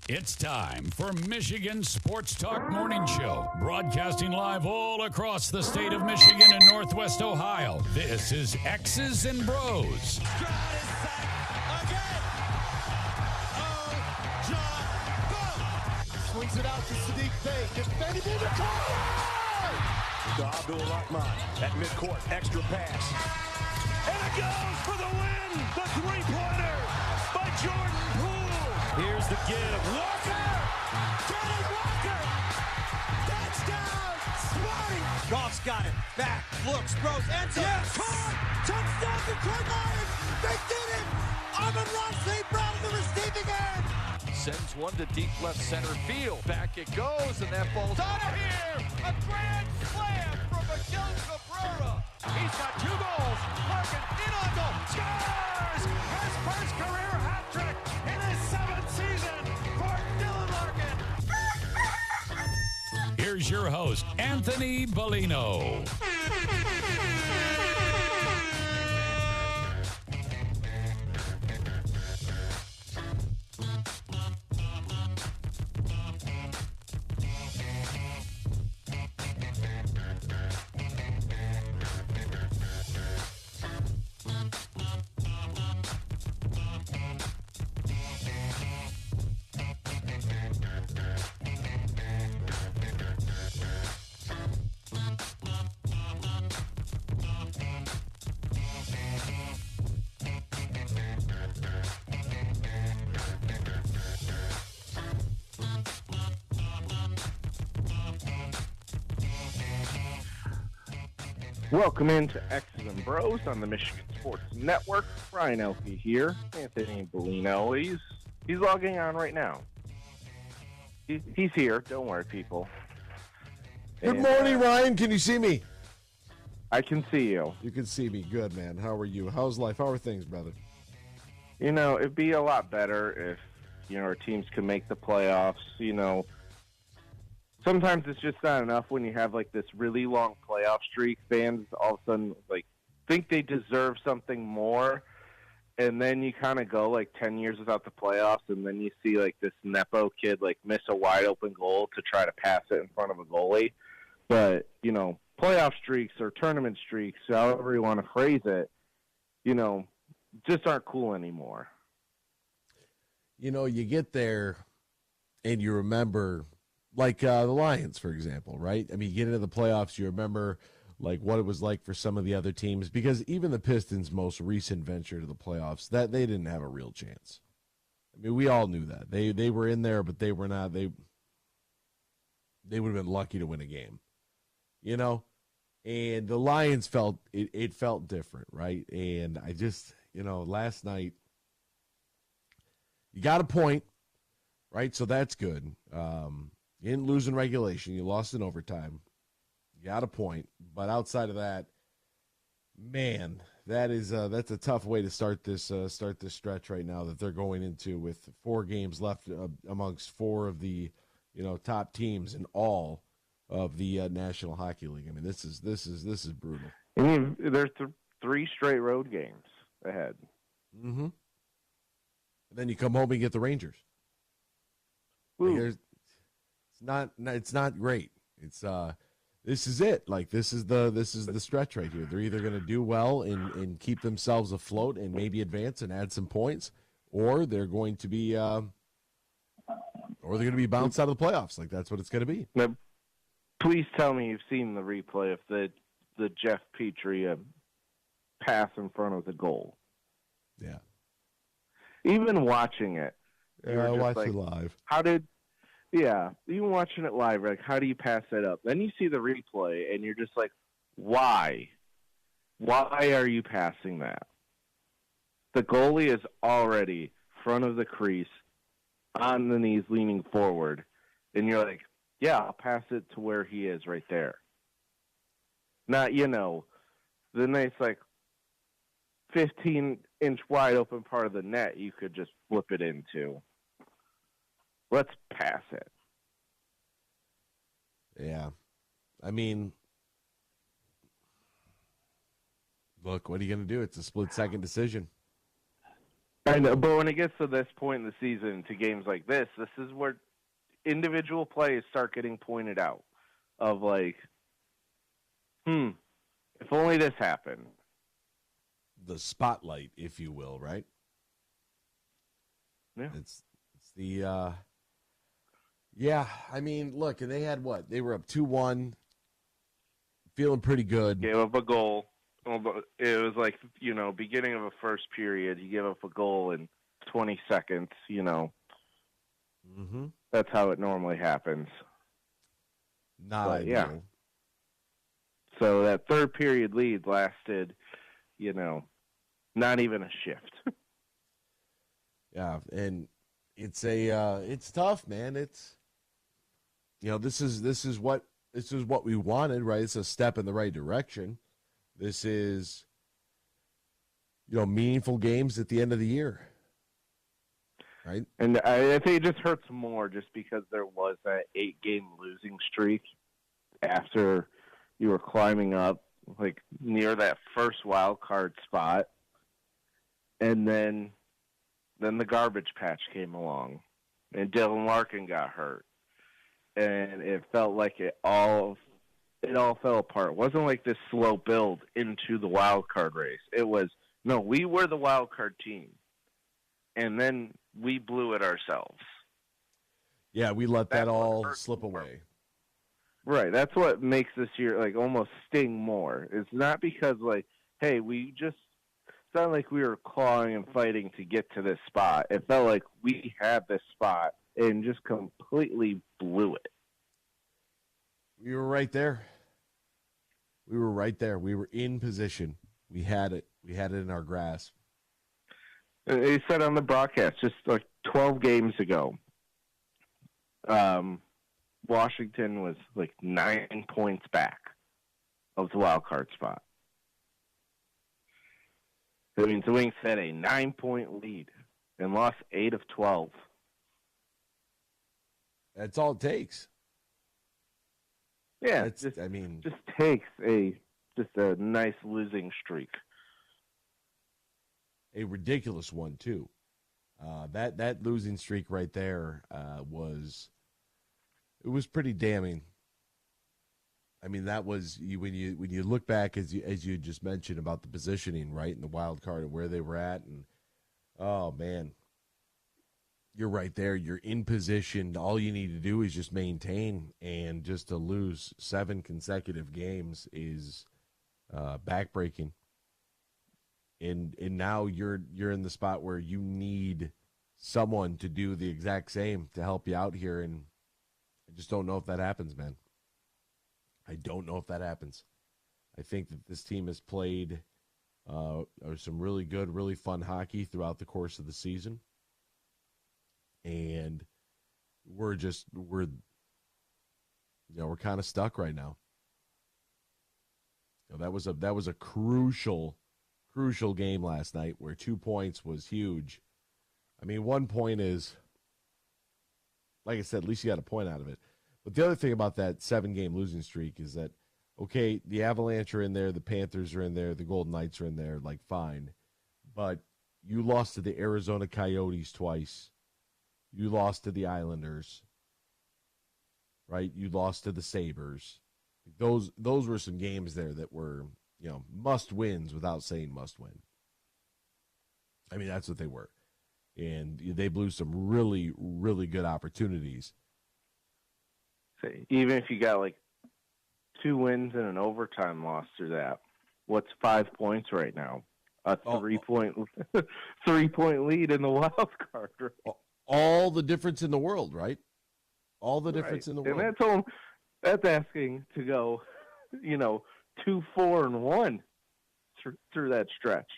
It's time for Michigan Sports Talk Morning Show, broadcasting live all across the state of Michigan and Northwest Ohio. This is X's and Bros. Crowd is sacked again. Oh, John, go! Swings it out to Sadiq Bey. Defended in the corner. To Abdul-Rahman at midcourt, extra pass. And it goes for the win! The three-pointer by Jordan Poole. Here's the give. Walker! Kenneth Walker! Touchdown! Sparty! Goff's got it. Back, looks, throws, ends up. Yes! Caught! Touchdown, Detroit Lions! They did it! Amon-Ra St. Brown in the receiving end! Sends one to deep left center field. Back it goes, and that ball's out of here! A grand slam from Miguel Cabrera. He's got 2 goals. Larkin in on goal. Scores! His first career hat trick in his 7th season for Dylan Larkin. Here's your host, Anthony Bellino. Welcome into X's and Bros on the Michigan Sports Network. Brian Elke here. Anthony Bellino. He's logging on right now. He's here. Don't worry, people. Good morning, Ryan. Can you see me? I can see you. You can see me. Good, man. How are you? How's life? How are things, brother? You know, it'd be a lot better if, our teams can make the playoffs. Sometimes it's just not enough when you have, this really long playoff streak. Fans all of a sudden, think they deserve something more. And then you kind of go, 10 years without the playoffs, and then you see, this Nepo kid, miss a wide-open goal to try to pass it in front of a goalie. But, playoff streaks or tournament streaks, however you want to phrase it, just aren't cool anymore. You get there and you remember, the Lions, for example, right? I mean, you get into the playoffs, you remember, what it was like for some of the other teams, because even the Pistons' most recent venture to the playoffs, that they didn't have a real chance. I mean, we all knew that. They were in there, but they were not. They would have been lucky to win a game, And the Lions it felt different, right? And I just, last night, you got a point, right? So that's good. You didn't lose in regulation. You lost in overtime. You got a point. But outside of that, man, that's a tough way to start this stretch right now that they're going into with 4 games left amongst 4 of the top teams in all of the National Hockey League. I mean, this is brutal. I mean, there's 3 straight road games ahead. Mm-hmm. And then you come home and get the Rangers. It's not great. It's this is it. This is the stretch right here. They're either going to do well and keep themselves afloat and maybe advance and add some points, or they're going to be bounced out of the playoffs. That's what it's going to be. Now, please tell me you've seen the replay of the Jeff Petrie pass in front of the goal. Yeah. Even watching it, I watched it live. Even watching it live, how do you pass that up? Then you see the replay, and you're just like, why? Why are you passing that? The goalie is already front of the crease, on the knees, leaning forward, and you're like, yeah, I'll pass it to where he is right there. Not, the nice, 15-inch wide open part of the net you could just flip it into. Let's pass it. Yeah. I mean, look, what are you going to do? It's a split-second decision. I know, but when it gets to this point in the season, to games like this is where individual plays start getting pointed out of like, if only this happened. The spotlight, if you will, right? Yeah. It's the yeah, I mean, look, and they had what? They were up 2-1, feeling pretty good. Gave up a goal. It was like, beginning of a first period, you give up a goal in 20 seconds, Mm-hmm. That's how it normally happens. Not ideal. Yeah. So that third period lead lasted, not even a shift. Yeah, and it's tough, man. It's this is what we wanted, right? It's a step in the right direction. This is meaningful games at the end of the year, right? And I think it just hurts more just because there was that 8-game losing streak after you were climbing up like near that first wild card spot, and then the garbage patch came along, and Dylan Larkin got hurt, and it felt like it all fell apart. It wasn't like this slow build into the wild card race. It was, no, we were the wild card team, and then we blew it ourselves. Yeah, we let that all slip away. Right, that's what makes this year like almost sting more. It's not because like, hey, it's not like we were clawing and fighting to get to this spot. It felt like we had this spot and just completely blew it. We were right there. We were in position. We had it. We had it in our grasp. They said on the broadcast just like 12 games ago, Washington was like 9 points back of the wild card spot. I mean, the Wings had a 9-point lead and lost 8 of 12. That's all it takes. Yeah, just takes a nice losing streak. A ridiculous one too. That losing streak right there was pretty damning. I mean, that was when you look back as you just mentioned about the positioning, right, in the wild card and where they were at, and oh man, you're right there. You're in position. All you need to do is just maintain, and just to lose 7 consecutive games is backbreaking. And now you're in the spot where you need someone to do the exact same to help you out here, and I just don't know if that happens, man. I don't know if that happens. I think that this team has played some really good, really fun hockey throughout the course of the season. And we're kind of stuck right now. That was a crucial game last night where 2 points was huge. I mean, 1 point is, like I said, at least you got a point out of it. But the other thing about that 7-game losing streak is that, okay, the Avalanche are in there, the Panthers are in there, the Golden Knights are in there, like, fine. But you lost to the Arizona Coyotes twice. You lost to the Islanders, right? You lost to the Sabres. Those were some games there that were, must wins without saying must win. I mean, that's what they were. And they blew some really, really good opportunities. Even if you got like 2 wins and an overtime loss through that, what's 5 points right now? A 3-point lead in the wild card. Right? All the difference in the world, right? All the difference in the world. And that's asking to go, 2-4-1 through that stretch.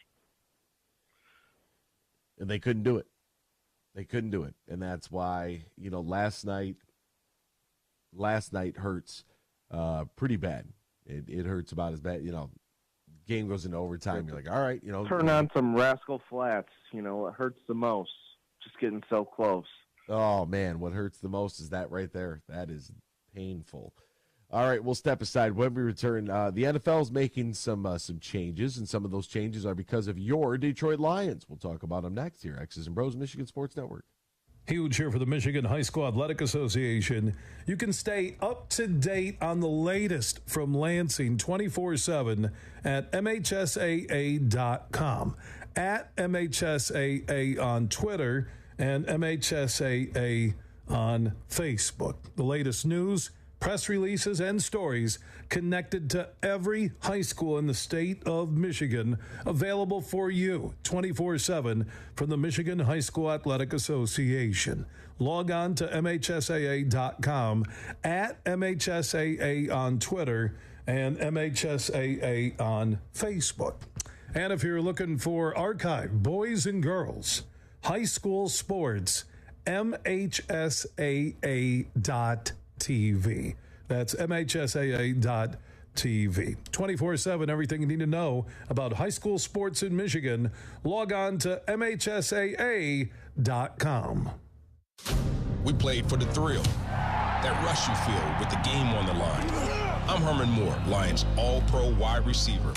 And they couldn't do it. And that's why, last night hurts pretty bad. It hurts about as bad. Game goes into overtime. You're like, all right, turn on some Rascal Flats. It hurts the most. Just getting so close. Oh man, what hurts the most is that right there. That is painful. All right, we'll step aside when we return. The NFL is making some changes, and some of those changes are because of your Detroit Lions. We'll talk about them next here. X's and Bros, Michigan Sports Network. Huge here for the Michigan High School Athletic Association. You can stay up to date on the latest from Lansing 24/7 at MHSAA.com, at MHSAA on Twitter, and MHSAA on Facebook. The latest news, press releases, and stories connected to every high school in the state of Michigan, available for you 24/7 from the Michigan High School Athletic Association. Log on to MHSAA.com, at MHSAA on Twitter, and MHSAA on Facebook. And if you're looking for archive boys and girls high school sports, MHSAA.TV. That's MHSAA.TV. 24/7, everything you need to know about high school sports in Michigan. Log on to MHSAA.com. We played for the thrill, that rush you feel with the game on the line. I'm Herman Moore, Lions All-Pro wide receiver.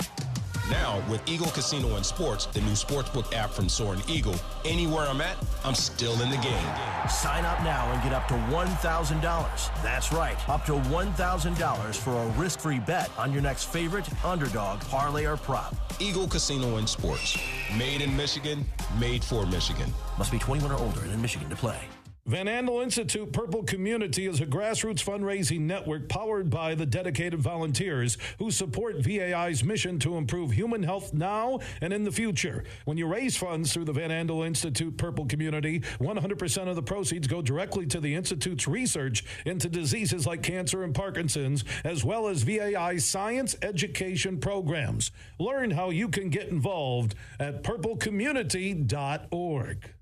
Now, with Eagle Casino and Sports, the new sportsbook app from Soaring Eagle, anywhere I'm at, I'm still in the game. Sign up now and get up to $1,000. That's right, up to $1,000 for a risk-free bet on your next favorite underdog, parlay, or prop. Eagle Casino and Sports. Made in Michigan, made for Michigan. Must be 21 or older and in Michigan to play. Van Andel Institute Purple Community is a grassroots fundraising network powered by the dedicated volunteers who support VAI's mission to improve human health now and in the future. When you raise funds through the Van Andel Institute Purple Community, 100% of the proceeds go directly to the Institute's research into diseases like cancer and Parkinson's, as well as VAI's science education programs. Learn how you can get involved at purplecommunity.org.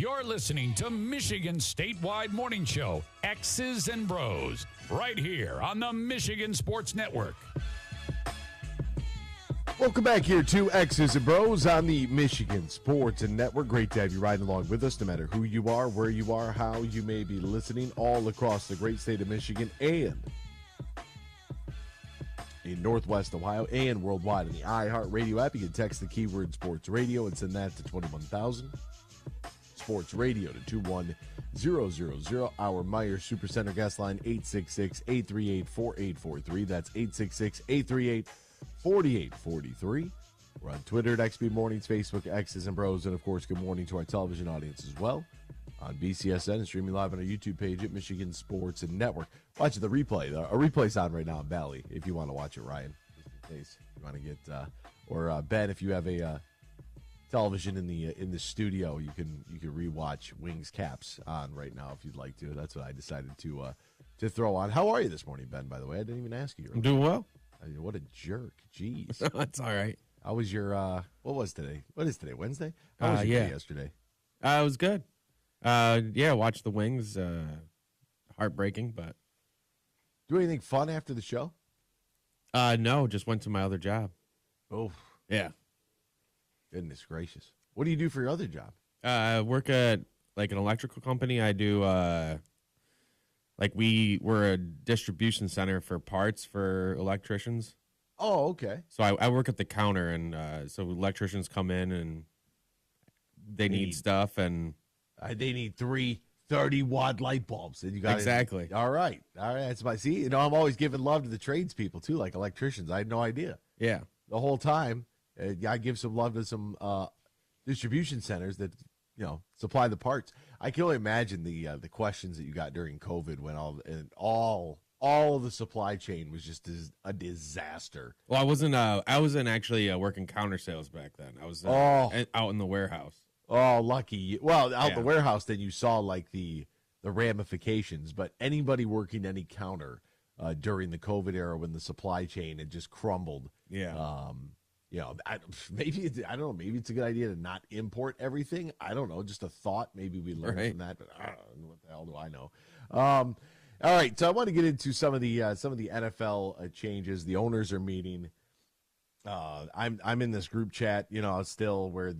You're listening to Michigan's statewide morning show, X's and Bros, right here on the Michigan Sports Network. Welcome back here to X's and Bros on the Michigan Sports Network. Great to have you riding along with us, no matter who you are, where you are, how you may be listening, all across the great state of Michigan and in Northwest Ohio and worldwide on the iHeartRadio app. You can text the keyword Sports Radio and send that to 21,000. Sports Radio to 21000. Our Meyer Supercenter guest line, 866-838-4843. That's 866-838-4843. We're on Twitter at XB Mornings, Facebook, X's and Bros, and, of course, good morning to our television audience as well on BCSN and streaming live on our YouTube page at Michigan Sports and Network. Watch the replay. A replay's on right now on Bally if you want to watch it, Ryan, just in case you want to get or Ben, if you have a television in the studio, you can rewatch Wings Caps on right now if you'd like to. That's what I decided to throw on. How are you this morning, Ben? By the way, I didn't even ask you. I'm doing well. I mean, what a jerk! Jeez, that's all right. How was your what was today? What is today? Wednesday? How was your day yesterday? It was good. Watched the Wings. Heartbreaking, but do anything fun after the show? No, just went to my other job. Oh, yeah. Goodness gracious! What do you do for your other job? I work at like an electrical company. I do we're a distribution center for parts for electricians. Oh, okay. So I work at the counter, and so electricians come in and they need stuff, and they need 3 30-watt light bulbs. And you got exactly. All right. That's my see. I'm always giving love to the tradespeople too, like electricians. I had no idea. Yeah. The whole time. I give some love to some distribution centers that supply the parts. I can only imagine the questions that you got during COVID when all of the supply chain was just a disaster. Well, I wasn't actually working counter sales back then. I was out in the warehouse. Oh, lucky. Well, out in the warehouse, then you saw like the ramifications. But anybody working any counter during the COVID era when the supply chain had just crumbled. Yeah. Maybe I don't know. Maybe it's a good idea to not import everything. I don't know. Just a thought. Maybe we learned from that. But I don't know. What the hell do I know? All right. So I want to get into some of the NFL changes. The owners are meeting. I'm in this group chat. Still where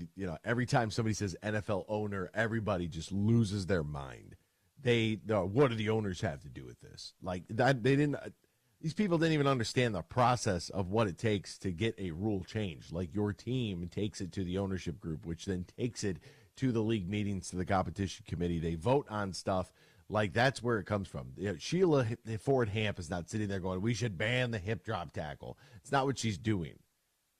every time somebody says NFL owner, everybody just loses their mind. What do the owners have to do with this? Like that they didn't. These people didn't even understand the process of what it takes to get a rule changed. Like your team takes it to the ownership group, which then takes it to the league meetings, to the competition committee. They vote on stuff. Like that's where it comes from. Sheila Ford Hamp is not sitting there going, we should ban the hip drop tackle. It's not what she's doing,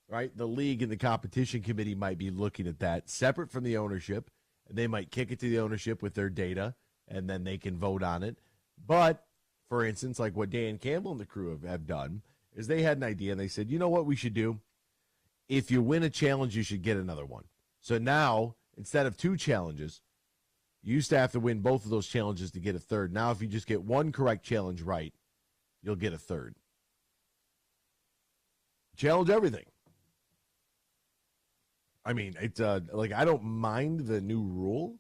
right? The league and the competition committee might be looking at that separate from the ownership. They might kick it to the ownership with their data, and then they can vote on it. But for instance, like what Dan Campbell and the crew have done, is they had an idea, and they said, you know what we should do? If you win a challenge, you should get another one. So now, instead of 2 challenges, you used to have to win both of those challenges to get a third. Now, if you just get 1 correct challenge right, you'll get a third. Challenge everything. I mean, it's I don't mind the new rule.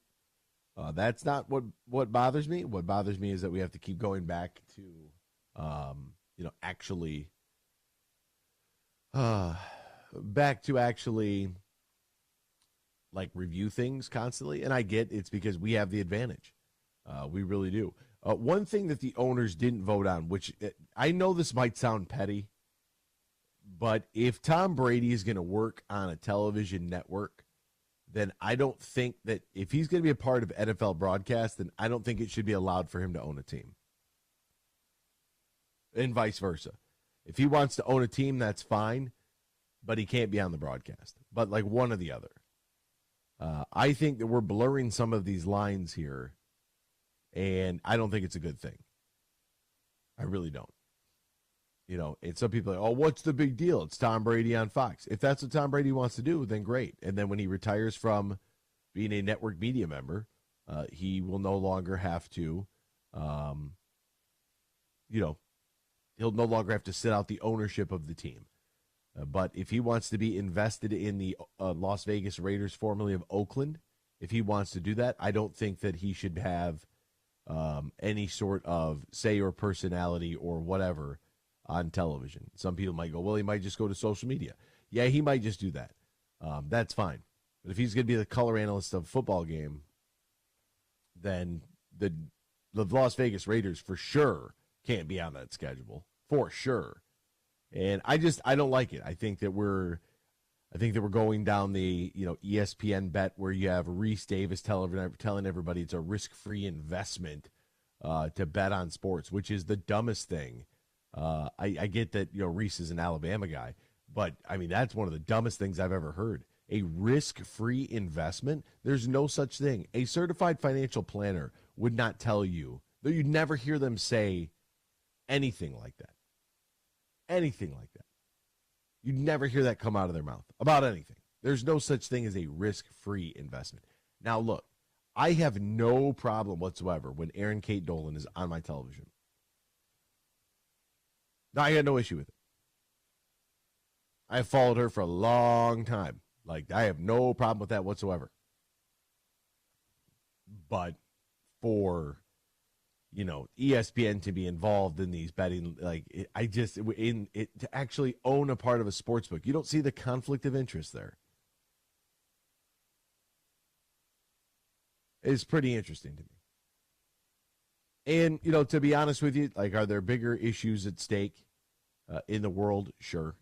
That's not what bothers me. What bothers me is that we have to keep going back to, actually review things constantly. And I get it's because we have the advantage. We really do. One thing that the owners didn't vote on, which I know this might sound petty, but if Tom Brady is going to work on a television network, then I don't think that if he's going to be a part of NFL broadcast, then I don't think it should be allowed for him to own a team. And vice versa. If he wants to own a team, that's fine, but he can't be on the broadcast. But like one or the other. I think that we're blurring some of these lines here, and I don't think it's a good thing. I really don't. And some people are like, oh, what's the big deal? It's Tom Brady on Fox. If that's what Tom Brady wants to do, then great. And then when he retires from being a network media member, he will no longer have to, he'll no longer have to sit out the ownership of the team. But if he wants to be invested in the Las Vegas Raiders, formerly of Oakland, if he wants to do that. I don't think that he should have any sort of say or personality or whatever on television. Some people might go, well, he might just go to social media. Yeah, he might just do that. That's fine. But if he's going to be the color analyst of a football game, then the Las Vegas Raiders for sure can't be on that schedule. For sure. And I don't like it. I think that we're going down the ESPN bet where you have Reese Davis telling everybody it's a risk-free investment to bet on sports, which is the dumbest thing. I get that Reese is an Alabama guy, but I mean that's one of the dumbest things I've ever heard. A risk-free investment? There's no such thing. A certified financial planner would not tell you. You'd never hear them say anything like that. Anything like that. You'd never hear that come out of their mouth about anything. There's no such thing as a risk-free investment. Now, look, I have no problem whatsoever when Aaron Kate Dolan is on my television. No, I had no issue with it. I have followed her for a long time. Like, I have no problem with that whatsoever. But for, ESPN to be involved in these betting, to actually own a part of a sports book, you don't see the conflict of interest there. It's pretty interesting to me. And, to be honest with you, are there bigger issues at stake in the world? Sure.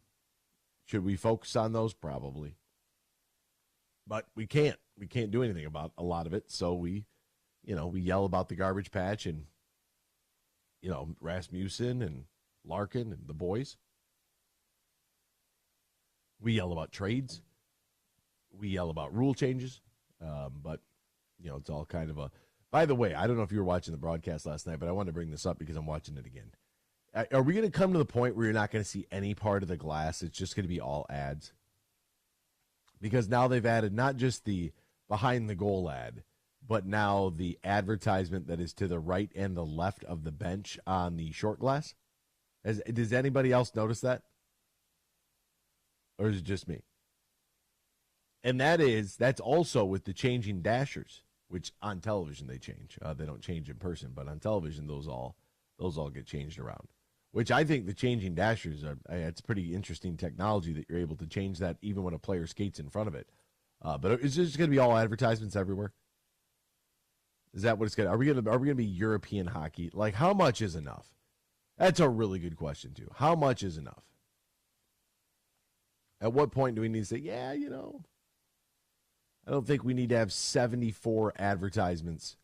Should we focus on those? Probably. But we can't. We can't do anything about a lot of it. So we yell about the garbage patch and, Rasmussen and Larkin and the boys. We yell about trades. We yell about rule changes. But, it's all kind of a... By the way, I don't know if you were watching the broadcast last night, but I wanted to bring this up because I'm watching it again. Are we going to come to the point where you're not going to see any part of the glass? It's just going to be all ads? Because now they've added not just the behind the goal ad, but now the advertisement that is to the right and the left of the bench on the short glass. Does anybody else notice that? Or is it just me? And that's also with the changing dashers, which on television they change. They don't change in person, but on television those all get changed around. Which I think the changing dashers it's pretty interesting technology that you're able to change that even when a player skates in front of it. But is this going to be all advertisements everywhere? Is that what it's going to? Are we going to be European hockey? Like, how much is enough? That's a really good question too. How much is enough? At what point do we need to say, I don't think we need to have 74 advertisements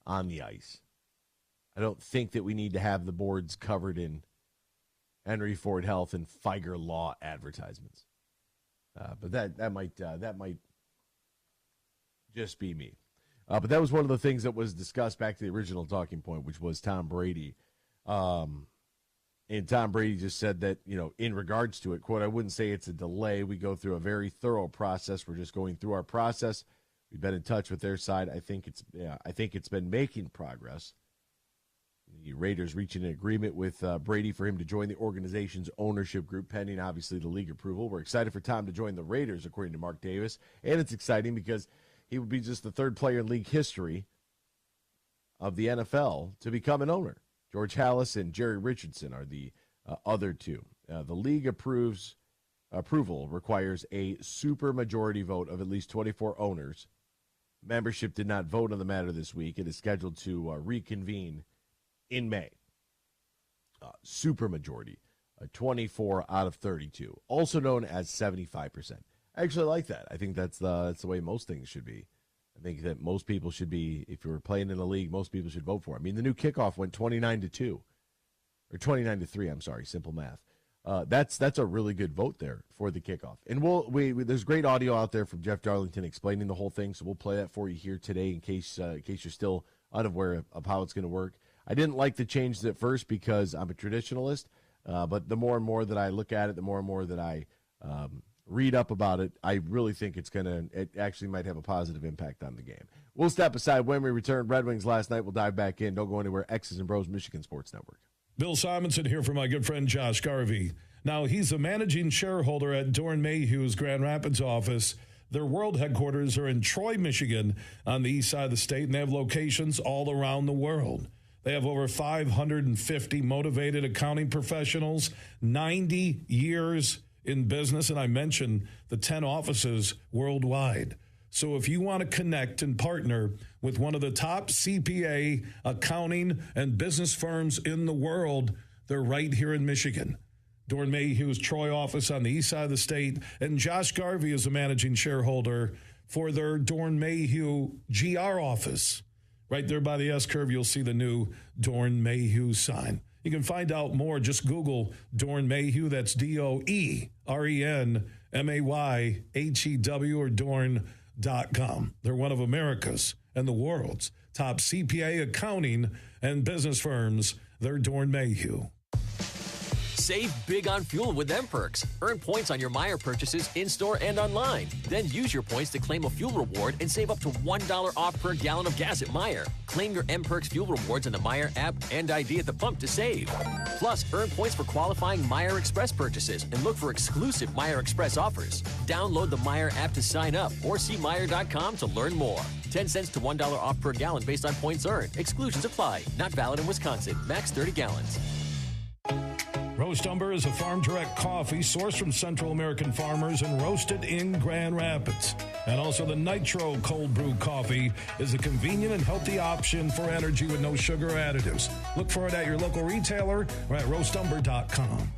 on the ice. I don't think that we need to have the boards covered in Henry Ford Health and Figer Law advertisements. But that might just be me. But that was one of the things that was discussed back to the original talking point, which was Tom Brady. And Tom Brady just said that, in regards to it, quote, I wouldn't say it's a delay. We go through a very thorough process. We're just going through our process. We've been in touch with their side. I think it's been making progress. The Raiders reaching an agreement with Brady for him to join the organization's ownership group, pending, obviously, the league approval. We're excited for Tom to join the Raiders, according to Mark Davis. And it's exciting because he would be just the third player in league history of the NFL to become an owner. George Halas and Jerry Richardson are the other two. The league approval requires a supermajority vote of at least 24 owners. Membership did not vote on the matter this week. It is scheduled to reconvene in May. Supermajority, 24 out of 32, also known as 75%. I actually like that. I think that's the way most things should be. I think that most people should be, if you're playing in a league, most people should vote for it. I mean, the new kickoff went 29-2, or 29-3. I'm sorry, simple math. That's a really good vote there for the kickoff. And there's great audio out there from Jeff Darlington explaining the whole thing, so we'll play that for you here today in case you're still unaware of how it's going to work. I didn't like the changes at first because I'm a traditionalist, but the more and more that I look at it, the more and more that I read up about it, I really think it actually might have a positive impact on the game. We'll step aside when we return. Red Wings last night. We'll dive back in. Don't go anywhere. X's and Bros, Michigan Sports Network. Bill Simonson here for my good friend Josh Garvey. Now, he's a managing shareholder at Dorn Mayhew's Grand Rapids office. Their world headquarters are in Troy, Michigan, on the east side of the state, and they have locations all around the world. They have over 550 motivated accounting professionals, 90 years in business, and I mentioned the 10 offices worldwide. So if you want to connect and partner with one of the top CPA, accounting, and business firms in the world, they're right here in Michigan. Dorn Mayhew's Troy office on the east side of the state, and Josh Garvey is the managing shareholder for their Dorn Mayhew GR office. Right there by the S-curve, you'll see the new Dorn Mayhew sign. You can find out more. Just Google Dorn Mayhew. That's DOERENMAYHEW or Dorn.com. They're one of America's and the world's top CPA, accounting, and business firms. They're Dorn Mayhew. Save big on fuel with M-Perks. Earn points on your Meijer purchases in-store and online. Then use your points to claim a fuel reward and save up to $1 off per gallon of gas at Meijer. Claim your M-Perks fuel rewards in the Meijer app and ID at the pump to save. Plus, earn points for qualifying Meijer Express purchases and look for exclusive Meijer Express offers. Download the Meijer app to sign up or see Meijer.com to learn more. 10 cents to $1 off per gallon based on points earned. Exclusions apply. Not valid in Wisconsin. Max 30 gallons. Roast Umber is a farm-direct coffee sourced from Central American farmers and roasted in Grand Rapids. And also the Nitro Cold Brew Coffee is a convenient and healthy option for energy with no sugar or additives. Look for it at your local retailer or at roastumber.com.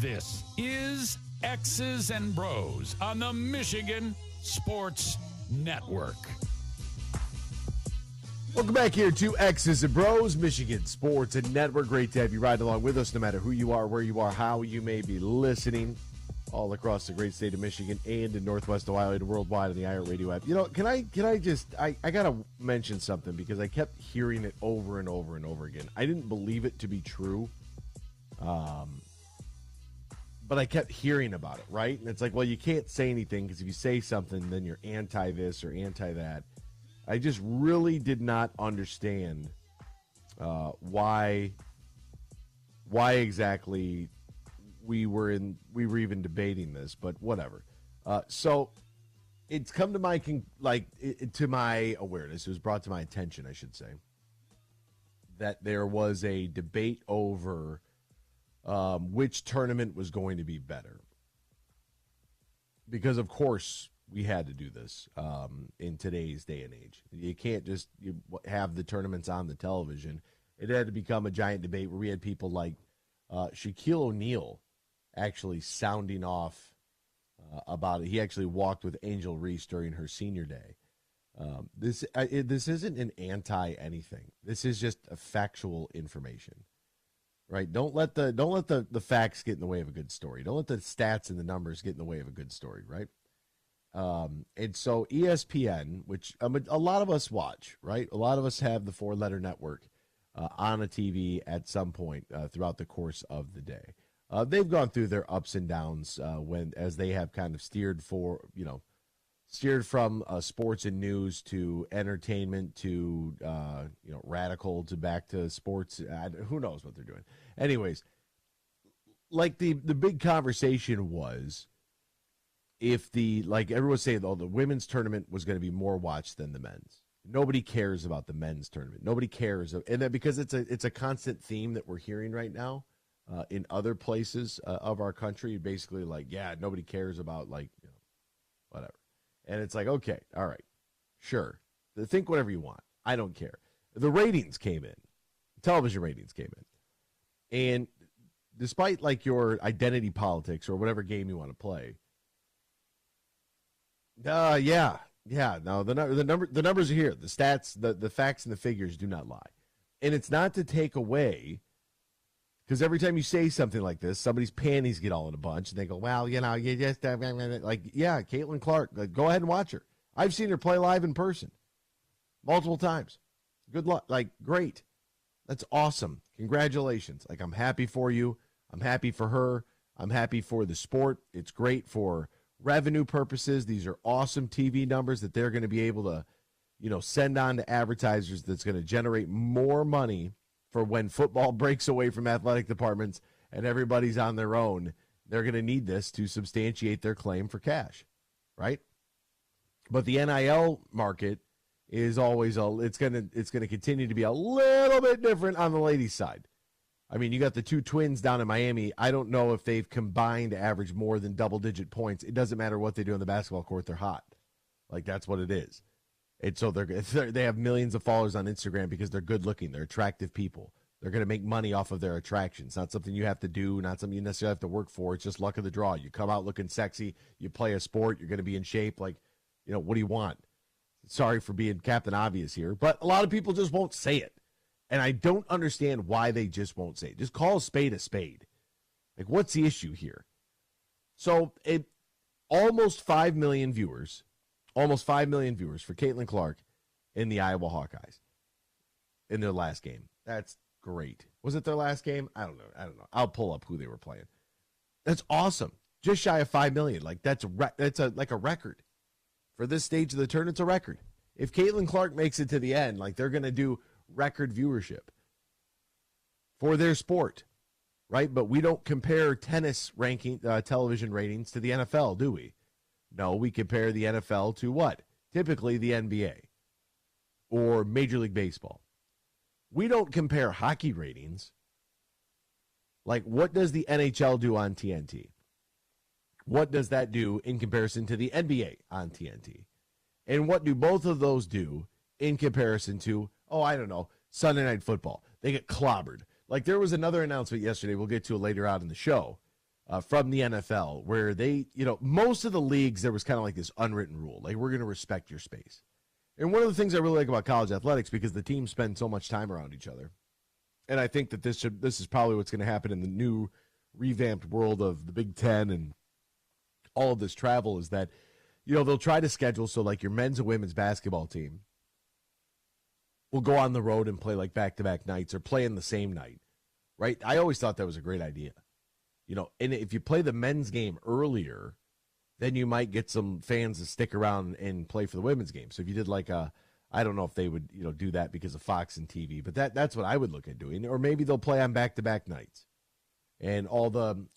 This is X's and Bros on the Michigan Sports Network. Welcome back here to X's and Bros, Michigan Sports and Network. Great to have you ride along with us no matter who you are, where you are, how you may be listening all across the great state of Michigan and in Northwest Ohio and worldwide on the iHeartRadio app. You know, can I got to mention something because I kept hearing it over and over and over again. I didn't believe it to be true. But I kept hearing about it, right? And it's like, well, you can't say anything because if you say something, then you're anti this or anti that. I just really did not understand why exactly we were even debating this, but whatever. So it's come to my to my awareness. It was brought to my attention, I should say, that there was a debate over which tournament was going to be better. Because, of course, we had to do this in today's day and age. You can't just have the tournaments on the television. It had to become a giant debate where we had people like Shaquille O'Neal actually sounding off about it. He actually walked with Angel Reese during her senior day. This isn't an anti-anything. This is just a factual information. Right, don't let the facts get in the way of a good story. Don't let the stats and the numbers get in the way of a good story, right? And so ESPN, which a lot of us watch, right? A lot of us have the 4-letter network on a TV at some point throughout the course of the day. They've gone through their ups and downs as they have kind of steered from sports and news to entertainment to radical to back to sports. Who knows what they're doing? Anyways, like the big conversation was if everyone's saying, the women's tournament was going to be more watched than the men's. Nobody cares about the men's tournament. Nobody cares, and that because it's a constant theme that we're hearing right now in other places of our country. Basically, nobody cares about whatever. And it's like, okay, all right, sure. Think whatever you want. I don't care. The ratings came in. Television ratings came in. And despite your identity politics or whatever game you want to play, no, the numbers are here. The stats, the facts and the figures do not lie. And it's not to take away, because every time you say something like this, somebody's panties get all in a bunch, and they go, well, you just, Caitlin Clark, go ahead and watch her. I've seen her play live in person multiple times. Good luck. Great. That's awesome. Congratulations. I'm happy for you. I'm happy for her. I'm happy for the sport. It's great for revenue purposes. These are awesome TV numbers that they're going to be able to, send on to advertisers that's going to generate more money for when football breaks away from athletic departments and everybody's on their own. They're going to need this to substantiate their claim for cash, right? But the NIL market is always it's going to continue to be a little bit different on the ladies' side. I mean, you got the two twins down in Miami. I don't know if they've combined to average more than double-digit points. It doesn't matter what they do on the basketball court. They're hot. That's what it is. And so they have millions of followers on Instagram because they're good-looking. They're attractive people. They're going to make money off of their attraction. It's not something you have to do, not something you necessarily have to work for. It's just luck of the draw. You come out looking sexy. You play a sport. You're going to be in shape. What do you want? Sorry for being Captain Obvious here, but a lot of people just won't say it. And I don't understand why they just won't say it. Just call a spade a spade. What's the issue here? So almost 5 million viewers for Caitlin Clark in the Iowa Hawkeyes in their last game. That's great. Was it their last game? I don't know. I'll pull up who they were playing. That's awesome. Just shy of 5 million. That's a record. For this stage of the tournament, it's a record. If Caitlin Clark makes it to the end, they're going to do record viewership for their sport, right? But we don't compare tennis television ratings to the NFL, do we? No, we compare the NFL to what? Typically the NBA or Major League Baseball. We don't compare hockey ratings. What does the NHL do on TNT? What does that do in comparison to the NBA on TNT? And what do both of those do in comparison to, I don't know, Sunday Night Football? They get clobbered. There was another announcement yesterday, we'll get to it later out in the show, from the NFL where they, most of the leagues, there was kind of like this unwritten rule, like we're going to respect your space. And one of the things I really like about college athletics, because the teams spend so much time around each other, and I think that this is probably what's going to happen in the new revamped world of the Big Ten and all of this travel, is that, they'll try to schedule so like your men's and women's basketball team will go on the road and play like back-to-back nights or play in the same night, right? I always thought that was a great idea. And if you play the men's game earlier, then you might get some fans to stick around and play for the women's game. So if you did like I don't know if they would, do that because of Fox and TV, but that's what I would look at doing. Or maybe they'll play on back-to-back nights. And all the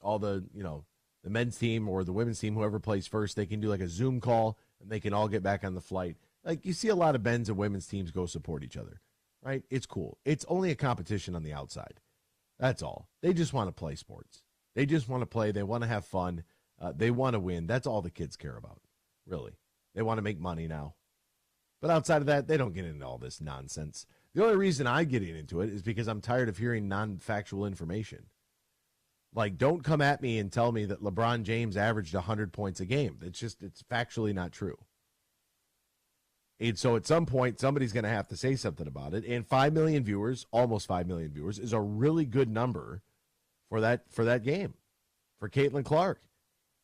the men's team or the women's team, whoever plays first, they can do like a Zoom call and they can all get back on the flight. Like you see a lot of men's and women's teams go support each other, right? It's cool. It's only a competition on the outside. That's all. They just want to play sports. They just want to play. They want to have fun. They want to win. That's all the kids care about, really. They want to make money now. But outside of that, they don't get into all this nonsense. The only reason I get into it is because I'm tired of hearing non-factual information. Like, don't come at me and tell me that LeBron James averaged 100 points a game. It's factually not true. And so at some point, somebody's going to have to say something about it. And 5 million viewers, almost 5 million viewers, is a really good number for that game, for Caitlin Clark.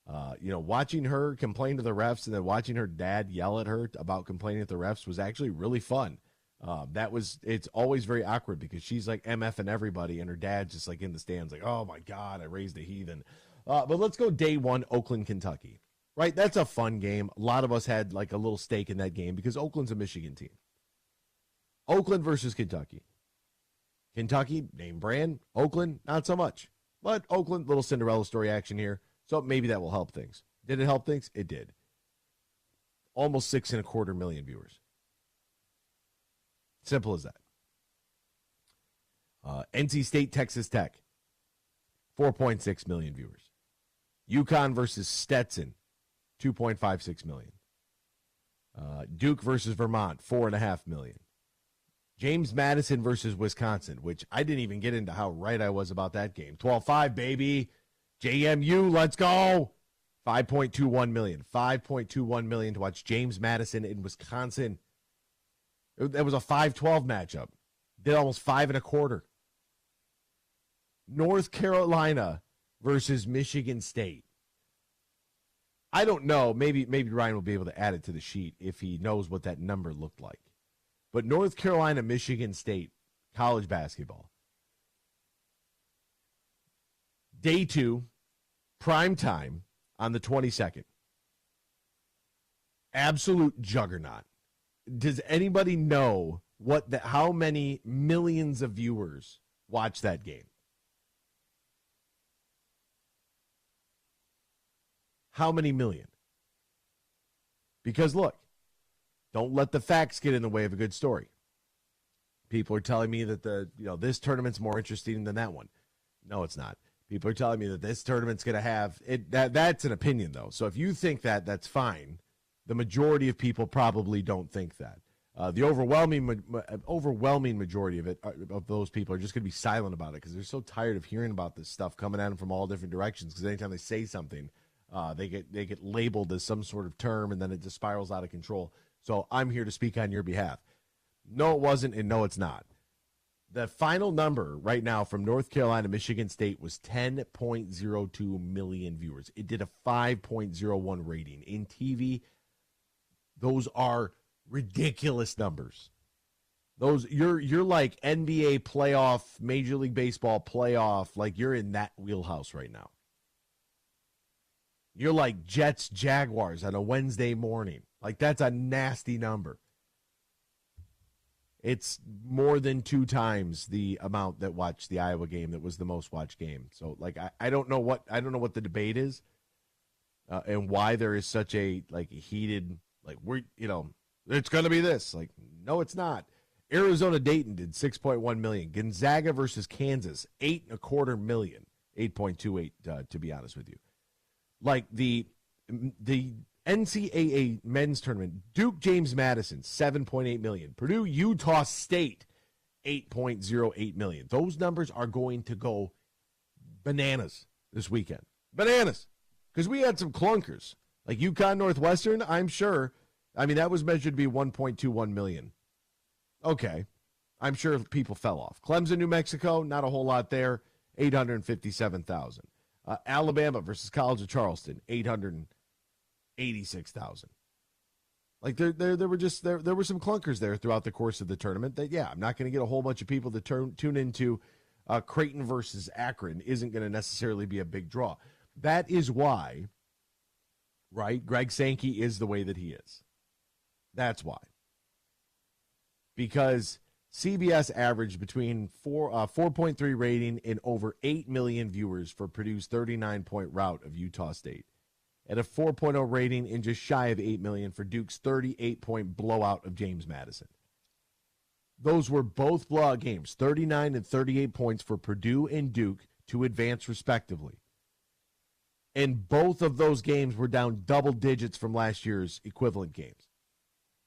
Watching her complain to the refs and then watching her dad yell at her about complaining at the refs was actually really fun. It's always very awkward because she's like MFing everybody and her dad's just like in the stands like, oh my God, I raised a heathen. But let's go day one, Oakland, Kentucky. Right? That's a fun game. A lot of us had like a little stake in that game because Oakland's a Michigan team. Oakland versus Kentucky. Kentucky, name brand. Oakland, not so much. But Oakland, little Cinderella story action here. So maybe that will help things. Did it help things? It did. Almost 6.25 million viewers. Simple as that. NC State, Texas Tech, 4.6 million viewers. UConn versus Stetson, 2.56 million. Duke versus Vermont, 4.5 million. James Madison versus Wisconsin, which I didn't even get into how right I was about that game. 12-5, baby. JMU, let's go. 5.21 million. 5.21 million to watch James Madison in Wisconsin. That was a 5-12 matchup. Did almost 5.25. North Carolina versus Michigan State. I don't know. Maybe Ryan will be able to add it to the sheet if he knows what that number looked like. But North Carolina, Michigan State, college basketball. Day 2, prime time on the 22nd. Absolute juggernaut. Does anybody know how many millions of viewers watch that game? How many million? Because look, don't let the facts get in the way of a good story. People are telling me that this tournament's more interesting than that one. No, it's not. People are telling me that this tournament's going to have it. That's an opinion, though. So if you think that, that's fine. The majority of people probably don't think that. The overwhelming majority of those people are just going to be silent about it because they're so tired of hearing about this stuff coming at them from all different directions. Because anytime they say something, they get labeled as some sort of term, and then it just spirals out of control. So I'm here to speak on your behalf. No, it wasn't, and no, it's not. The final number right now from North Carolina, Michigan State was 10.02 million viewers. It did a 5.01 rating. In TV, those are ridiculous numbers. Those you're like NBA playoff, Major League Baseball playoff, like you're in that wheelhouse right now. You're like Jets, Jaguars on a Wednesday morning. Like, that's a nasty number. It's more than 2 times the amount that watched the Iowa game that was the most watched game. So, like, I don't know what the debate is and why there is such a, like, heated, like, it's going to be this. Like, no, it's not. Arizona Dayton did 6.1 million. Gonzaga versus Kansas, 8.25 million. 8.28, to be honest with you. Like, the NCAA men's tournament, Duke James Madison, 7.8 million. Purdue Utah State, 8.08 million. Those numbers are going to go bananas this weekend. Bananas. Because we had some clunkers. Like UConn Northwestern, I'm sure. I mean, that was measured to be 1.21 million. Okay. I'm sure people fell off. Clemson, New Mexico, not a whole lot there. 857,000. Alabama versus College of Charleston, 886,000. Like there were some clunkers there throughout the course of the tournament. That I'm not going to get a whole bunch of people to tune into Creighton versus Akron. Isn't going to necessarily be a big draw. That is why, right? Greg Sankey is the way that he is. That's why. Because CBS averaged between 4.3 rating and over 8 million viewers for Purdue's 39-point rout of Utah State, at a 4.0 rating and just shy of 8 million for Duke's 38-point blowout of James Madison. Those were both blowout games, 39 and 38 points for Purdue and Duke to advance respectively. And both of those games were down double digits from last year's equivalent games.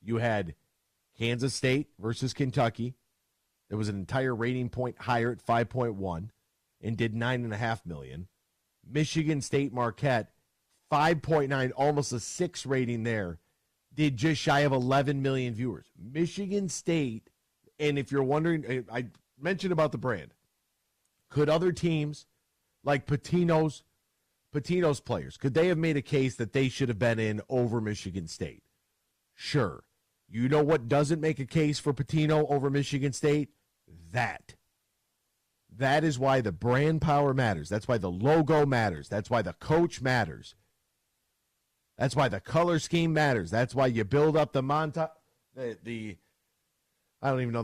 You had Kansas State versus Kentucky. There was an entire rating point higher at 5.1 and did 9.5 million. Michigan State Marquette, 5.9, almost a 6 rating there, did just shy of 11 million viewers. Michigan State, and if you're wondering, I mentioned about the brand. Could other teams like Patino's players, could they have made a case that they should have been in over Michigan State? Sure. You know what doesn't make a case for Pitino over Michigan State? That is why the brand power matters. That's why the logo matters. That's why the coach matters. That's why the color scheme matters. That's why you build up the montage. I don't even know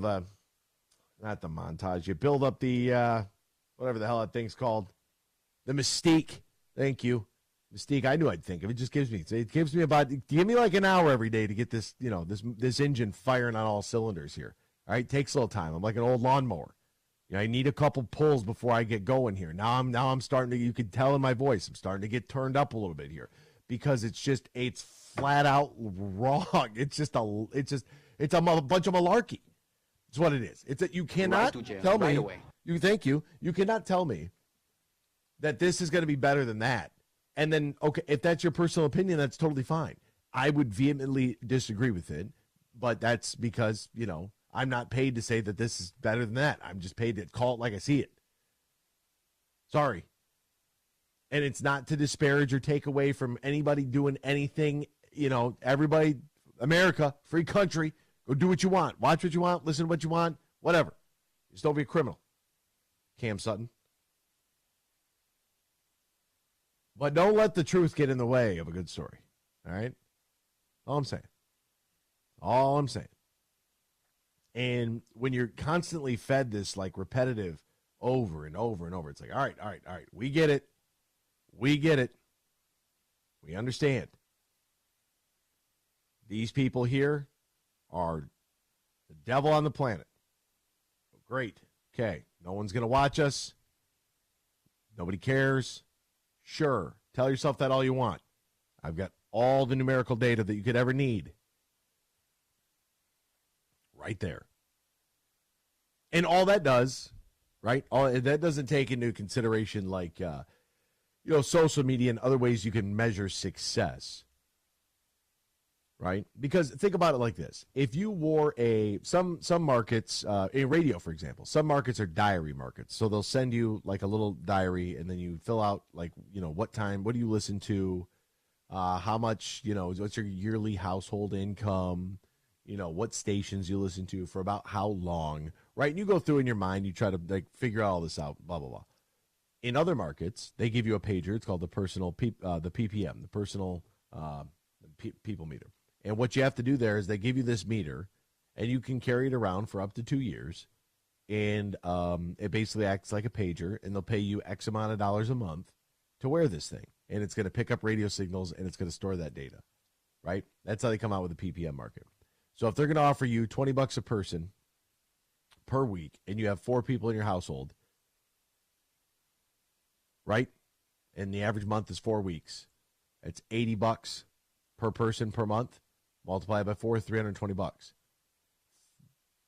not the montage. You build up the, whatever the hell that thing's called. The mystique. Thank you. Mystique, I knew I'd think of it. Just gives me give me like an hour every day to get this, this engine firing on all cylinders here. All right, takes a little time. I'm like an old lawnmower. I need a couple pulls before I get going here. Now I'm starting to, you can tell in my voice, I'm starting to get turned up a little bit here because it's flat out wrong. It's a bunch of malarkey. It's what it is. It's that you cannot tell me. Thank you. You cannot tell me that this is going to be better than that. And then, okay, if that's your personal opinion, that's totally fine. I would vehemently disagree with it, but that's because, I'm not paid to say that this is better than that. I'm just paid to call it like I see it. Sorry. And it's not to disparage or take away from anybody doing anything. Everybody, America, free country, go do what you want. Watch what you want, listen to what you want, whatever. Just don't be a criminal. Cam Sutton. But don't let the truth get in the way of a good story. All right? All I'm saying. And when you're constantly fed this like repetitive over and over and over, it's like, all right. We get it. We understand. These people here are the devil on the planet. Great. Okay. No one's going to watch us. Nobody cares. Sure, tell yourself that all you want. I've got all the numerical data that you could ever need right there. And all that does, right, that doesn't take into consideration like, social media and other ways you can measure success, right? Because think about it like this. If you wore some markets, in radio, for example, some markets are diary markets. So they'll send you like a little diary and then you fill out like, what time, what do you listen to, how much, what's your yearly household income, what stations you listen to for about how long, right? And you go through in your mind, you try to like figure all this out, blah, blah, blah. In other markets, they give you a pager. It's called the personal, the PPM, the personal people meter. And what you have to do there is they give you this meter, and you can carry it around for up to 2 years. And it basically acts like a pager, and they'll pay you X amount of dollars a month to wear this thing. And it's going to pick up radio signals, and it's going to store that data, right? That's how they come out with the PPM market. So if they're going to offer you $20 a person per week, and you have 4 people in your household, right? And the average month is 4 weeks. It's $80 per person per month. Multiply it by 4, $320.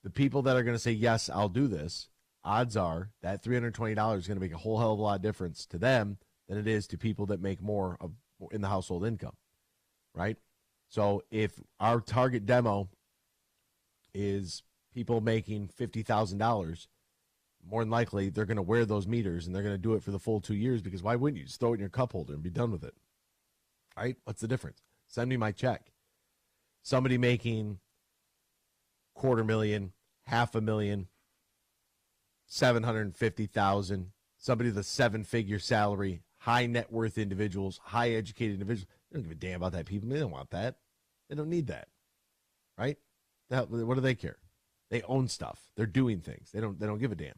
The people that are going to say, yes, I'll do this, odds are that $320 is going to make a whole hell of a lot of difference to them than it is to people that make more in the household income, right? So if our target demo is people making $50,000, more than likely they're going to wear those meters and they're going to do it for the full 2 years, because why wouldn't you just throw it in your cup holder and be done with it, right? What's the difference? Send me my check. Somebody making $250,000, $500,000, $750,000, somebody with a 7-figure salary, high net worth individuals, high educated individuals, they don't give a damn about that. People, they don't want that. They don't need that, right? What do they care? They own stuff. They're doing things. They don't give a damn.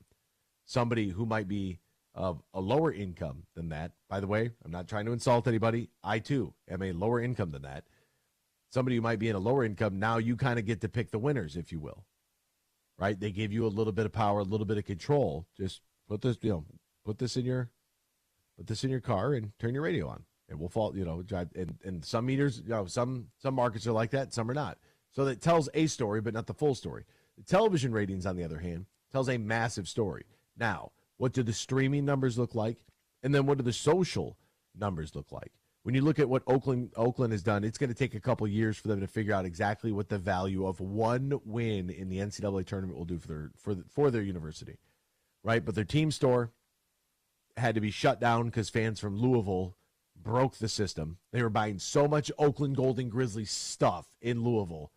Somebody who might be of a lower income than that, by the way, I'm not trying to insult anybody. I, too, am a lower income than that. Somebody who might be in a lower income, now you kind of get to pick the winners, if you will, right? They give you a little bit of power, a little bit of control. Just put this in your car and turn your radio on, and we'll fall, drive. And some meters, some markets are like that, some are not. So that tells a story, but not the full story. The television ratings, on the other hand, tells a massive story. Now, what do the streaming numbers look like? And then what do the social numbers look like? When you look at what Oakland has done, it's going to take a couple years for them to figure out exactly what the value of one win in the NCAA tournament will do for their university, right? But their team store had to be shut down because fans from Louisville broke the system. They were buying so much Oakland Golden Grizzlies stuff in Louisville.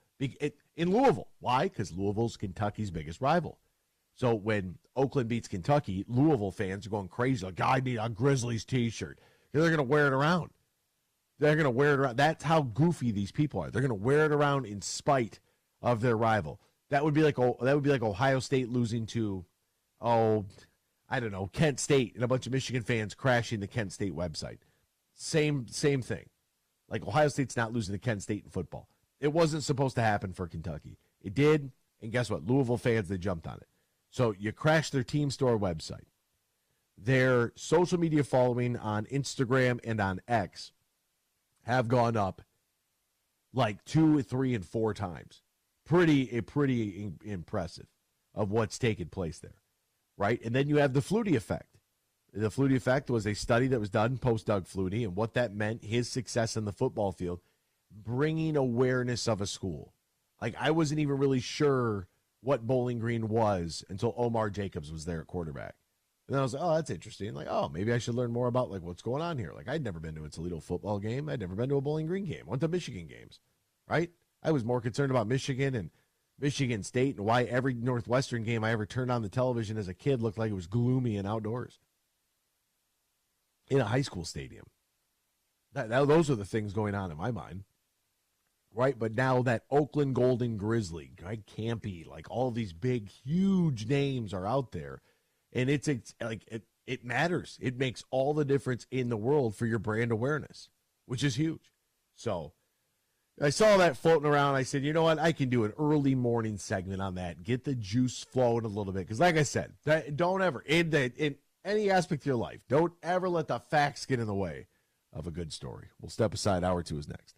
Why? Because Louisville's Kentucky's biggest rival. So when Oakland beats Kentucky, Louisville fans are going crazy. Like, I need a Grizzlies t-shirt. They're going to wear it around. That's how goofy these people are. They're going to wear it around in spite of their rival. That would be like Ohio State losing to, Kent State, and a bunch of Michigan fans crashing the Kent State website. Same thing. Like, Ohio State's not losing to Kent State in football. It wasn't supposed to happen for Kentucky. It did, and guess what? Louisville fans, they jumped on it. So you crashed their team store website. Their social media following on Instagram and on X have gone up like 2, 3, and 4 times. Pretty impressive of what's taken place there, right? And then you have the Flutie effect. The Flutie effect was a study that was done post Doug Flutie, and what that meant, his success in the football field, bringing awareness of a school. Like, I wasn't even really sure what Bowling Green was until Omar Jacobs was there at quarterback. And then I was like, oh, that's interesting. Like, oh, maybe I should learn more about, like, what's going on here. Like, I'd never been to a Toledo football game. I'd never been to a Bowling Green game. Went to Michigan games, right? I was more concerned about Michigan and Michigan State and why every Northwestern game I ever turned on the television as a kid looked like it was gloomy and outdoors in a high school stadium. Those are the things going on in my mind, right? But now that Oakland Golden Grizzly, right, Campy, like all these big, huge names are out there. And it's like it matters. It makes all the difference in the world for your brand awareness, which is huge. So I saw that floating around. I said, you know what? I can do an early morning segment on that. Get the juice flowing a little bit. Because like I said, don't ever, in any aspect of your life, don't ever let the facts get in the way of a good story. We'll step aside. Hour 2 is next.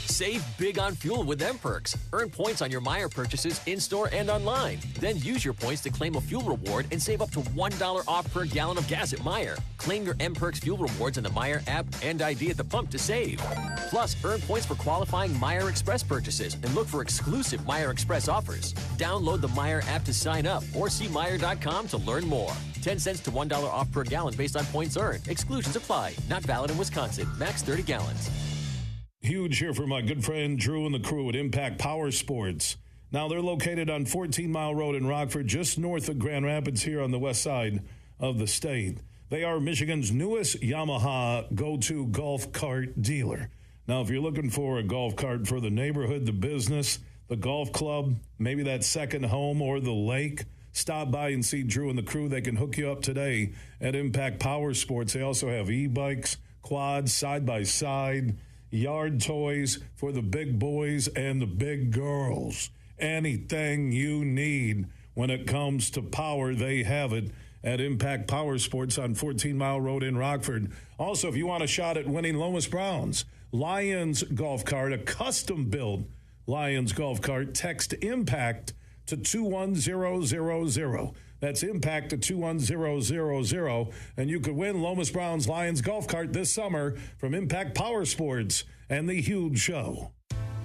Save big on fuel with M-Perks. Earn points on your Meijer purchases in-store and online. Then use your points to claim a fuel reward and save up to $1 off per gallon of gas at Meijer. Claim your M-Perks fuel rewards in the Meijer app and ID at the pump to save. Plus, earn points for qualifying Meijer Express purchases and look for exclusive Meijer Express offers. Download the Meijer app to sign up or see Meijer.com to learn more. 10 cents to $1 off per gallon based on points earned. Exclusions apply. Not valid in Wisconsin. Max 30 gallons. Huge here for my good friend Drew and the crew at Impact Power Sports. Now, they're located on 14 Mile Road in Rockford, just north of Grand Rapids here on the west side of the state. They are Michigan's newest Yamaha go-to golf cart dealer. Now, if you're looking for a golf cart for the neighborhood, the business, the golf club, maybe that second home or the lake, stop by and see Drew and the crew. They can hook you up today at Impact Power Sports. They also have e-bikes, quads, side-by-side, yard toys for the big boys and the big girls. Anything you need when it comes to power, they have it at Impact Power Sports on 14 Mile Road in Rockford. Also, if you want a shot at winning Lomas Brown's Lions golf cart, a custom-built Lions golf cart, text IMPACT to 21000. That's impact to 21000. And you could win Lomas Brown's Lions golf cart this summer from Impact Power Sports and The Huge Show.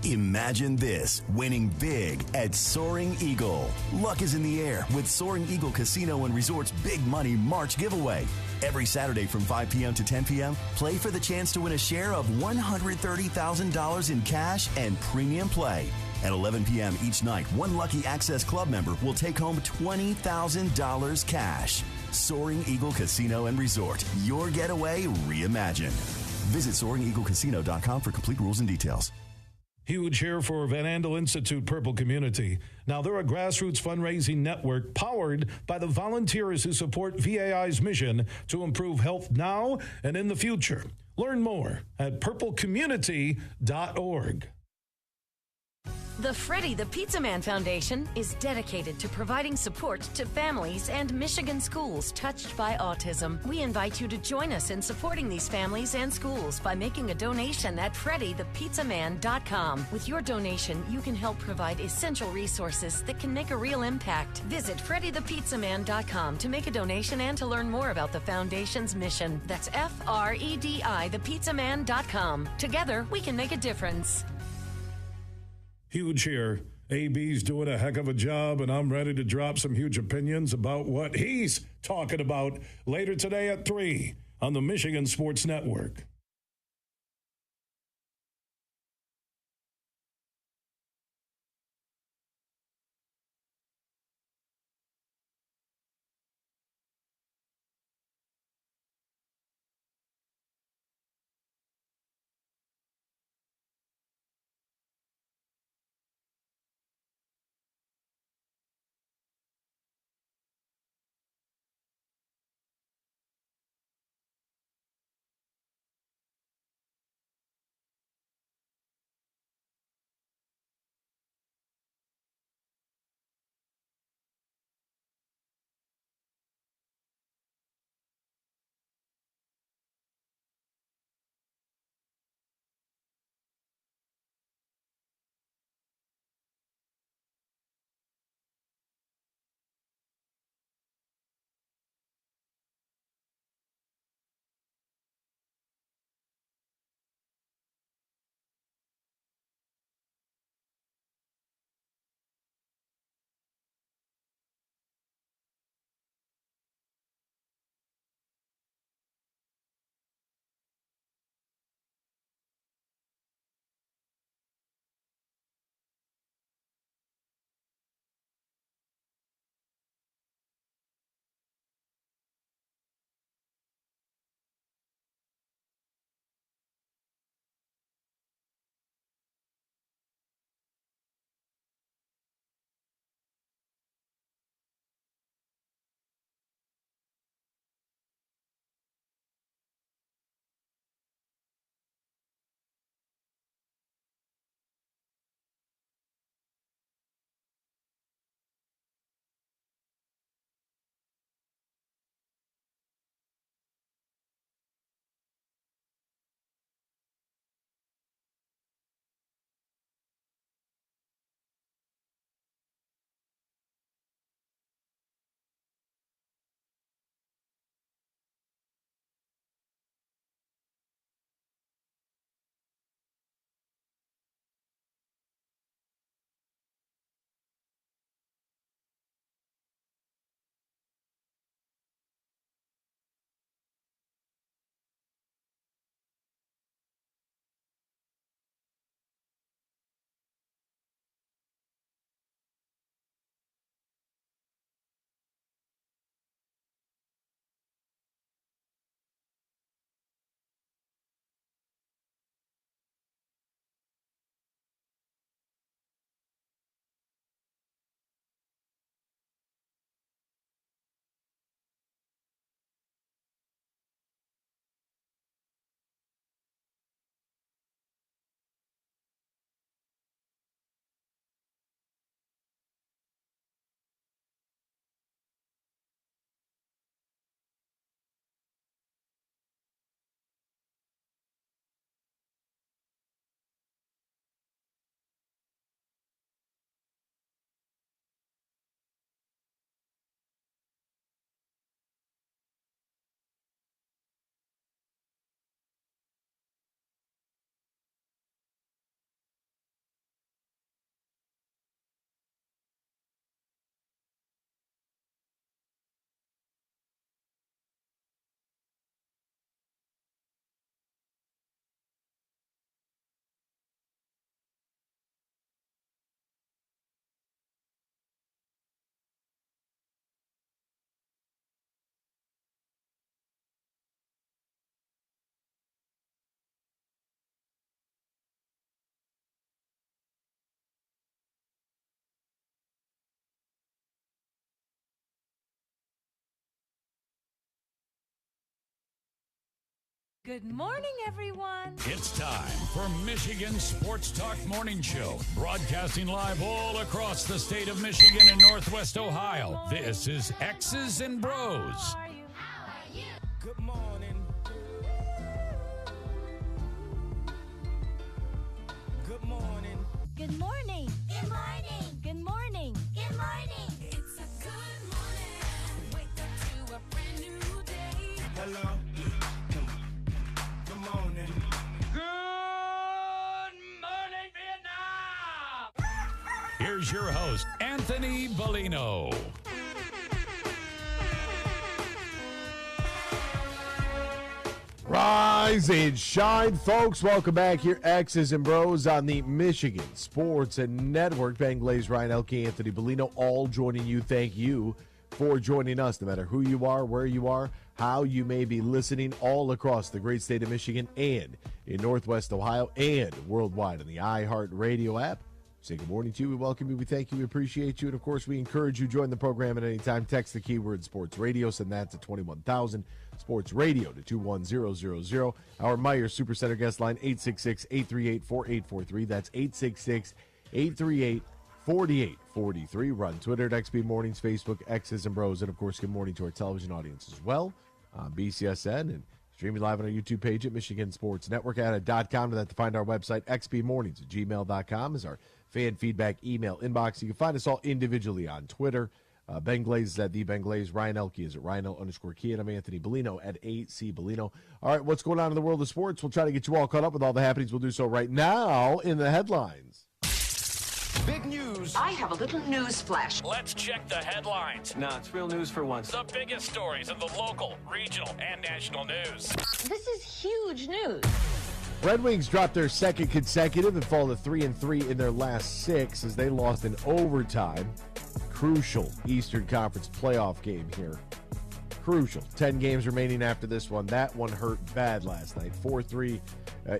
Imagine this, winning big at Soaring Eagle. Luck is in the air with Soaring Eagle Casino and Resort's Big Money March giveaway. Every Saturday from 5 p.m. to 10 p.m., play for the chance to win a share of $130,000 in cash and premium play. At 11 p.m. each night, one lucky Access Club member will take home $20,000 cash. Soaring Eagle Casino and Resort, your getaway reimagined. Visit SoaringEagleCasino.com for complete rules and details. Huge here for Van Andel Institute Purple Community. Now, they're a grassroots fundraising network powered by the volunteers who support VAI's mission to improve health now and in the future. Learn more at purplecommunity.org. The Freddie the Pizza Man Foundation is dedicated to providing support to families and Michigan schools touched by autism. We invite you to join us in supporting these families and schools by making a donation at freddythepizzaman.com. With your donation, you can help provide essential resources that can make a real impact. Visit freddythepizzaman.com to make a donation and to learn more about the foundation's mission. That's FREDI thepizzaman.com. Together, we can make a difference. Huge here. AB's doing a heck of a job, and I'm ready to drop some huge opinions about what he's talking about later today at 3 on the Michigan Sports Network. Good morning, everyone. It's time for Michigan Sports Talk Morning Show, broadcasting live all across the state of Michigan and Northwest Ohio. This is X's and Bros. Good morning. Good morning. Good morning. Good morning. Good morning. Good morning. It's a good morning. Wake up to a brand new day. Hello. Good morning. Good morning, Vietnam! Here's your host, Anthony Bellino. Rise and shine, folks. Welcome back here, X's and Bros on the Michigan Sports and Network. Br0's, Ryan Elke, Anthony Bellino, all joining you. Thank you for joining us, no matter who you are, where you are, how you may be listening all across the great state of Michigan and in Northwest Ohio and worldwide on the iHeart Radio app. Say good morning to you. We welcome you. We thank you. We appreciate you. And, of course, we encourage you to join the program at any time. Text the keyword Sports Radio. Send that to 21,000. Sports Radio to 21000. Our Meyer Supercenter guest line, 866-838-4843. That's 866-838-4843. Run Twitter at XB Mornings, Facebook, X's and Bros. And, of course, good morning to our television audience as well on BCSN and streaming live on our YouTube page at Michigan Sports Network .com. To that to find our website, xbmornings at gmail.com is our fan feedback email inbox. You can find us all individually on Twitter. Br0's is at the Br0's. Ryan Elke is at Ryan_Key. And I'm Anthony Bellino at AC Bellino. All right, what's going on in the world of sports? We'll try to get you all caught up with all the happenings. We'll do so right now in the headlines. Big news. I have a little news flash. Let's check the headlines. No, it's real news for once. The biggest stories in the local, regional, and national news. This is huge news. Red Wings dropped their second consecutive and fall to 3-3 in their last 6 as they lost in overtime. Crucial Eastern Conference playoff game here. Crucial. 10 games remaining after this one. That one hurt bad last night. 4-3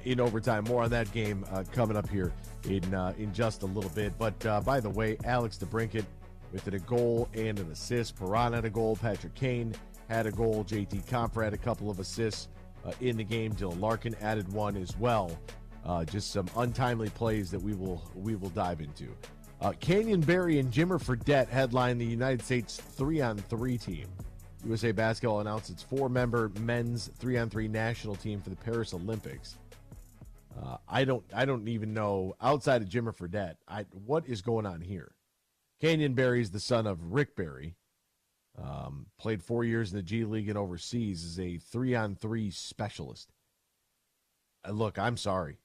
in overtime. More on that game coming up here in just a little bit. But by the way, Alex DeBrincat with a goal and an assist. Perron had a goal. Patrick Kane had a goal. JT Compher had a couple of assists in the game. Dylan Larkin added one as well. Just some untimely plays that we will dive into. Canyon Barry and Jimmer Fredette headline the United States 3-on-3 team. USA Basketball announced its 4-member men's 3-on-3 national team for the Paris Olympics. I don't even know, outside of Jimmer Fredette, what is going on here. Canyon Barry is the son of Rick Barry. Played 4 years in the G League and overseas, is a 3-on-3 specialist. Look, I'm sorry,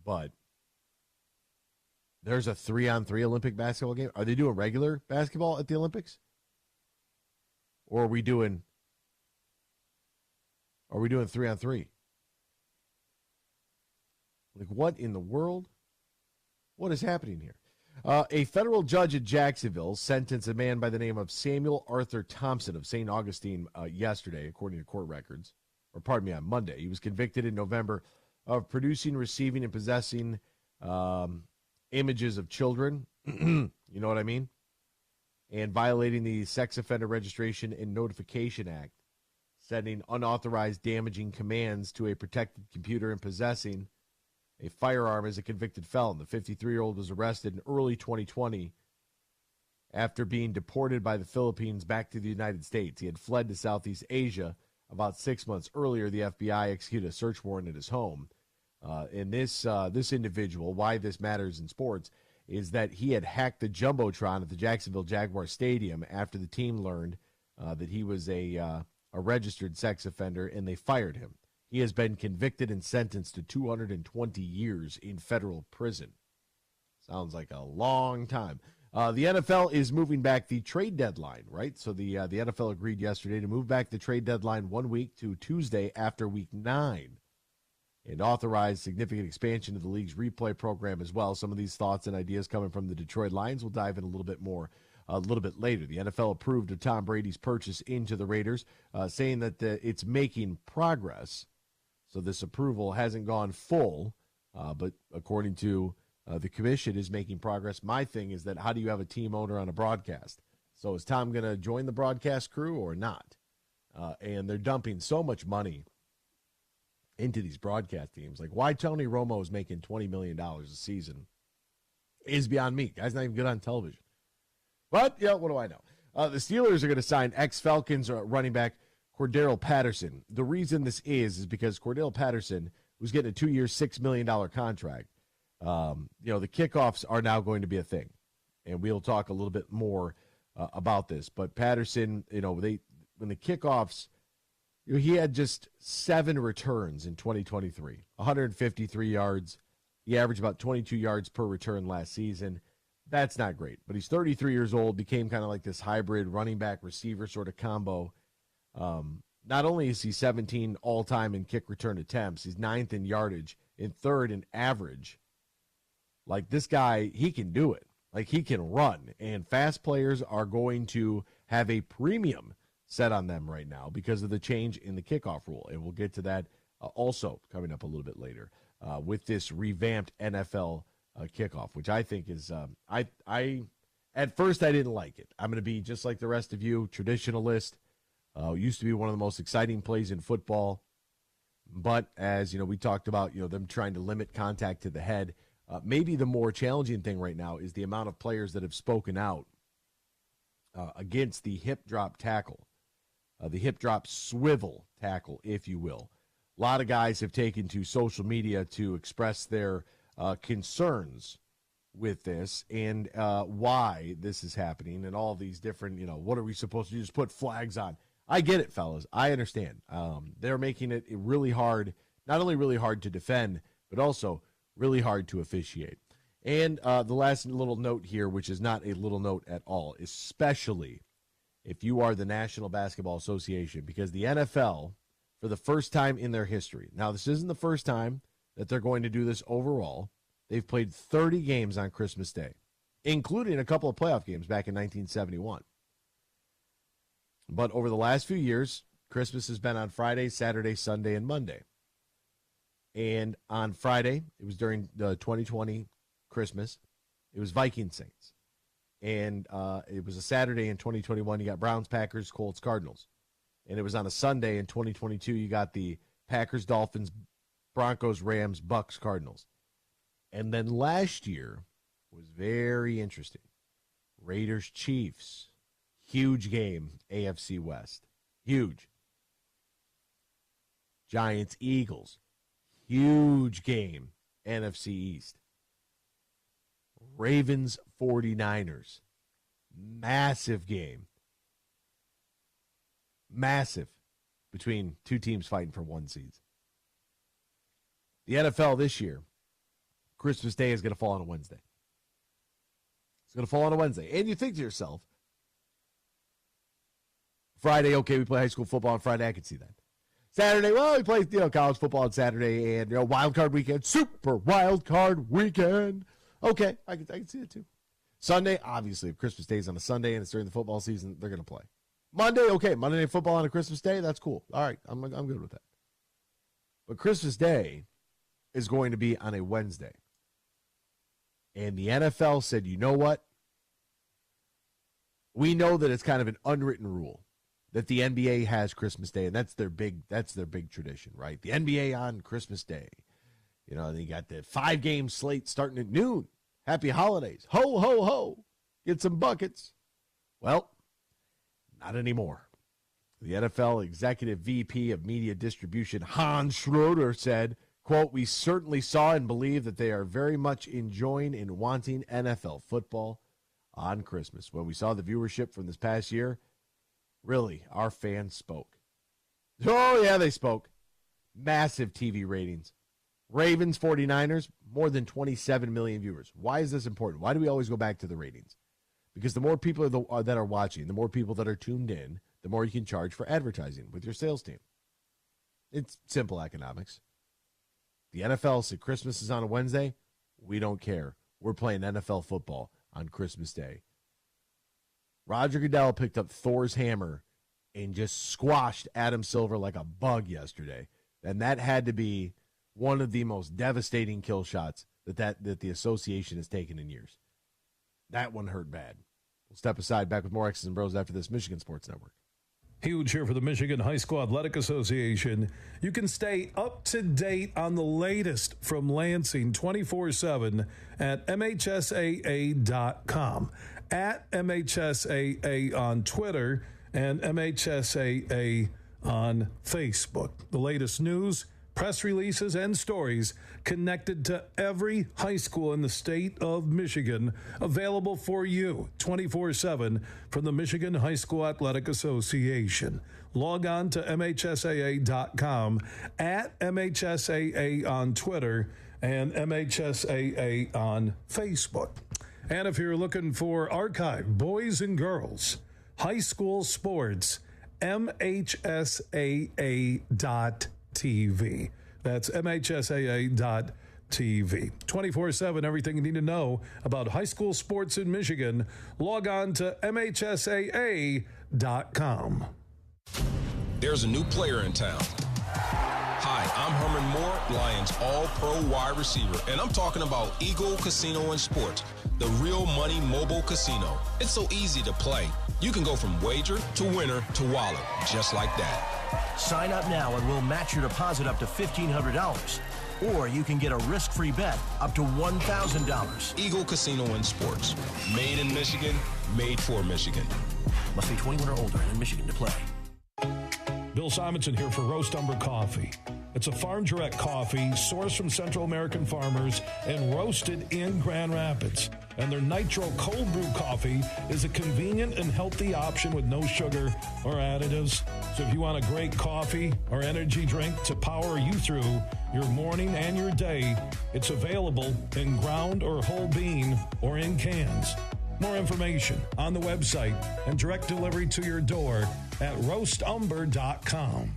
but there's a 3-on-3 Olympic basketball game. Are they doing regular basketball at the Olympics? Or are we doing 3-on-3? Like, what in the world? What is happening here? A federal judge at Jacksonville sentenced a man by the name of Samuel Arthur Thompson of St. Augustine yesterday, according to court records. On Monday. He was convicted in November of producing, receiving, and possessing images of children. You know what I mean? And violating the Sex Offender Registration and Notification Act, sending unauthorized damaging commands to a protected computer and possessing a firearm as a convicted felon. The 53-year-old was arrested in early 2020 after being deported by the Philippines back to the United States. He had fled to Southeast Asia. About 6 months earlier, the FBI executed a search warrant at his home. And this individual, why this matters in sports, is that he had hacked the Jumbotron at the Jacksonville Jaguar Stadium after the team learned that he was a registered sex offender, and they fired him. He has been convicted and sentenced to 220 years in federal prison. Sounds like a long time. The NFL is moving back the trade deadline, right? So the NFL agreed yesterday to move back the trade deadline 1 week to Tuesday after Week 9 and authorize significant expansion of the league's replay program as well. Some of these thoughts and ideas coming from the Detroit Lions. We'll dive in a little bit more a little bit later. The NFL approved of Tom Brady's purchase into the Raiders, saying that it's making progress. So this approval hasn't gone full, but according to the commission, is making progress. My thing is that how do you have a team owner on a broadcast? So is Tom going to join the broadcast crew or not? And they're dumping so much money into these broadcast teams. Like, why Tony Romo is making $20 million a season is beyond me. Guy's not even good on television. But, yeah, what do I know? The Steelers are going to sign ex-Falcons running back Cordero Patterson. The reason this is because Cordero Patterson was getting a 2-year, $6 million contract. The kickoffs are now going to be a thing. And we'll talk a little bit more about this. But Patterson, when the kickoffs, he had just 7 returns in 2023, 153 yards. He averaged about 22 yards per return last season. That's not great. But he's 33 years old, became kind of like this hybrid running back receiver sort of combo. Not only is he 17 all-time in kick return attempts, he's 9th in yardage and 3rd in average. Like, this guy, he can do it. Like, he can run. And fast players are going to have a premium set on them right now because of the change in the kickoff rule. And we'll get to that also coming up a little bit later with this revamped NFL kickoff, which I think is I at first I didn't like it. I'm going to be just like the rest of you, traditionalist. Used to be one of the most exciting plays in football. But as we talked about, them trying to limit contact to the head. Maybe the more challenging thing right now is the amount of players that have spoken out against the hip drop tackle. The hip drop swivel tackle, if you will. A lot of guys have taken to social media to express their concerns with this and why this is happening and all these different, what are we supposed to do? Just put flags on. I get it, fellas. I understand. They're making it really hard, not only really hard to defend, but also really hard to officiate. And the last little note here, which is not a little note at all, especially if you are the National Basketball Association, because the NFL, for the first time in their history, now this isn't the first time that they're going to do this overall, they've played 30 games on Christmas Day, including a couple of playoff games back in 1971. But over the last few years, Christmas has been on Friday, Saturday, Sunday, and Monday. And on Friday, it was during the 2020 Christmas, it was Vikings Saints. And it was a Saturday in 2021, you got Browns, Packers, Colts, Cardinals. And it was on a Sunday in 2022, you got the Packers, Dolphins, Broncos, Rams, Bucks, Cardinals. And then last year was very interesting. Raiders, Chiefs, huge game, AFC West, huge. Giants, Eagles, huge game, NFC East. Ravens, 49ers, massive game. Massive between two teams fighting for one seed. The NFL this year, Christmas Day is going to fall on a Wednesday. It's going to fall on a Wednesday. And you think to yourself, Friday, okay, we play high school football on Friday. I can see that. Saturday, well, we play college football on Saturday and wild card weekend, super wild card weekend. Okay, I can see it too. Sunday, obviously, if Christmas Day is on a Sunday and it's during the football season, they're going to play. Monday, okay, Monday Night Football on a Christmas Day, that's cool. All right, I'm good with that. But Christmas Day is going to be on a Wednesday. And the NFL said, you know what? We know that it's kind of an unwritten rule that the NBA has Christmas Day, and that's their big tradition, right? The NBA on Christmas Day. They got the 5-game slate starting at noon. Happy holidays. Ho, ho, ho. Get some buckets. Well, not anymore. The NFL Executive VP of Media Distribution, Hans Schroeder, said, quote, we certainly saw and believe that they are very much enjoying and wanting NFL football on Christmas. When we saw the viewership from this past year, really, our fans spoke. Oh, yeah, they spoke. Massive TV ratings. Ravens, 49ers, more than 27 million viewers. Why is this important? Why do we always go back to the ratings? Because the more people that are watching, the more people that are tuned in, the more you can charge for advertising with your sales team. It's simple economics. The NFL said Christmas is on a Wednesday. We don't care. We're playing NFL football on Christmas Day. Roger Goodell picked up Thor's hammer and just squashed Adam Silver like a bug yesterday. And that had to be one of the most devastating kill shots that the association has taken in years. That one hurt bad. We'll step aside, back with more X's and Bros after this. Michigan Sports Network. Huge here for the Michigan High School Athletic Association. You can stay up to date on the latest from Lansing 24/7 at MHSAA.com, at MHSAA on Twitter, and MHSAA on Facebook. The latest news, press releases, and stories connected to every high school in the state of Michigan, available for you 24/7 from the Michigan High School Athletic Association. Log on to MHSAA.com, at MHSAA on Twitter, and MHSAA on Facebook. And if you're looking for archive boys and girls high school sports, MHSAA.TV. That's MHSAA.TV. 24/7, everything you need to know about high school sports in Michigan. Log on to MHSAA.com. There's a new player in town. Hi, I'm Herman Moore, Lions All-Pro wide receiver, and I'm talking about Eagle Casino and Sports, the real money mobile casino. It's so easy to play. You can go from wager to winner to wallet, just like that. Sign up now and we'll match your deposit up to $1,500. Or you can get a risk-free bet up to $1,000. Eagle Casino and Sports. Made in Michigan, made for Michigan. Must be 21 or older and in Michigan to play. Bill Simonson here for Roast Umber Coffee. It's a farm direct coffee sourced from Central American farmers and roasted in Grand Rapids. And their Nitro Cold Brew coffee is a convenient and healthy option with no sugar or additives. So if you want a great coffee or energy drink to power you through your morning and your day, it's available in ground or whole bean or in cans. More information on the website and direct delivery to your door at roastumber.com.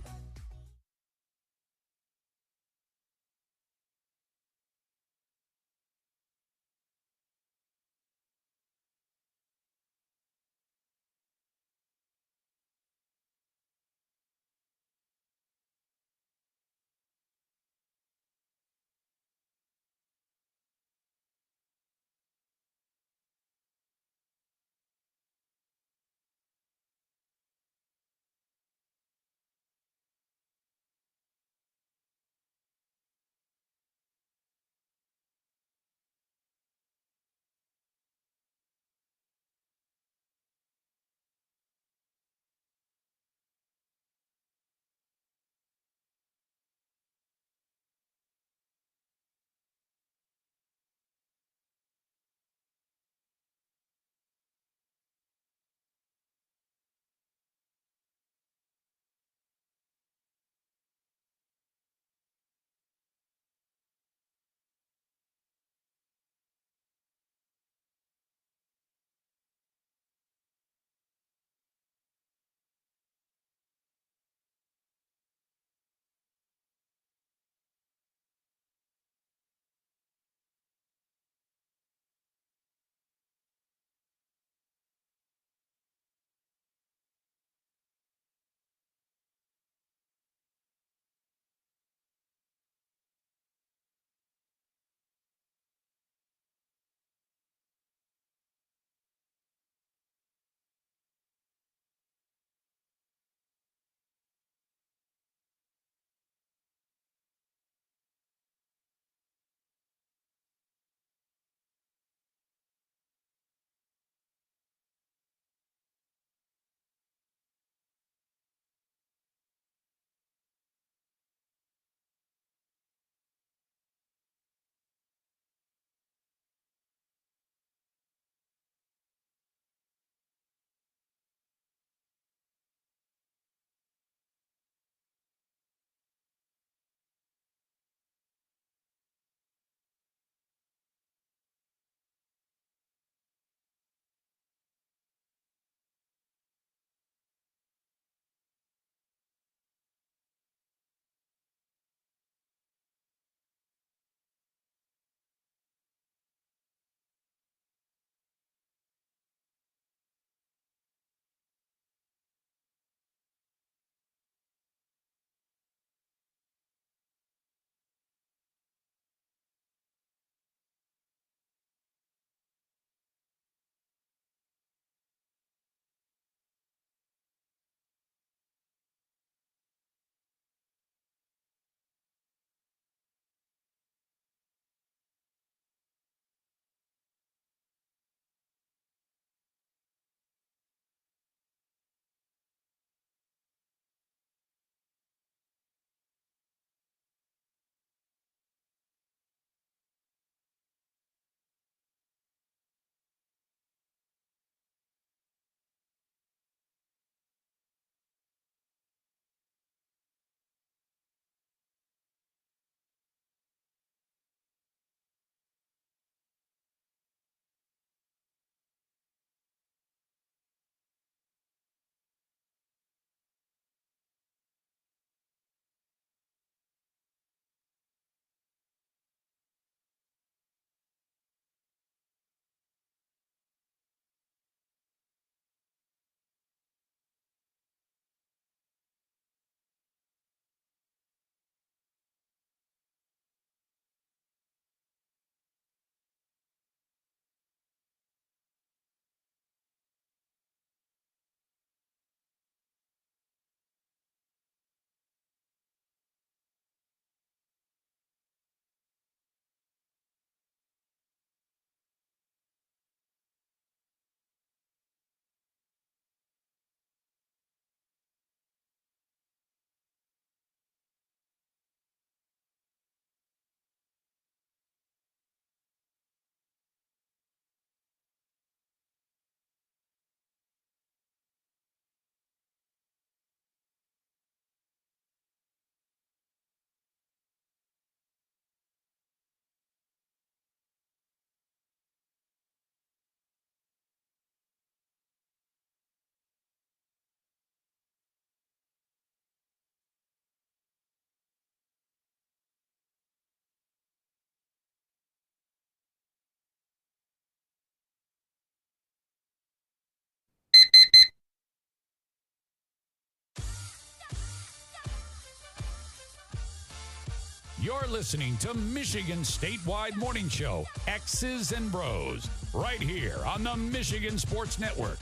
You're listening to Michigan's statewide morning show, X's and Bros, right here on the Michigan Sports Network.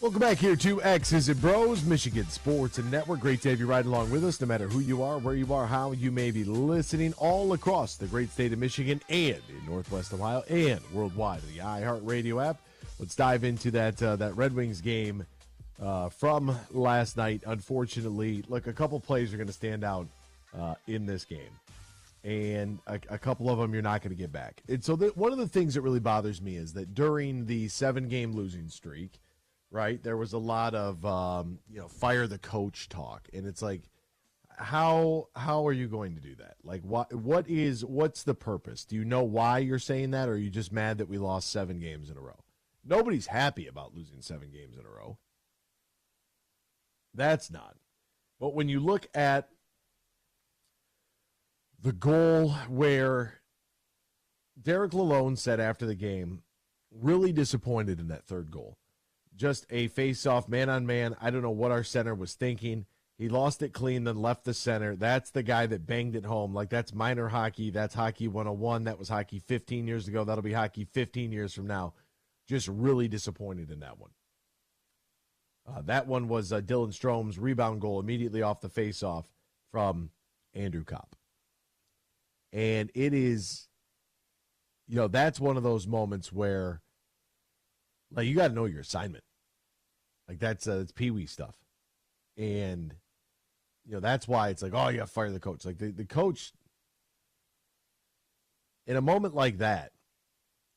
Welcome back here to X's and Bros, Michigan Sports and Network. Great to have you right along with us, no matter who you are, where you are, how you may be listening, all across the great state of Michigan and in Northwest Ohio and worldwide in the iHeartRadio app. Let's dive into that Red Wings game from last night. Unfortunately, look, a couple plays are going to stand out in this game, and a couple of them you're not going to get back. And so one of the things that really bothers me is that during the 7-game losing streak, right, there was a lot of fire the coach talk, and it's like, how are you going to do that? Like, what's the purpose? Do you know why you're saying that, or are you just mad that we lost 7 games in a row? Nobody's happy about losing 7 games in a row. That's not. But when you look at the goal where Derek Lalonde said after the game, really disappointed in that third goal. Just a face-off, man-on-man. I don't know what our center was thinking. He lost it clean, then left the center. That's the guy that banged it home. Like, that's minor hockey. That's hockey 101. That was hockey 15 years ago. That'll be hockey 15 years from now. Just really disappointed in that one. That one was Dylan Strome's rebound goal immediately off the face-off from Andrew Kopp. And it is, that's one of those moments where, like, you got to know your assignment. Like, that's Pee-wee stuff. And, that's why it's like, oh, you got to fire the coach. Like, the coach, in a moment like that,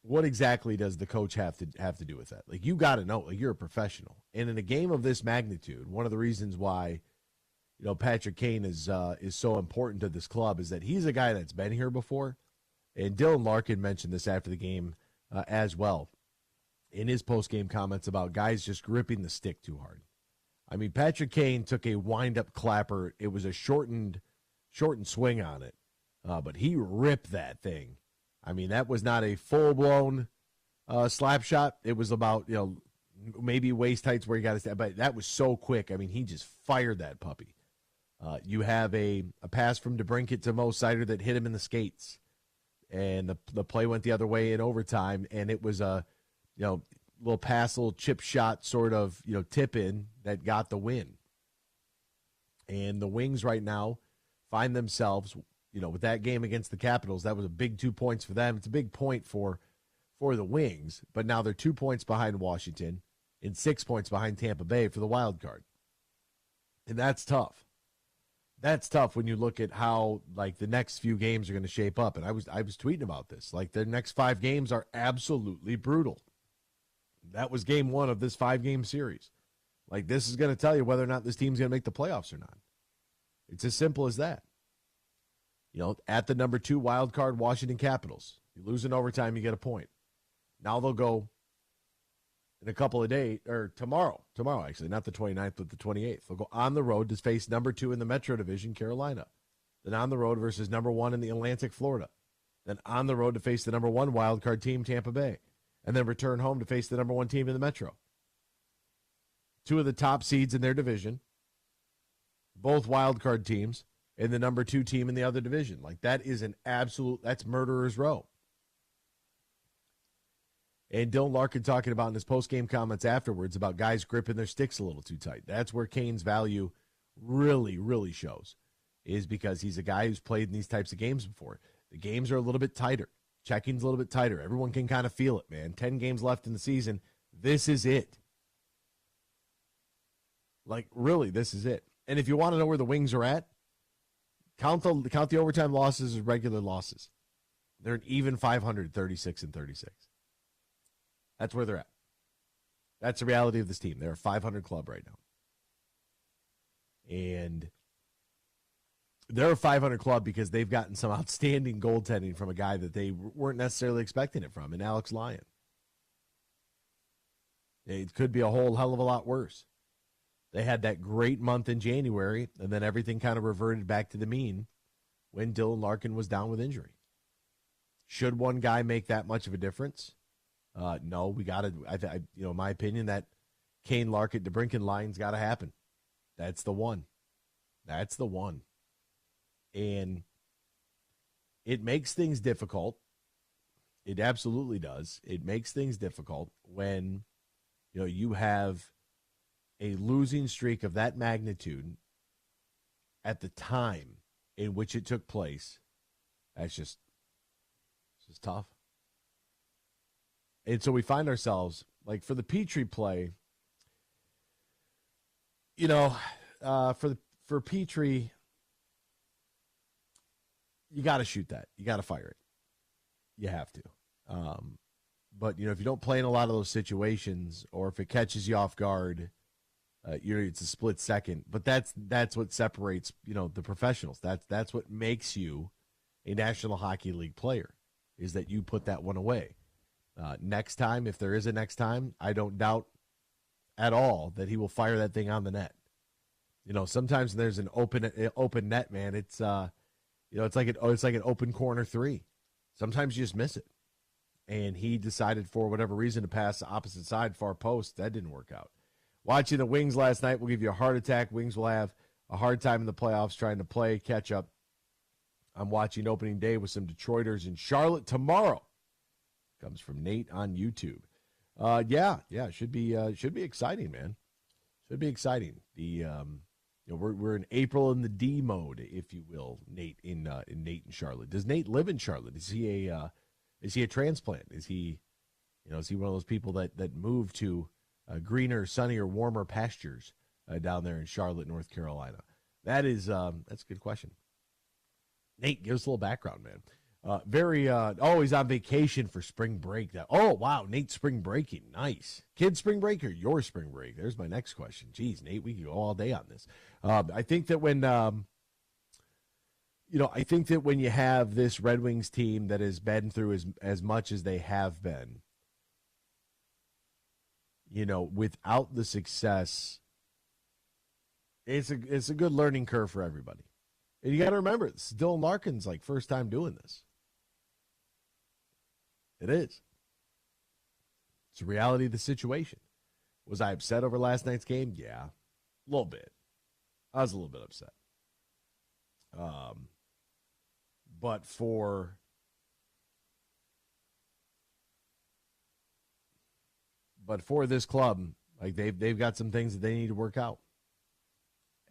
what exactly does the coach have to do with that? Like, you got to know. Like, you're a professional. And in a game of this magnitude, one of the reasons why, Patrick Kane is so important to this club is that he's a guy that's been here before. And Dylan Larkin mentioned this after the game as well in his post-game comments about guys just gripping the stick too hard. I mean, Patrick Kane took a wind-up clapper. It was a shortened swing on it, but he ripped that thing. I mean, that was not a full-blown slap shot. It was about, maybe waist heights where you got to stand, but that was so quick. I mean, he just fired that puppy. You have a pass from DeBrincat to Mo Sider that hit him in the skates, and the play went the other way in overtime, and it was a little pass, little chip shot sort of tip in that got the win. And the Wings right now find themselves with that game against the Capitals. That was a big 2 points for them. It's a big point for the Wings, but now they're 2 points behind Washington and 6 points behind Tampa Bay for the wild card, and that's tough. That's tough when you look at how, like, the next few games are going to shape up. And I was tweeting about this. Like, their next 5 games are absolutely brutal. That was game 1 of this 5-game series. Like, this is going to tell you whether or not this team's going to make the playoffs or not. It's as simple as that. At the number 2 wild card, Washington Capitals. You lose in overtime, you get a point. Now they'll go in a couple of days, or tomorrow actually, not the 29th, but the 28th. They'll go on the road to face number 2 in the Metro Division, Carolina. Then on the road versus number 1 in the Atlantic, Florida. Then on the road to face the number 1 wild card team, Tampa Bay. And then return home to face the number 1 team in the Metro. 2 of the top seeds in their division. Both wild card teams. And the number 2 team in the other division. Like, that is that's murderer's row. And Dylan Larkin talking about in his post-game comments afterwards about guys gripping their sticks a little too tight. That's where Kane's value really, really shows, is because he's a guy who's played in these types of games before. The games are a little bit tighter. Checking's a little bit tighter. Everyone can kind of feel it, man. 10 games left in the season. This is it. Like, really, this is it. And if you want to know where the Wings are at, count the overtime losses as regular losses. They're an even 500, 36-36. That's where they're at. That's the reality of this team. They're a 500 club right now. And they're a 500 club because they've gotten some outstanding goaltending from a guy that they weren't necessarily expecting it from, in Alex Lyon. It could be a whole hell of a lot worse. They had that great month in January, and then everything kind of reverted back to the mean when Dylan Larkin was down with injury. Should one guy make that much of a difference? No, we got to, in my opinion, that Kane, Larkin, DeBrincat line's got to happen. That's the one. That's the one. And it makes things difficult. It absolutely does. It makes things difficult when, you have a losing streak of that magnitude at the time in which it took place. It's just tough. And so we find ourselves, like, for the Petrie play, for Petrie, you got to shoot that. You got to fire it. You have to. But, if you don't play in a lot of those situations, or if it catches you off guard, it's a split second. But that's what separates, the professionals. That's what makes you a National Hockey League player, is that you put that one away. Next time, if there is a next time, I don't doubt at all that he will fire that thing on the net. Sometimes there's an open net, man. It's it's like an open corner three. Sometimes you just miss it. And he decided, for whatever reason, to pass the opposite side, far post. That didn't work out. Watching the Wings last night will give you a heart attack. Wings will have a hard time in the playoffs trying to play catch up. I'm watching opening day with some Detroiters in Charlotte tomorrow. Comes from Nate on YouTube. Should be exciting, man. Should be exciting. We're in April in the D mode, if you will. Nate in Charlotte. Does Nate live in Charlotte? Is he a transplant? Is he one of those people that moved to greener, sunnier, warmer pastures down there in Charlotte, North Carolina? That's a good question. Nate, give us a little background, man. He's on vacation for spring break. Wow, Nate's spring breaking. Nice. Kid spring break or your spring break? There's my next question. Jeez, Nate, we could go all day on this. I think that when you have this Red Wings team that has been through as much as they have been, without the success, it's a good learning curve for everybody. And you got to remember, it's Dylan Larkin's first time doing this. It is. It's the reality of the situation. Was I upset over last night's game? Yeah, a little bit. I was a little bit upset. But for this club, they've got some things that they need to work out.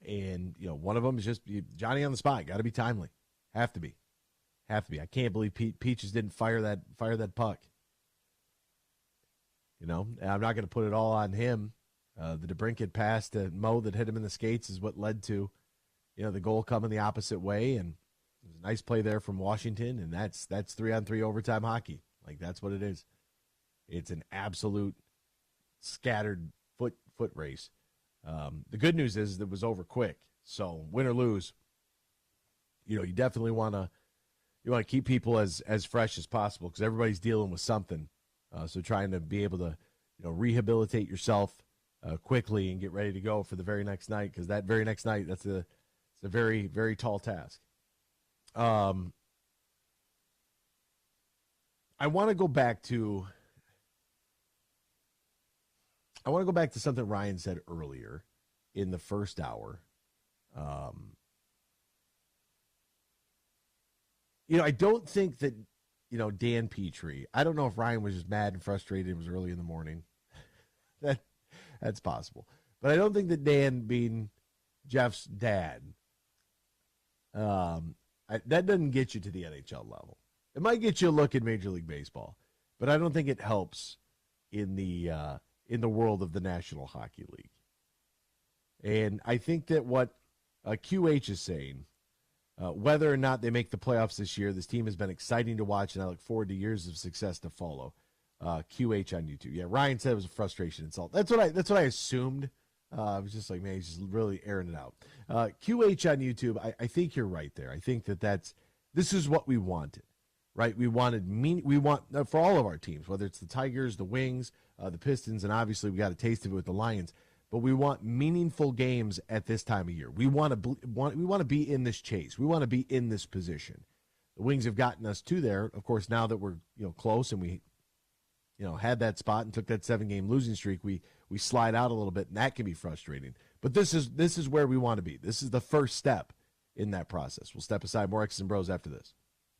And, one of them is just Johnny on the spot. Got to be timely. Have to be. I can't believe Peaches didn't fire that puck. And I'm not going to put it all on him. The DeBrincat pass to Mo that hit him in the skates is what led to, the goal coming the opposite way. And it was a nice play there from Washington. And that's 3-on-3 overtime hockey. That's what it is. It's an absolute scattered foot race. The good news is that it was over quick. So win or lose, you definitely want to keep people as fresh as possible, because everybody's dealing with something. So trying to be able to rehabilitate yourself quickly and get ready to go for the very next night, because that very next night, it's a very, very tall task. I want to go back to something Ryan said earlier in the first hour. I don't think that, Dan Petrie, I don't know if Ryan was just mad and frustrated. It was early in the morning. That's possible. But I don't think that Dan, being Jeff's dad, that doesn't get you to the NHL level. It might get you a look at Major League Baseball, but I don't think it helps in the world of the National Hockey League. And I think that what QH is saying, whether or not they make the playoffs this year, this team has been exciting to watch, and I look forward to years of success to follow. QH on YouTube. Yeah, Ryan said it was a frustration insult. That's what I assumed. I was just like, man, he's just really airing it out. QH on YouTube, I think you're right there. I think this is what we wanted, right? We want for all of our teams, whether it's the Tigers, the Wings, the Pistons, and obviously we got a taste of it with the Lions. But we want meaningful games at this time of year. We want to be in this chase. We want to be in this position. The Wings have gotten us to there. Of course, now that we're close and we had that spot and took that 7-game losing streak, we slide out a little bit, and that can be frustrating. But this is where we want to be. This is the first step in that process. We'll step aside. More X's and Bros after this.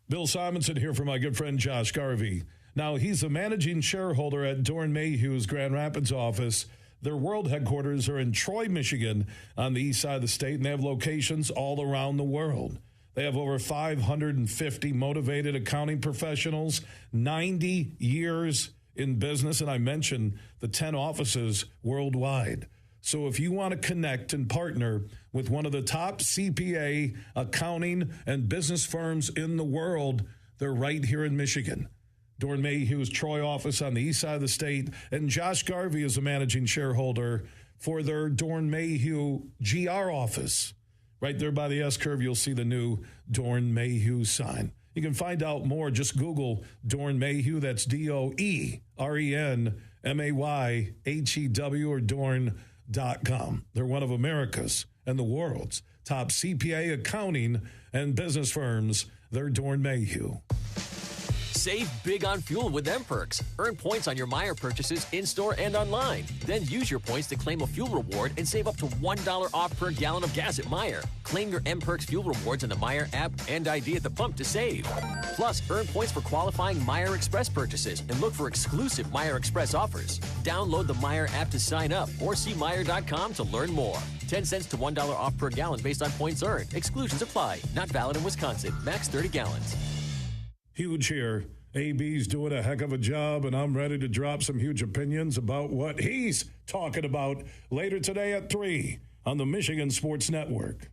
Bill Simonson here for my good friend Josh Garvey. Now, he's a managing shareholder at Dorn Mayhew's Grand Rapids office. Their world headquarters are in Troy, Michigan, on the east side of the state, and they have locations all around the world. They have over 550 motivated accounting professionals, 90 years in business, and I mentioned the 10 offices worldwide. So if you want to connect and partner with one of the top CPA, accounting, and business firms in the world, they're right here in Michigan. Dorn Mayhew's Troy office on the east side of the state, and Josh Garvey is a managing shareholder for their Dorn Mayhew GR office. Right there by the S-curve, you'll see the new Dorn Mayhew sign. You can find out more. Just Google Dorn Mayhew. That's DOERENMAYHEW or Dorn.com. They're one of America's and the world's top CPA, accounting, and business firms. They're Dorn Mayhew. Save big on fuel with M Perks. Earn points on your Meijer purchases in-store and online. Then use your points to claim a fuel reward and save up to $1 off per gallon of gas at Meijer. Claim your M Perks fuel rewards in the Meijer app and ID at the pump to save. Plus, earn points for qualifying Meijer Express purchases and look for exclusive Meijer Express offers. Download the Meijer app to sign up or see Meijer.com to learn more. 10 cents to $1 off per gallon based on points earned. Exclusions apply. Not valid in Wisconsin. Max 30 gallons. Huge here. AB's doing a heck of a job, and I'm ready to drop some huge opinions about what he's talking about later today at 3 on the Michigan Sports Network.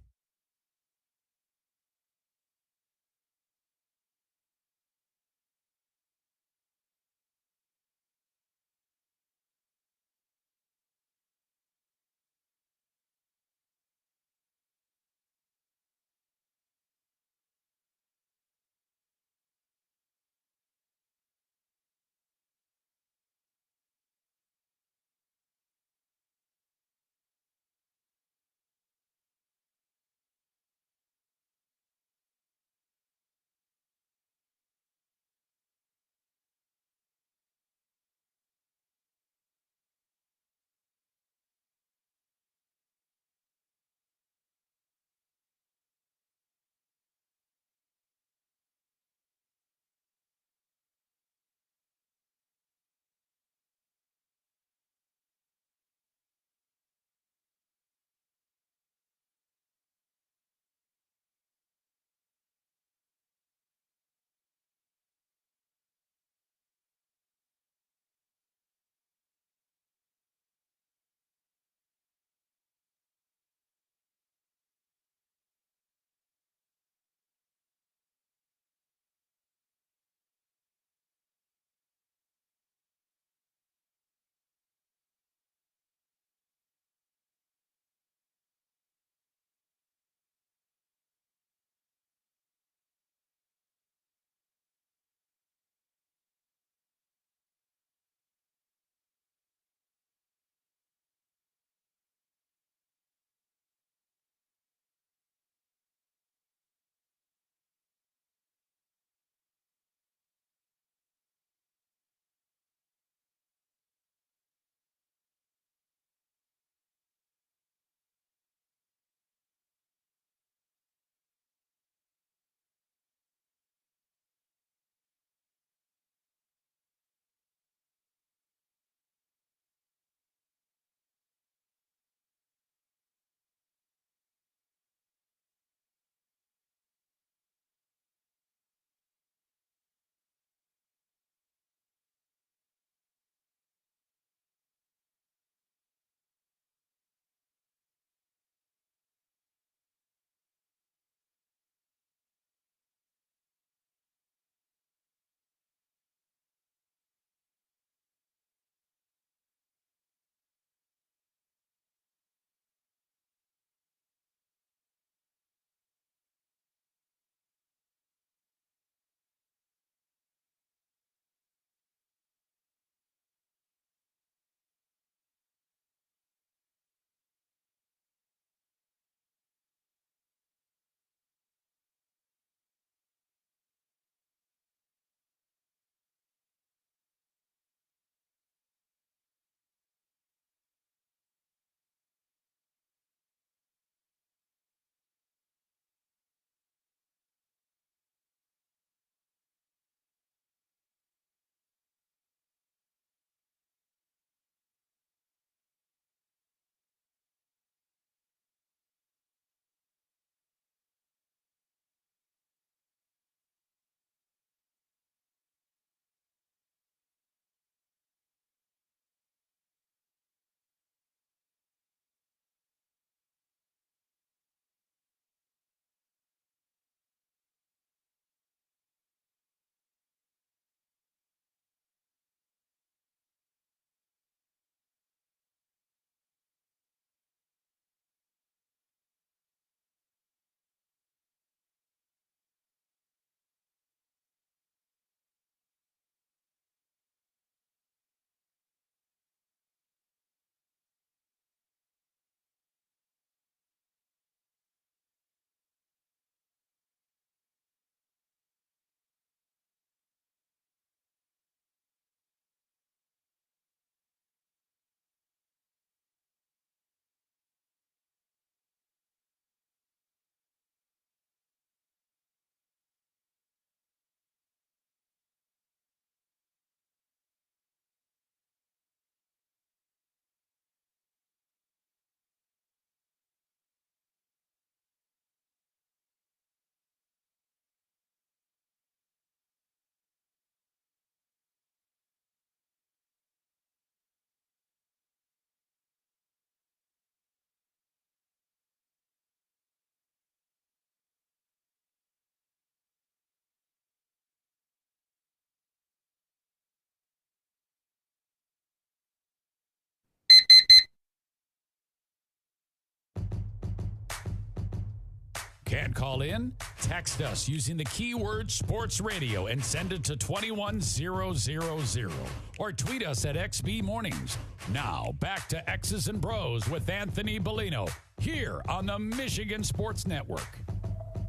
Can't call in? Text us using the keyword sports radio and send it to 21000 or tweet us at XB Mornings. Now, back to X's and Bros with Anthony Bellino here on the Michigan Sports Network.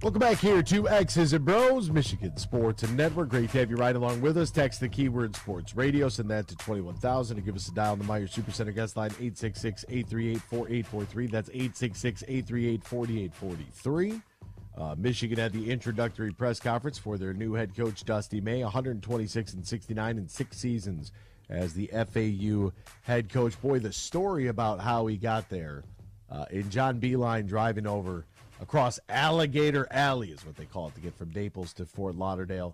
Welcome back here to X's and Bros, Michigan Sports and Network. Great to have you right along with us. Text the keyword sports radio. Send that to 21,000 and give us a dial on the Meyer Supercenter guest line, 866-838-4843. That's 866-838-4843. Michigan had the introductory press conference for their new head coach, Dusty May, 126-69 in 6 seasons as the FAU head coach. Boy, the story about how he got there in John Beilein driving over across Alligator Alley is what they call it to get from Naples to Fort Lauderdale.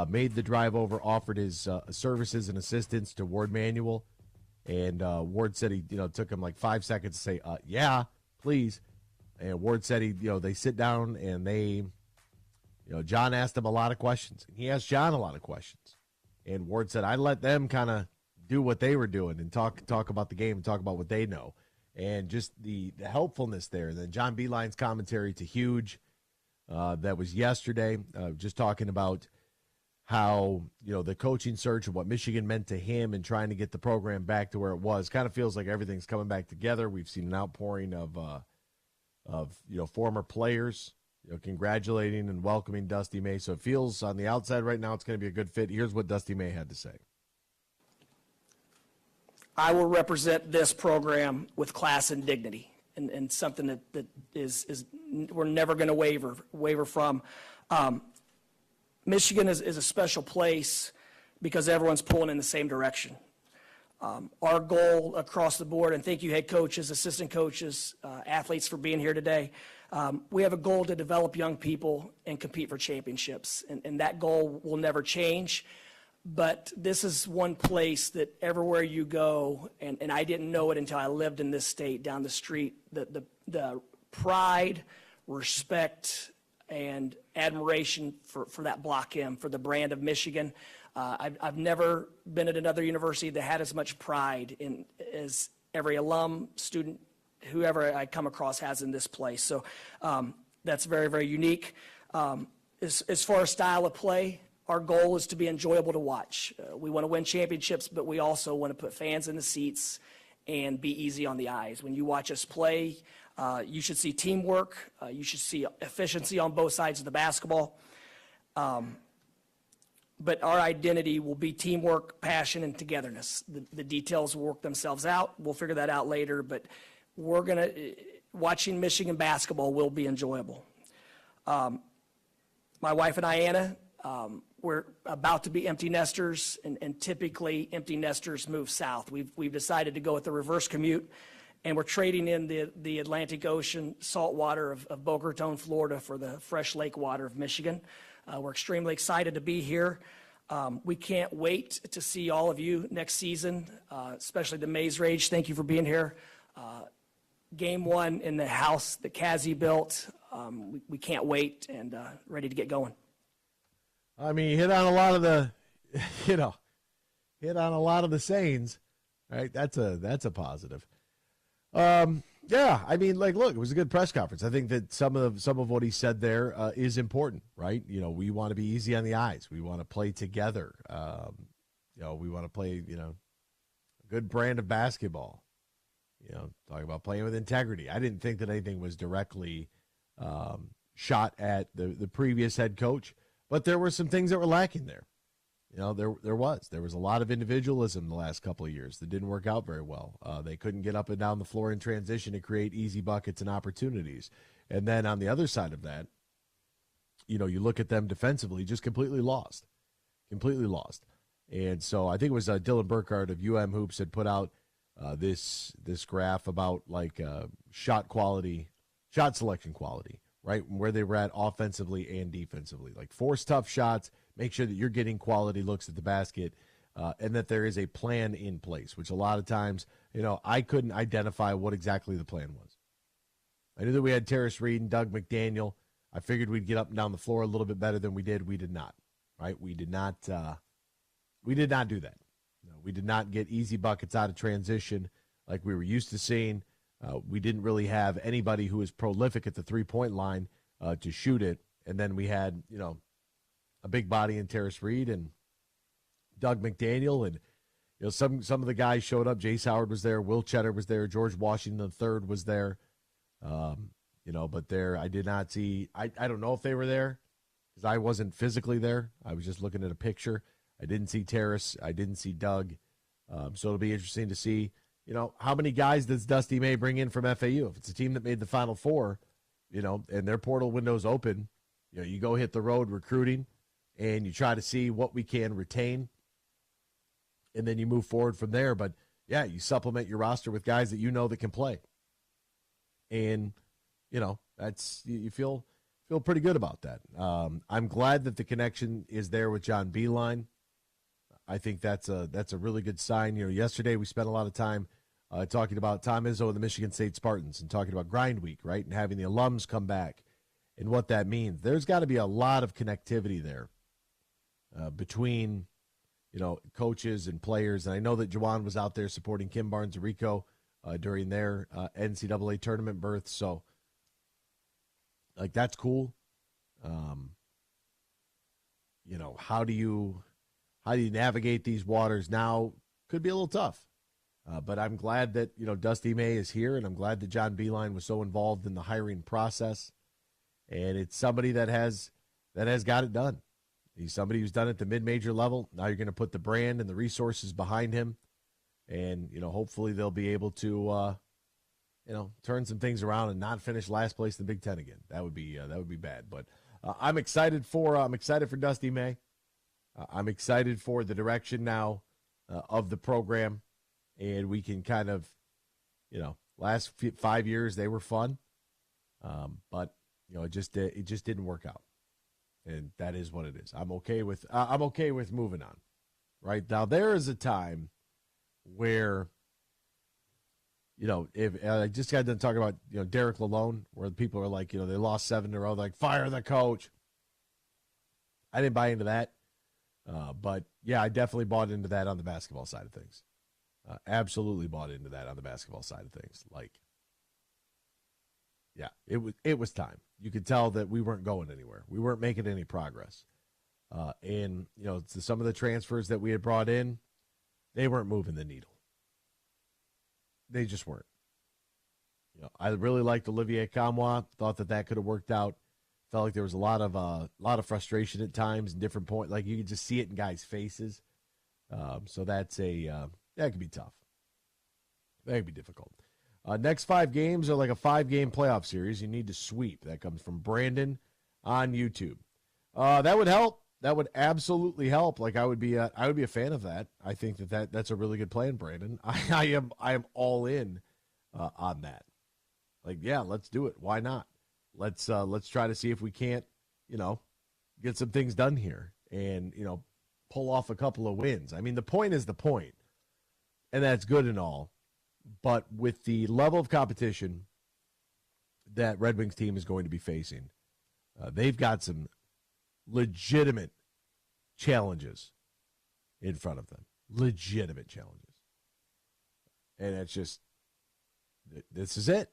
Made the drive over, offered his services and assistance to Ward Manuel. And Ward said he took him like 5 seconds to say, yeah, please. And Ward said they sit down and they, John asked him a lot of questions. He asked John a lot of questions. And Ward said, I let them kind of do what they were doing and talk about the game and talk about what they know. And just the helpfulness there. And then John Beilein's commentary to Huge that was yesterday, just talking about how, the coaching search and what Michigan meant to him and trying to get the program back to where it was. Kind of feels like everything's coming back together. We've seen an outpouring of former players, congratulating and welcoming Dusty May. So it feels on the outside right now it's going to be a good fit. Here's what Dusty May had to say. I will represent this program with class and dignity, and something that is we're never going to waver from. Michigan is a special place because everyone's pulling in the same direction. Our goal across the board, and thank you head coaches, assistant coaches, athletes for being here today. We have a goal to develop young people and compete for championships, and that goal will never change. But this is one place that everywhere you go, and I didn't know it until I lived in this state down the street, the pride, respect, and admiration for that Block M, for the brand of Michigan. I've never been at another university that had as much pride as every alum, student, whoever I come across has in this place. So that's very, very unique. As far as style of play, our goal is to be enjoyable to watch. We want to win championships, but we also want to put fans in the seats and be easy on the eyes. When you watch us play, you should see teamwork. You should see efficiency on both sides of the basketball. But our identity will be teamwork, passion, and togetherness. The details will work themselves out. We'll figure that out later, but watching Michigan basketball will be enjoyable. My wife and I, Anna, we're about to be empty nesters, and typically empty nesters move south. We've decided to go with the reverse commute, and we're trading in the Atlantic Ocean salt water of Boca Raton, Florida, for the fresh lake water of Michigan. We're extremely excited to be here. We can't wait to see all of you next season, especially the Maze Rage. Thank you for being here. Game 1 in the house that Kazi built. We can't wait and ready to get going. I mean, you hit on a lot of the, hit on a lot of the sayings, right? That's a positive. Yeah, I mean, look, it was a good press conference. I think that some of what he said there is important, right? We want to be easy on the eyes. We want to play together. We want to play, a good brand of basketball. Talking about playing with integrity. I didn't think that anything was directly shot at the previous head coach. But there were some things that were lacking there. There was a lot of individualism the last couple of years that didn't work out very well. They couldn't get up and down the floor in transition to create easy buckets and opportunities. And then on the other side of that, you look at them defensively, just completely lost. And so I think it was Dylan Burkhardt of UM Hoops had put out this graph about shot selection quality. Right, where they were at offensively and defensively. Force tough shots, make sure that you're getting quality looks at the basket, and that there is a plan in place, which a lot of times, I couldn't identify what exactly the plan was. I knew that we had Terrace Reed and Doug McDaniel. I figured we'd get up and down the floor a little bit better than we did. We did not, right? We did not do that. No, we did not get easy buckets out of transition like we were used to seeing. We didn't really have anybody who was prolific at the three-point line to shoot it. And then we had, a big body in Terrace Reed and Doug McDaniel. And, some of the guys showed up. Jace Howard was there. Will Cheddar was there. George Washington III was there. But there I did not see. I don't know if they were there because I wasn't physically there. I was just looking at a picture. I didn't see Terrace. I didn't see Doug. So it'll be interesting to see, how many guys does Dusty May bring in from FAU? If it's a team that made the Final Four, and their portal window's open, you go hit the road recruiting and you try to see what we can retain. And then you move forward from there. But, yeah, you supplement your roster with guys that that can play. And, that's you feel pretty good about that. I'm glad that the connection is there with John Beilein. I think that's a really good sign. Yesterday we spent a lot of time talking about Tom Izzo and the Michigan State Spartans and talking about Grind Week, right, and having the alums come back and what that means. There's got to be a lot of connectivity there between – coaches and players. And I know that Juwan was out there supporting Kim Barnes-Rico during their NCAA tournament berth. So, that's cool. How do you navigate these waters now? Could be a little tough. But I'm glad that, Dusty May is here, and I'm glad that John Beilein was so involved in the hiring process. And it's somebody that has got it done. He's somebody who's done it at the mid-major level. Now you're going to put the brand and the resources behind him. And, hopefully they'll be able to, turn some things around and not finish last place in the Big Ten again. That would be bad. But I'm excited for Dusty May. I'm excited for the direction now of the program. And we can kind of, last 5 years they were fun. But, it just didn't work out. And that is what it is. I'm okay with moving on. Right now, there is a time where, if I just got done talking about Derek Lalone, where people are like, they lost 7 in a row, like fire the coach. I didn't buy into that, but yeah, I definitely bought into that on the basketball side of things. Absolutely bought into that on the basketball side of things. Yeah, it was time. You could tell that we weren't going anywhere. We weren't making any progress. And, some of the transfers that we had brought in, they weren't moving the needle. They just weren't. I really liked Olivier Kamwa. Thought that could have worked out. Felt like there was a lot of frustration at times and different points. Like you could just see it in guys' faces. So that could be tough. That could be difficult. Next 5 games are like a 5-game playoff series. You need to sweep. That comes from Brandon on YouTube. That would help. That would absolutely help. I would be a fan of that. I think that's a really good plan, Brandon. I am all in on that. Yeah, let's do it. Why not? Let's try to see if we can't, get some things done here and, pull off a couple of wins. I mean, the point is the point, and that's good and all. But with the level of competition that Red Wings team is going to be facing, they've got some legitimate challenges in front of them. Legitimate challenges. And it's just, this is it.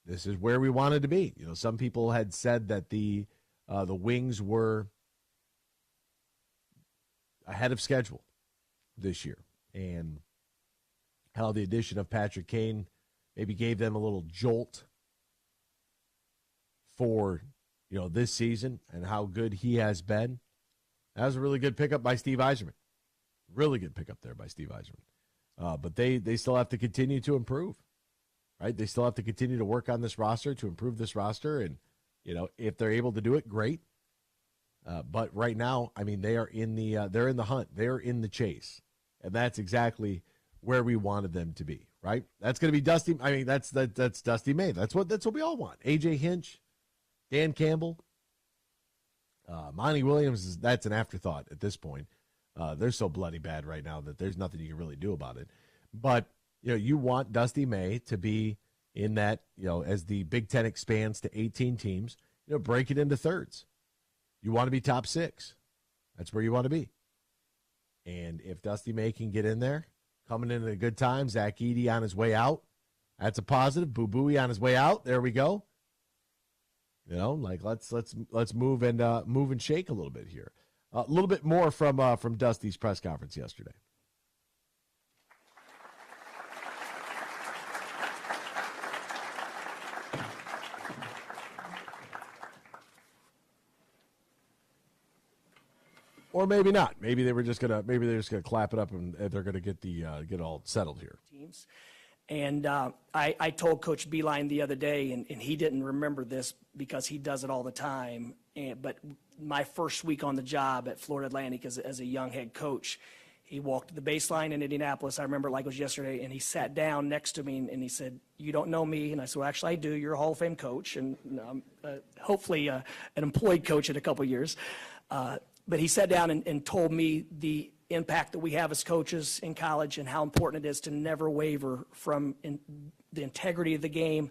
This is where we wanted to be. Some people had said that the Wings were ahead of schedule this year. And how the addition of Patrick Kane maybe gave them a little jolt for, this season and how good he has been. That was a really good pickup by Steve Yzerman. Really good pickup there by Steve Yzerman. But they still have to continue to improve, right? They still have to continue to work on this roster, to improve this roster. And, if they're able to do it, great. But right now, I mean, they're in the hunt. They're in the chase. And that's exactly where we wanted them to be, right? That's going to be Dusty. I mean, that's Dusty May. That's what we all want. AJ Hinch, Dan Campbell, Monty Williams. That's an afterthought at this point. They're so bloody bad right now that there's nothing you can really do about it. But you want Dusty May to be in that, as the Big Ten expands to 18 teams, break it into thirds. You want to be top 6. That's where you want to be. And if Dusty May can get in there, coming in at a good time, Zach Edey on his way out, that's a positive. Boo Booey on his way out. There we go. You know, like let's move and shake a little bit here. A little bit more from Dusty's press conference yesterday. Or maybe not. Maybe they're just gonna clap it up and they're gonna get all settled here. Teams. And I told Coach Beeline the other day, and he didn't remember this because he does it all the time. But my first week on the job at Florida Atlantic as a young head coach, he walked to the baseline in Indianapolis. I remember it like it was yesterday, and he sat down next to me and he said, "You don't know me." And I said, "Well, actually, I do. You're a Hall of Fame coach, and hopefully an employed coach in a couple years." But he sat down and told me the impact that we have as coaches in college and how important it is to never waver from the integrity of the game,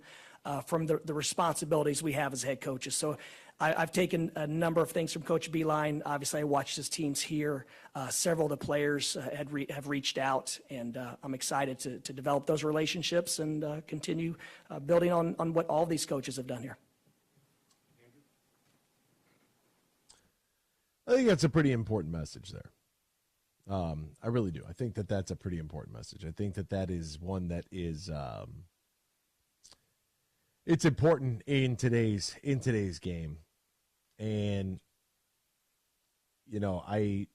from the responsibilities we have as head coaches. So I've taken a number of things from Coach Beeline. Obviously, I watched his teams here. Several of the players have reached out, and I'm excited to develop those relationships and continue building on what all these coaches have done here. I think that's a pretty important message there. I really do. I think that's a pretty important message. I think that is one that is it's important in today's game. And you know, I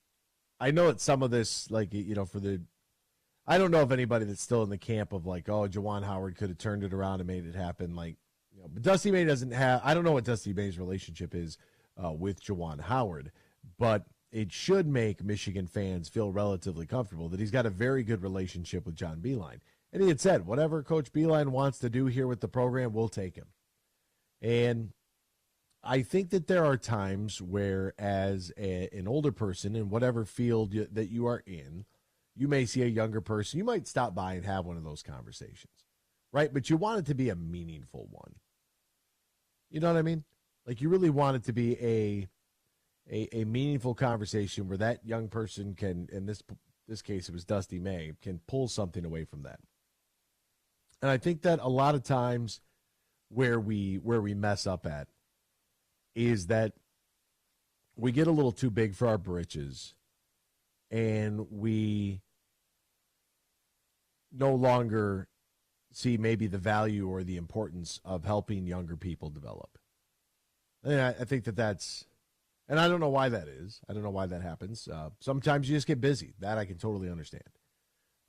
know that some of this, like, you know, I don't know if anybody that's still in the camp of like, oh, Juwan Howard could have turned it around and made it happen. Like, you know, but Dusty May doesn't have. I don't know what Dusty May's relationship is with Juwan Howard. But it should make Michigan fans feel relatively comfortable that he's got a very good relationship with John Beeline. And he had said, whatever Coach Beeline wants to do here with the program, we'll take him. And I think that there are times where, as an older person in whatever field that you are in, you may see a younger person. You might stop by and have one of those conversations, right? But you want it to be a meaningful one. You know what I mean? Like, you really want it to be a meaningful conversation where that young person can, in this case it was Dusty May, can pull something away from that. And I think that a lot of times where we mess up at is that we get a little too big for our britches and we no longer see maybe the value or the importance of helping younger people develop. And I think that's, and I don't know why that is. I don't know why that happens. Sometimes you just get busy. That I can totally understand.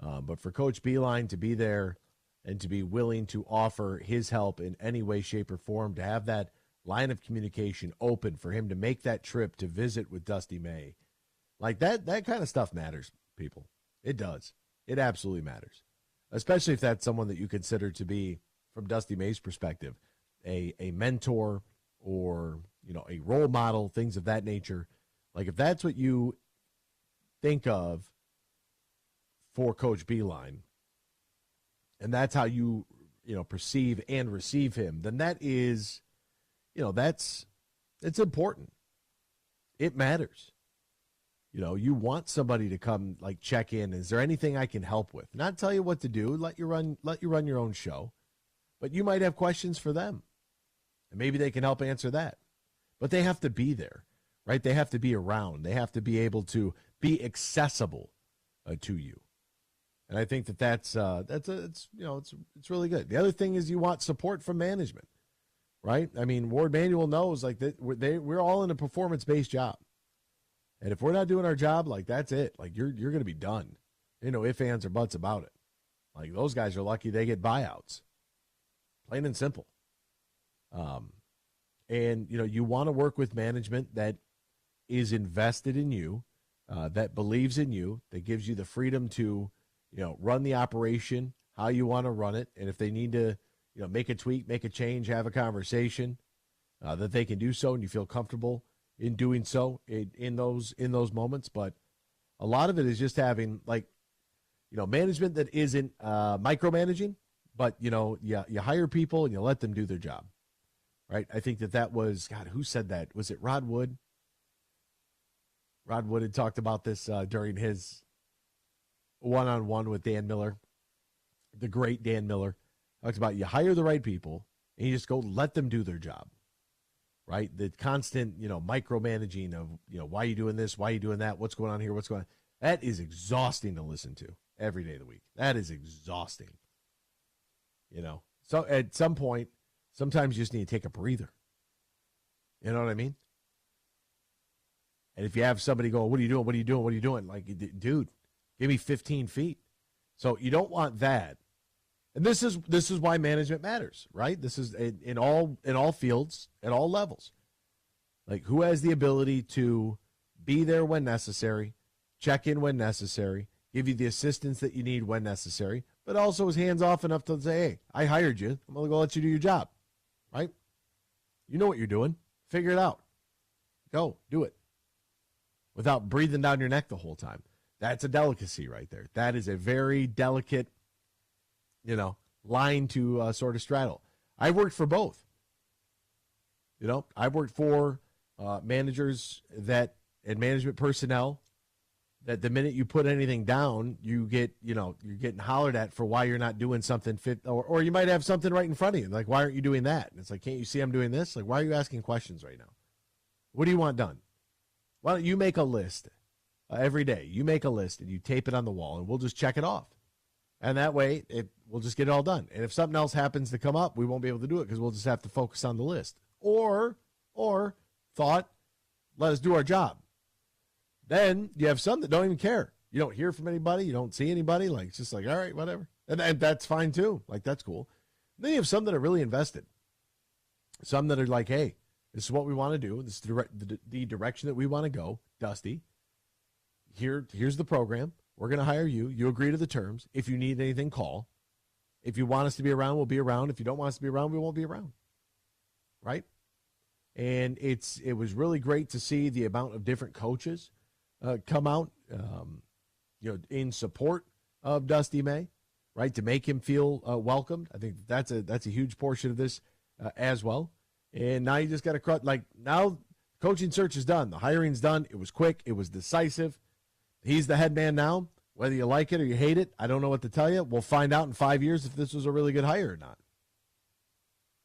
But for Coach Beeline to be there and to be willing to offer his help in any way, shape, or form, to have that line of communication open for him to make that trip to visit with Dusty May, like that kind of stuff matters, people. It does. It absolutely matters. Especially if that's someone that you consider to be, from Dusty May's perspective, a mentor or, you know, a role model, things of that nature. Like, if that's what you think of for Coach Beeline, and that's how you perceive and receive him, then that is, it's important. It matters. You want somebody to come, like, check in. Is there anything I can help with? Not tell you what to do. Let you run your own show. But you might have questions for them. And maybe they can help answer that. But they have to be there, right? They have to be around. They have to be able to be accessible to you. And I think it's really good. The other thing is you want support from management, right? I mean, Ward Manuel knows, like, that we're all in a performance-based job. And if we're not doing our job, like, that's it. Like, you're going to be done. Ifs, ands, or buts about it. Like, those guys are lucky they get buyouts. Plain and simple. And, you want to work with management that is invested in you, that believes in you, that gives you the freedom to, run the operation how you want to run it. And if they need to, make a tweak, make a change, have a conversation, that they can do so, and you feel comfortable in doing so in those moments. But a lot of it is just having, like, management that isn't micromanaging, but, you hire people and you let them do their job. Right? I think that was, God, who said that? Was it Rod Wood? Rod Wood had talked about this during his one-on-one with Dan Miller, the great Dan Miller. Talks about, you hire the right people and you just go let them do their job. right? The constant, micromanaging of, why are you doing this? Why are you doing that? What's going on here? What's going on? That is exhausting to listen to every day of the week. That is exhausting. So at some point, sometimes you just need to take a breather. You know what I mean? And if you have somebody go, what are you doing? What are you doing? What are you doing? Like, dude, give me 15 feet. So you don't want that. And this is why management matters, right? This is in all fields, at all levels. Like, who has the ability to be there when necessary, check in when necessary, give you the assistance that you need when necessary, but also is hands off enough to say, hey, I hired you. I'm going to go let you do your job, right? You know what you're doing. Figure it out. Go, do it. Without breathing down your neck the whole time. That's a delicacy right there. That is a very delicate, line to sort of straddle. I've worked for both. I've worked for managers and management personnel that the minute you put anything down, you get, you're getting hollered at for why you're not doing something fit, or you might have something right in front of you. Like, why aren't you doing that? And it's like, can't you see I'm doing this? Like, why are you asking questions right now? What do you want done? Why don't you make a list every day? You make a list and you tape it on the wall, and we'll just check it off. And that way, we'll just get it all done. And if something else happens to come up, we won't be able to do it because we'll just have to focus on the list. Or thought, let us do our job. Then you have some that don't even care. You don't hear from anybody. You don't see anybody. Like, it's just like, all right, whatever. And that's fine too. Like, that's cool. Then you have some that are really invested. Some that are like, hey, this is what we want to do. This is the direction that we want to go. Dusty, here's the program. We're going to hire you. You agree to the terms. If you need anything, call. If you want us to be around, we'll be around. If you don't want us to be around, we won't be around. Right? And it was really great to see the amount of different coaches come out, in support of Dusty May, right, to make him feel welcomed. I think that's a huge portion of this as well. And now you just got to now coaching search is done. The hiring's done. It was quick. It was decisive. He's the head man now. Whether you like it or you hate it, I don't know what to tell you. We'll find out in 5 years if this was a really good hire or not.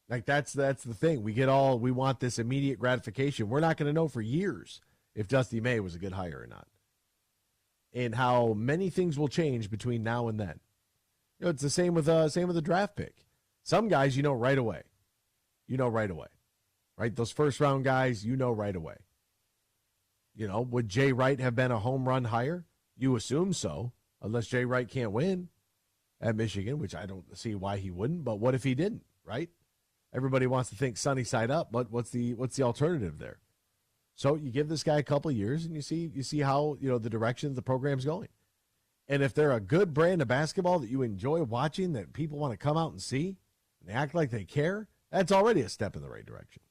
Like, that's the thing. We want this immediate gratification. We're not going to know for years if Dusty May was a good hire or not. And how many things will change between now and then. It's the same with the draft pick. Some guys right away. Right? Those first round guys, right away. Would Jay Wright have been a home run hire? You assume so, unless Jay Wright can't win at Michigan, which I don't see why he wouldn't. But what if he didn't, right? Everybody wants to think sunny side up, but what's the alternative there? So you give this guy a couple of years, and you see how the direction the program's going. And if they're a good brand of basketball that you enjoy watching, that people want to come out and see, and they act like they care, that's already a step in the right direction.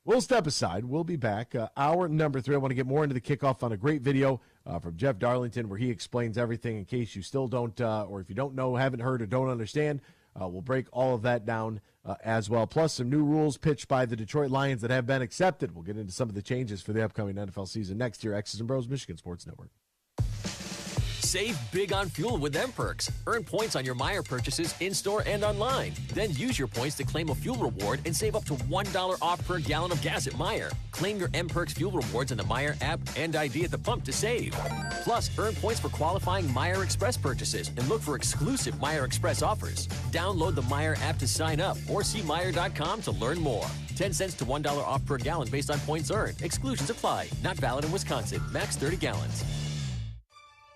We'll step aside. We'll be back. Hour number 3. I want to get more into the kickoff on a great video from Jeff Darlington where he explains everything in case you still don't, or if you don't know, haven't heard, or don't understand. We'll break all of that down as well. Plus some new rules pitched by the Detroit Lions that have been accepted. We'll get into some of the changes for the upcoming NFL season next year. X's and Bros, Michigan Sports Network. Save big on fuel with M-Perks. Earn points on your Meijer purchases in-store and online. Then use your points to claim a fuel reward and save up to $1 off per gallon of gas at Meijer. Claim your M-Perks fuel rewards in the Meijer app and ID at the pump to save. Plus, earn points for qualifying Meijer Express purchases and look for exclusive Meijer Express offers. Download the Meijer app to sign up or see Meijer.com to learn more. 10 cents to $1 off per gallon based on points earned. Exclusions apply. Not valid in Wisconsin. Max 30 gallons.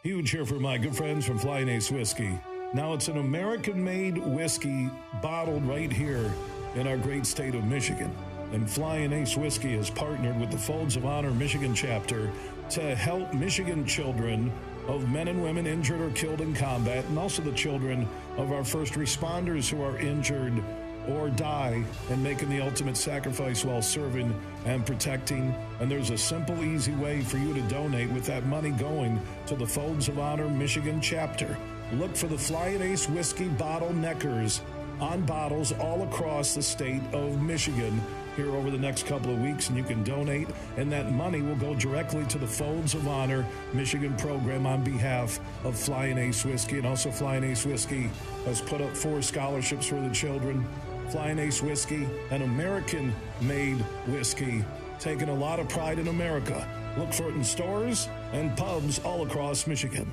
Huge here for my good friends from Flying Ace Whiskey. Now it's an American-made whiskey bottled right here in our great state of Michigan. And Flying Ace Whiskey has partnered with the Folds of Honor Michigan chapter to help Michigan children of men and women injured or killed in combat, and also the children of our first responders who are injured or die and making the ultimate sacrifice while serving and protecting. And there's a simple, easy way for you to donate with that money going to the Folds of Honor Michigan chapter. Look for the Flying Ace Whiskey bottleneckers on bottles all across the state of Michigan here over the next couple of weeks, and you can donate, and that money will go directly to the Folds of Honor Michigan program on behalf of Flying Ace Whiskey. And also Flying Ace Whiskey has put up 4 scholarships for the children. Flying Ace Whiskey, an American-made whiskey, taking a lot of pride in America. Look for it in stores and pubs all across Michigan.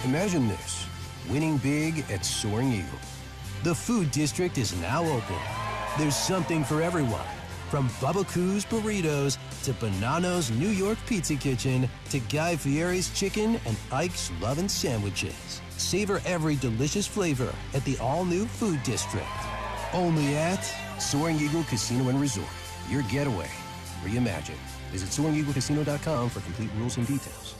Imagine this, winning big at Soaring Eagle. The food district is now open. There's something for everyone, from Bubba Coos Burritos to Bonanno's New York Pizza Kitchen to Guy Fieri's Chicken and Ike's Lovin' Sandwiches. Savor every delicious flavor at the all-new food district. Only at Soaring Eagle Casino and Resort. Your getaway reimagined. Visit SoaringEagleCasino.com for complete rules and details.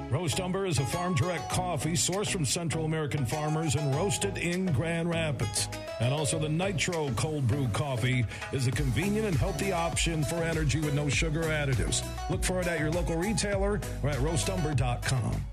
Roast Umber is a farm-direct coffee sourced from Central American farmers and roasted in Grand Rapids. And also the Nitro Cold Brew Coffee is a convenient and healthy option for energy with no sugar or additives. Look for it at your local retailer or at roastumber.com.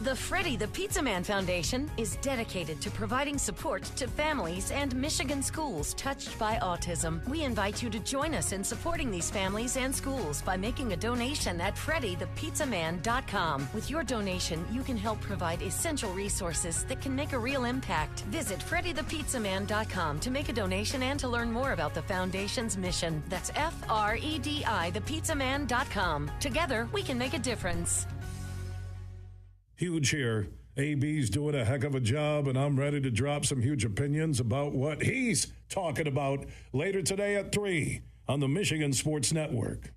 The Freddie the Pizza Man Foundation is dedicated to providing support to families and Michigan schools touched by autism. We invite you to join us in supporting these families and schools by making a donation at freddythepizzaman.com. With your donation, you can help provide essential resources that can make a real impact. Visit freddythepizzaman.com to make a donation and to learn more about the foundation's mission. That's FREDI thepizzaman.com. Together, we can make a difference. Huge here. AB's doing a heck of a job, and I'm ready to drop some huge opinions about what he's talking about later today at 3 on the Michigan Sports Network.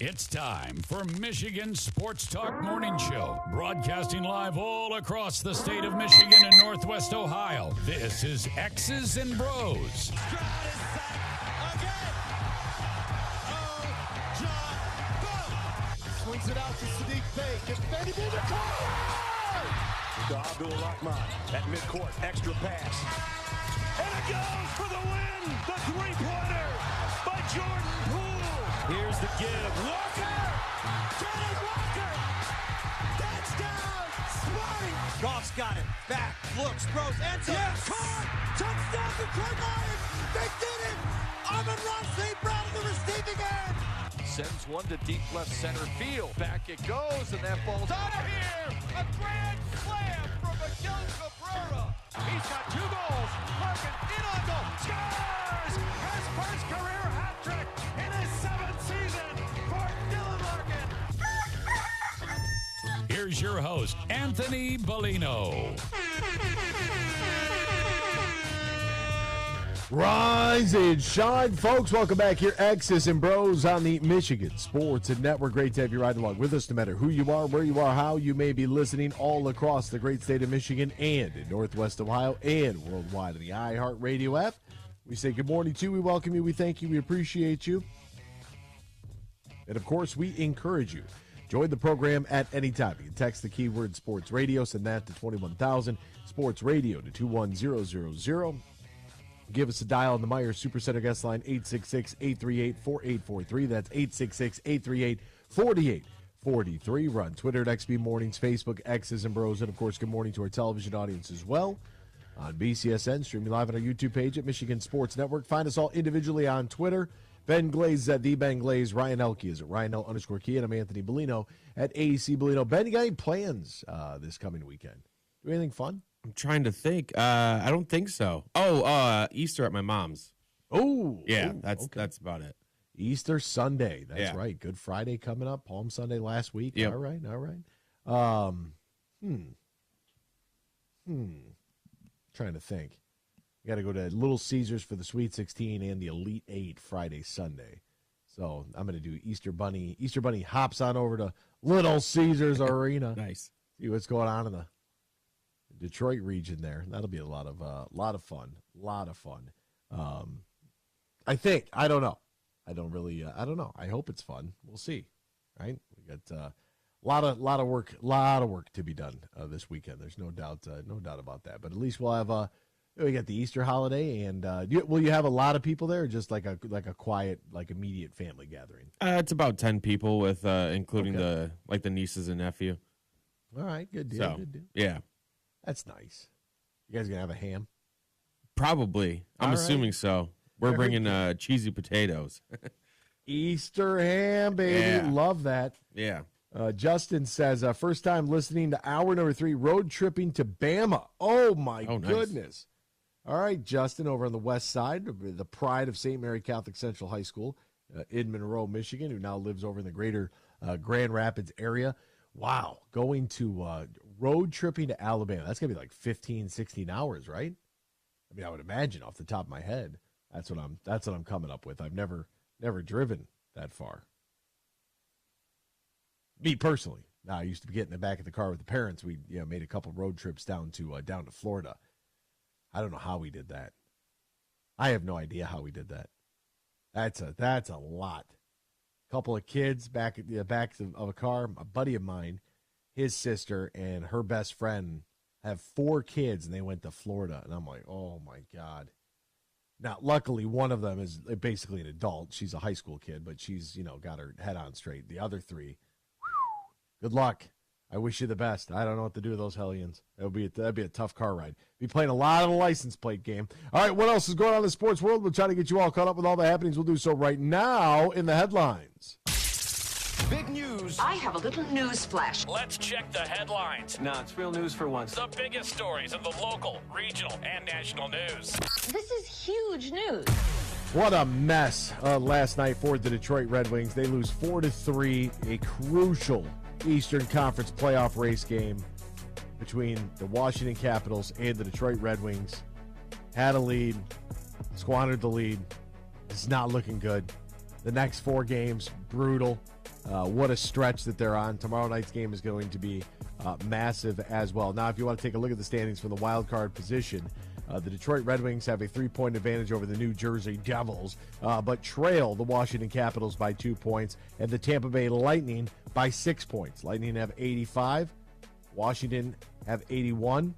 It's time for Michigan Sports Talk Morning Show, broadcasting live all across the state of Michigan and Northwest Ohio. This is X's and Bros. Swings it out to Sadiq Bey. Gets Benny in the car. Abdul-Rahman at midcourt, extra pass. And it goes for the win! The three-pointer by Jordan Poole. Here's the give. Walker! Kenneth Walker! Touchdown! Smarty! Goff's got it. Back. Looks. Throws. Ends up. Yes! Caught! Touchdown to Detroit Lions! They did it! Amon-Ra St. Brown in the receiving end! Sends one to deep left center field. Back it goes, and that ball's out of here! A grand slam from Miguel Cabrera. He's got 2 goals. Larkin in on goal. Scores! His first career hat trick in his 7th season for Dylan Larkin. Here's your host, Anthony Bellino. Rise and shine, folks. Welcome back here, X's and Bros on the Michigan Sports Network. Great to have you riding along with us, no matter who you are, where you are, how you may be listening, all across the great state of Michigan and in Northwest Ohio and worldwide on the iHeartRadio app. We say good morning to you. We welcome you. We thank you. We appreciate you. And, of course, we encourage you. Join the program at any time. You can text the keyword Sports Radio, send that to 21,000, Sports Radio to 21000. Give us a dial on the Meyer Supercenter guest line, 866-838-4843. That's 866-838-4843. We're on Twitter at XB Mornings, Facebook, X's and Bros. And, of course, good morning to our television audience as well on BCSN, streaming live on our YouTube page at Michigan Sports Network. Find us all individually on Twitter. Ben Glaze at The Ben Glaze. Ryan Elke is at RyanL_Key. And I'm Anthony Bellino at AC Bellino. Ben, you got any plans this coming weekend? Do anything fun? I'm trying to think. I don't think so. Easter at my mom's. Oh, yeah, that's about it. Easter Sunday. That's right. Good Friday coming up. Palm Sunday last week. Yep. All right. Trying to think. You got to go to Little Caesars for the Sweet 16 and the Elite 8 Friday, Sunday. So I'm going to do Easter Bunny. Easter Bunny hops on over to Little Caesars Arena. Nice. See what's going on in the Detroit region there. That'll be a lot of fun. I think. I don't know. I don't know. I hope it's fun. We'll see. Right? We got a lot of work to be done this weekend. There's no doubt about that. But at least we'll have we got the Easter holiday, and will you have a lot of people there, or just like a quiet, like immediate family gathering? It's about 10 people with including the nieces and nephew. All right, good deal. Good deal. Yeah. That's nice. You guys gonna have a ham? Probably. I'm assuming so. We're bringing cheesy potatoes. Easter ham, baby. Yeah. Love that. Yeah. Justin says, first time listening to hour number 3, road tripping to Bama. Oh, my goodness. All right, Justin, over on the west side, the pride of St. Mary Catholic Central High School in Monroe, Michigan, who now lives over in the greater Grand Rapids area. Wow, going to road tripping to Alabama. That's going to be like 15, 16 hours, right? I mean, I would imagine off the top of my head. That's what I'm coming up with. I've never driven that far. Me personally. Now, I used to get in the back of the car with the parents. We made a couple road trips down to Florida. I don't know how we did that. I have no idea how we did that. That's a lot. Couple of kids back of a car. A buddy of mine, his sister and her best friend have 4 kids, and they went to Florida. And I'm like, oh my God. Now, luckily, one of them is basically an adult. She's a high school kid, but she's got her head on straight. The other 3, good luck. I wish you the best. I don't know what to do with those hellions. That'd be a tough car ride. Be playing a lot of the license plate game. All right, what else is going on in the sports world? We'll try to get you all caught up with all the happenings. We'll do so right now in the headlines. Big news. I have a little news flash. Let's check the headlines. No, it's real news for once. The biggest stories in the local, regional, and national news. This is huge news. What a mess last night for the Detroit Red Wings. They lose 4-3, a crucial Eastern Conference playoff race game between the Washington Capitals and the Detroit Red Wings. Had a lead, squandered the lead. It's not looking good. The next 4 games, brutal. what a stretch that they're on. Tomorrow night's game is going to be massive as well. Now, if you want to take a look at the standings from the wild card position, the Detroit Red Wings have a 3-point advantage over the New Jersey Devils, but trail the Washington Capitals by 2 points, and the Tampa Bay Lightning by 6 points. Lightning have 85, Washington have 81,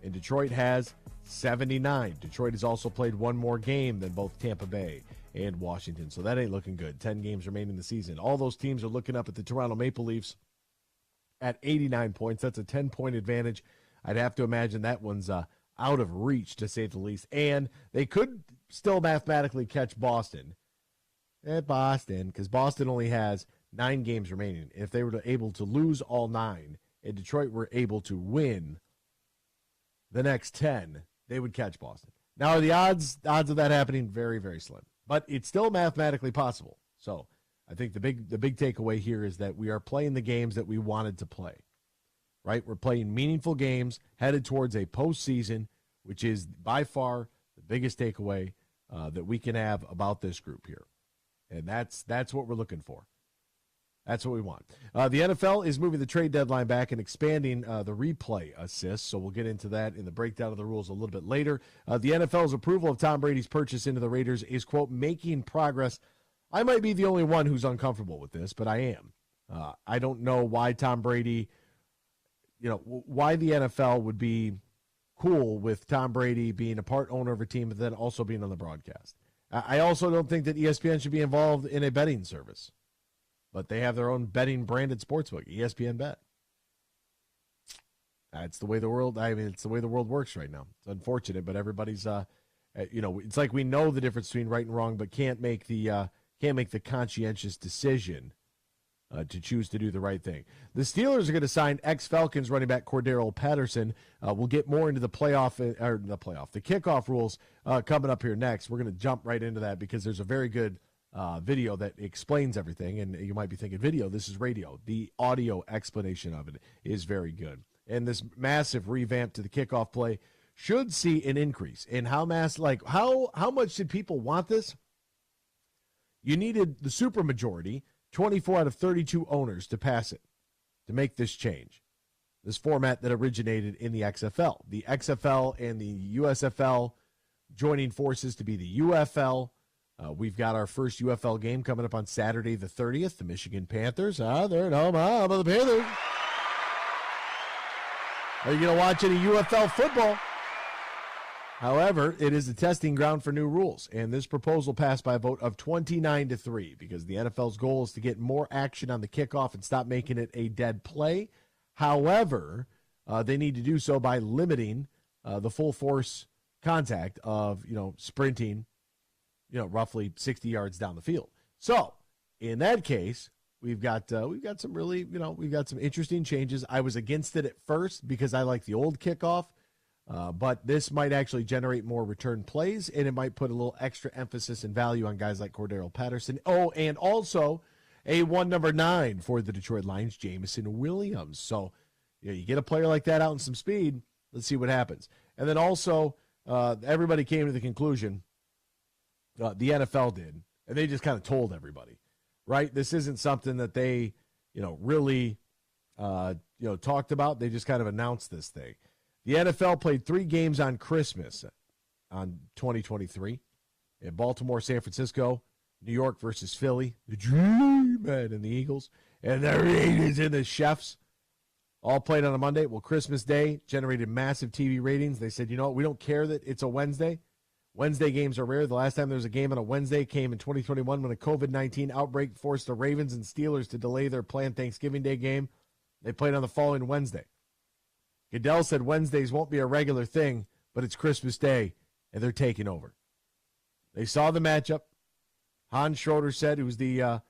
and Detroit has 79. Detroit has also played one more game than both Tampa Bay and Washington, so that ain't looking good. 10 games remaining in the season. All those teams are looking up at the Toronto Maple Leafs at 89 points. That's a 10-point advantage. I'd have to imagine that one's out of reach, to say the least. And they could still mathematically catch Boston. Boston, because Boston only has 9 games remaining. If they were able to lose all 9 and Detroit were able to win the next 10, they would catch Boston. Now, are the odds of that happening? Very, very slim. But it's still mathematically possible. So I think the big takeaway here is that we are playing the games that we wanted to play, right? We're playing meaningful games headed towards a postseason, which is by far the biggest takeaway that we can have about this group here. And that's what we're looking for. That's what we want. The NFL is moving the trade deadline back and expanding the replay assists, so we'll get into that in the breakdown of the rules a little bit later. The NFL's approval of Tom Brady's purchase into the Raiders is, quote, making progress. I might be the only one who's uncomfortable with this, but I am. I don't know why Tom Brady, why the NFL would be cool with Tom Brady being a part owner of a team, but then also being on the broadcast. I also don't think that ESPN should be involved in a betting service. But they have their own betting branded sportsbook, ESPN Bet. That's the way the world. It's the way the world works right now. It's unfortunate, but everybody's, it's like we know the difference between right and wrong, but can't make the conscientious decision to choose to do the right thing. The Steelers are going to sign ex-Falcons running back Cordero Patterson. We'll get more into the kickoff rules coming up here next. We're going to jump right into that because there's a very good video that explains everything, and you might be thinking video. This is radio. The audio explanation of it is very good, and this massive revamp to the kickoff play should see an increase in how much did people want this? You needed the supermajority, 24 out of 32 owners, to pass it, to make this change. This format that originated in the XFL, the XFL and the USFL joining forces to be the UFL. We've got our first UFL game coming up on Saturday the 30th. The Michigan Panthers. They're at home. How about the Panthers? Are you going to watch any UFL football? However, it is a testing ground for new rules, and this proposal passed by a vote of 29-3 because the NFL's goal is to get more action on the kickoff and stop making it a dead play. However, they need to do so by limiting the full force contact of, sprinting, roughly 60 yards down the field. So, in that case, we've got some really, we've got some interesting changes. I was against it at first because I like the old kickoff, but this might actually generate more return plays, and it might put a little extra emphasis and value on guys like Cordero Patterson. Oh, and also a number 9 for the Detroit Lions, Jameson Williams. So, you get a player like that out in some speed. Let's see what happens. And then also, everybody came to the conclusion. The NFL did, and they just kind of told everybody, right? This isn't something that they, really, talked about. They just kind of announced this thing. The NFL played 3 games on Christmas on 2023 in Baltimore, San Francisco, New York versus Philly, the Dreammen and the Eagles, and the Raiders and the Chefs all played on a Monday. Well, Christmas Day generated massive TV ratings. They said, we don't care that it's a Wednesday. Wednesday games are rare. The last time there was a game on a Wednesday came in 2021 when a COVID-19 outbreak forced the Ravens and Steelers to delay their planned Thanksgiving Day game. They played on the following Wednesday. Goodell said Wednesdays won't be a regular thing, but it's Christmas Day, and they're taking over. They saw the matchup. Hans Schroeder said, who's the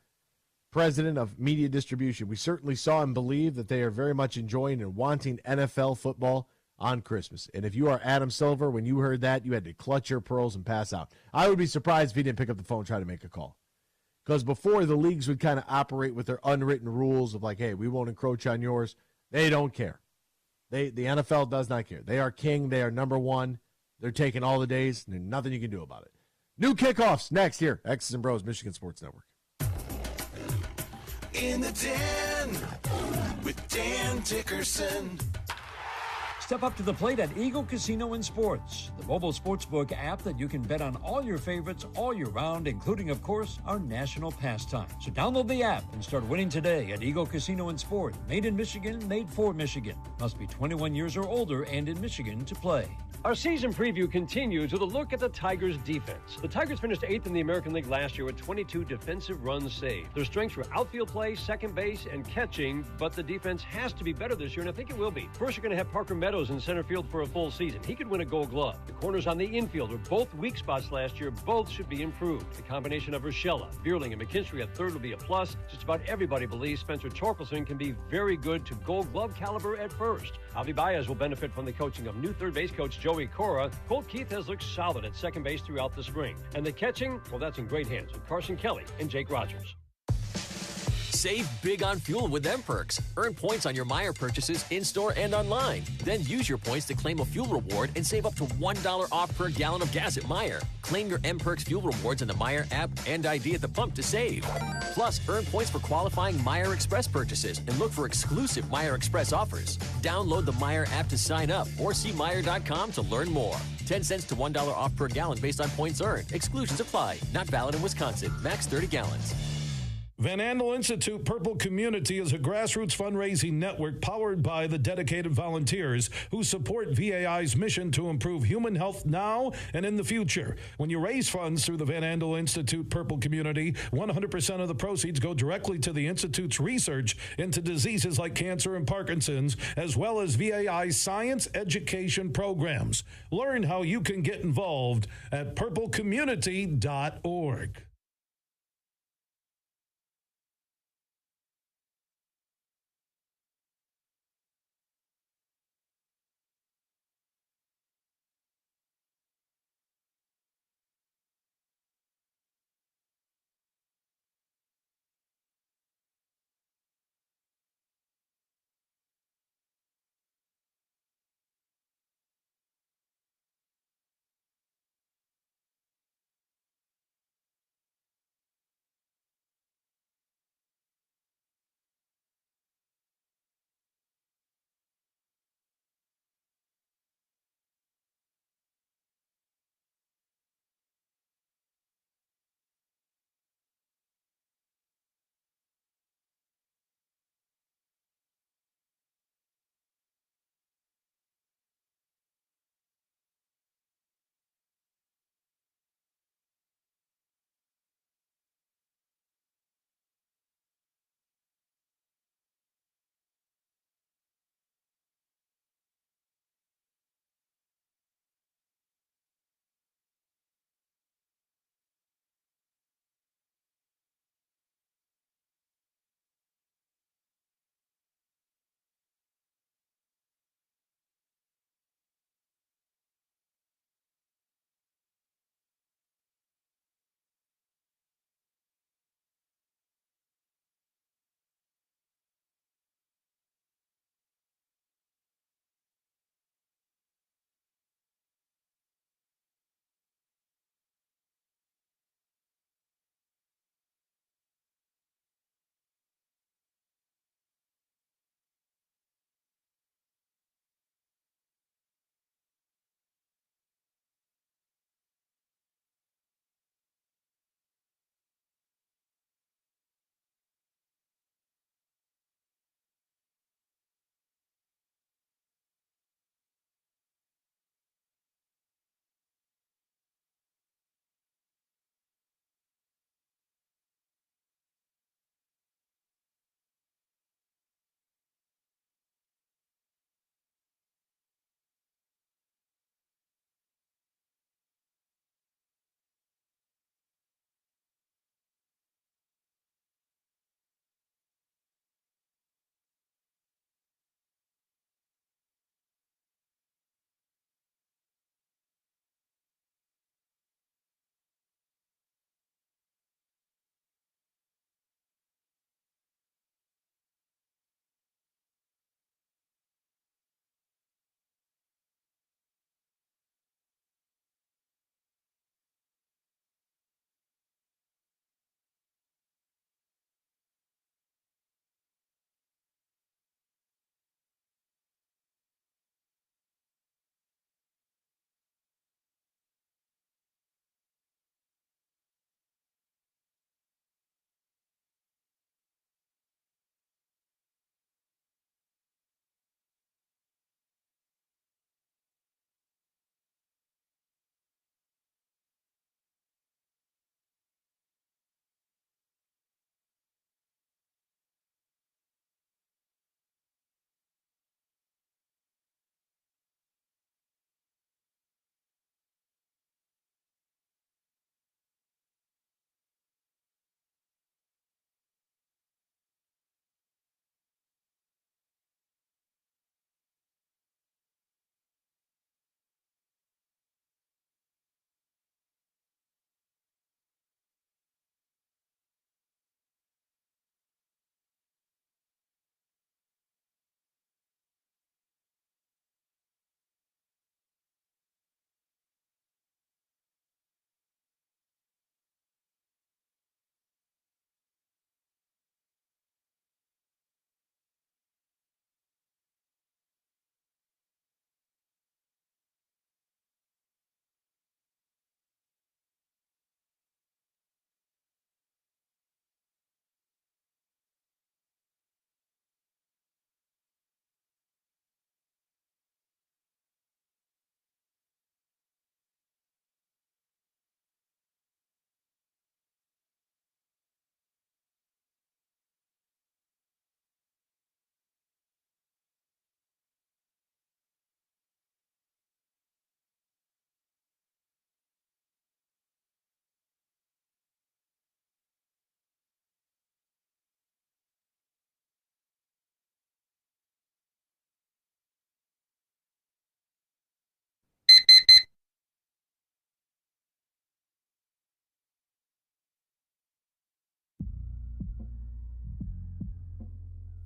president of media distribution, we certainly saw and believe that they are very much enjoying and wanting NFL football on Christmas. And if you are Adam Silver, when you heard that, you had to clutch your pearls and pass out. I would be surprised if he didn't pick up the phone and try to make a call. Because before, the leagues would kind of operate with their unwritten rules of like, hey, we won't encroach on yours. They don't care. The NFL does not care. They are king. They are number one. They're taking all the days, and there's nothing you can do about it. New kickoffs next here. X's and Bros, Michigan Sports Network. In the Den with Dan Dickerson. Step up to the plate at Eagle Casino and Sports, the mobile sportsbook app that you can bet on all your favorites all year round, including, of course, our national pastime. So download the app and start winning today at Eagle Casino and Sport. Made in Michigan, made for Michigan. Must be 21 years or older and in Michigan to play. Our season preview continues with a look at the Tigers' defense. The Tigers finished 8th in the American League last year with 22 defensive runs saved. Their strengths were outfield play, second base, and catching, but the defense has to be better this year, and I think it will be. First, you're going to have Parker Meadows in center field for a full season. He could win a Gold Glove. The corners on the infield were both weak spots last year. Both should be improved. The combination of Urshela, Bierling, and McKinstry at third will be a plus. Just about everybody believes Spencer Torkelson can be very good to Gold Glove caliber at first. Avi Baez will benefit from the coaching of new third base coach Joey Cora. Colt Keith has looked solid at second base throughout the spring. And the catching, well, that's in great hands with Carson Kelly and Jake Rogers. Save big on fuel with M Perks. Earn points on your Meyer purchases in-store and online. Then use your points to claim a fuel reward and save up to $1 off per gallon of gas at Meyer. Claim your M Perks fuel rewards in the Meyer app and ID at the pump to save. Plus, earn points for qualifying Meyer Express purchases and look for exclusive Meyer Express offers. Download the Meyer app to sign up or see Meyer.com to learn more. 10 cents to $1 off per gallon based on points earned. Exclusions apply. Not valid in Wisconsin. Max 30 gallons. Van Andel Institute Purple Community is a grassroots fundraising network powered by the dedicated volunteers who support VAI's mission to improve human health now and in the future. When you raise funds through the Van Andel Institute Purple Community, 100% of the proceeds go directly to the Institute's research into diseases like cancer and Parkinson's, as well as VAI's science education programs. Learn how you can get involved at purplecommunity.org.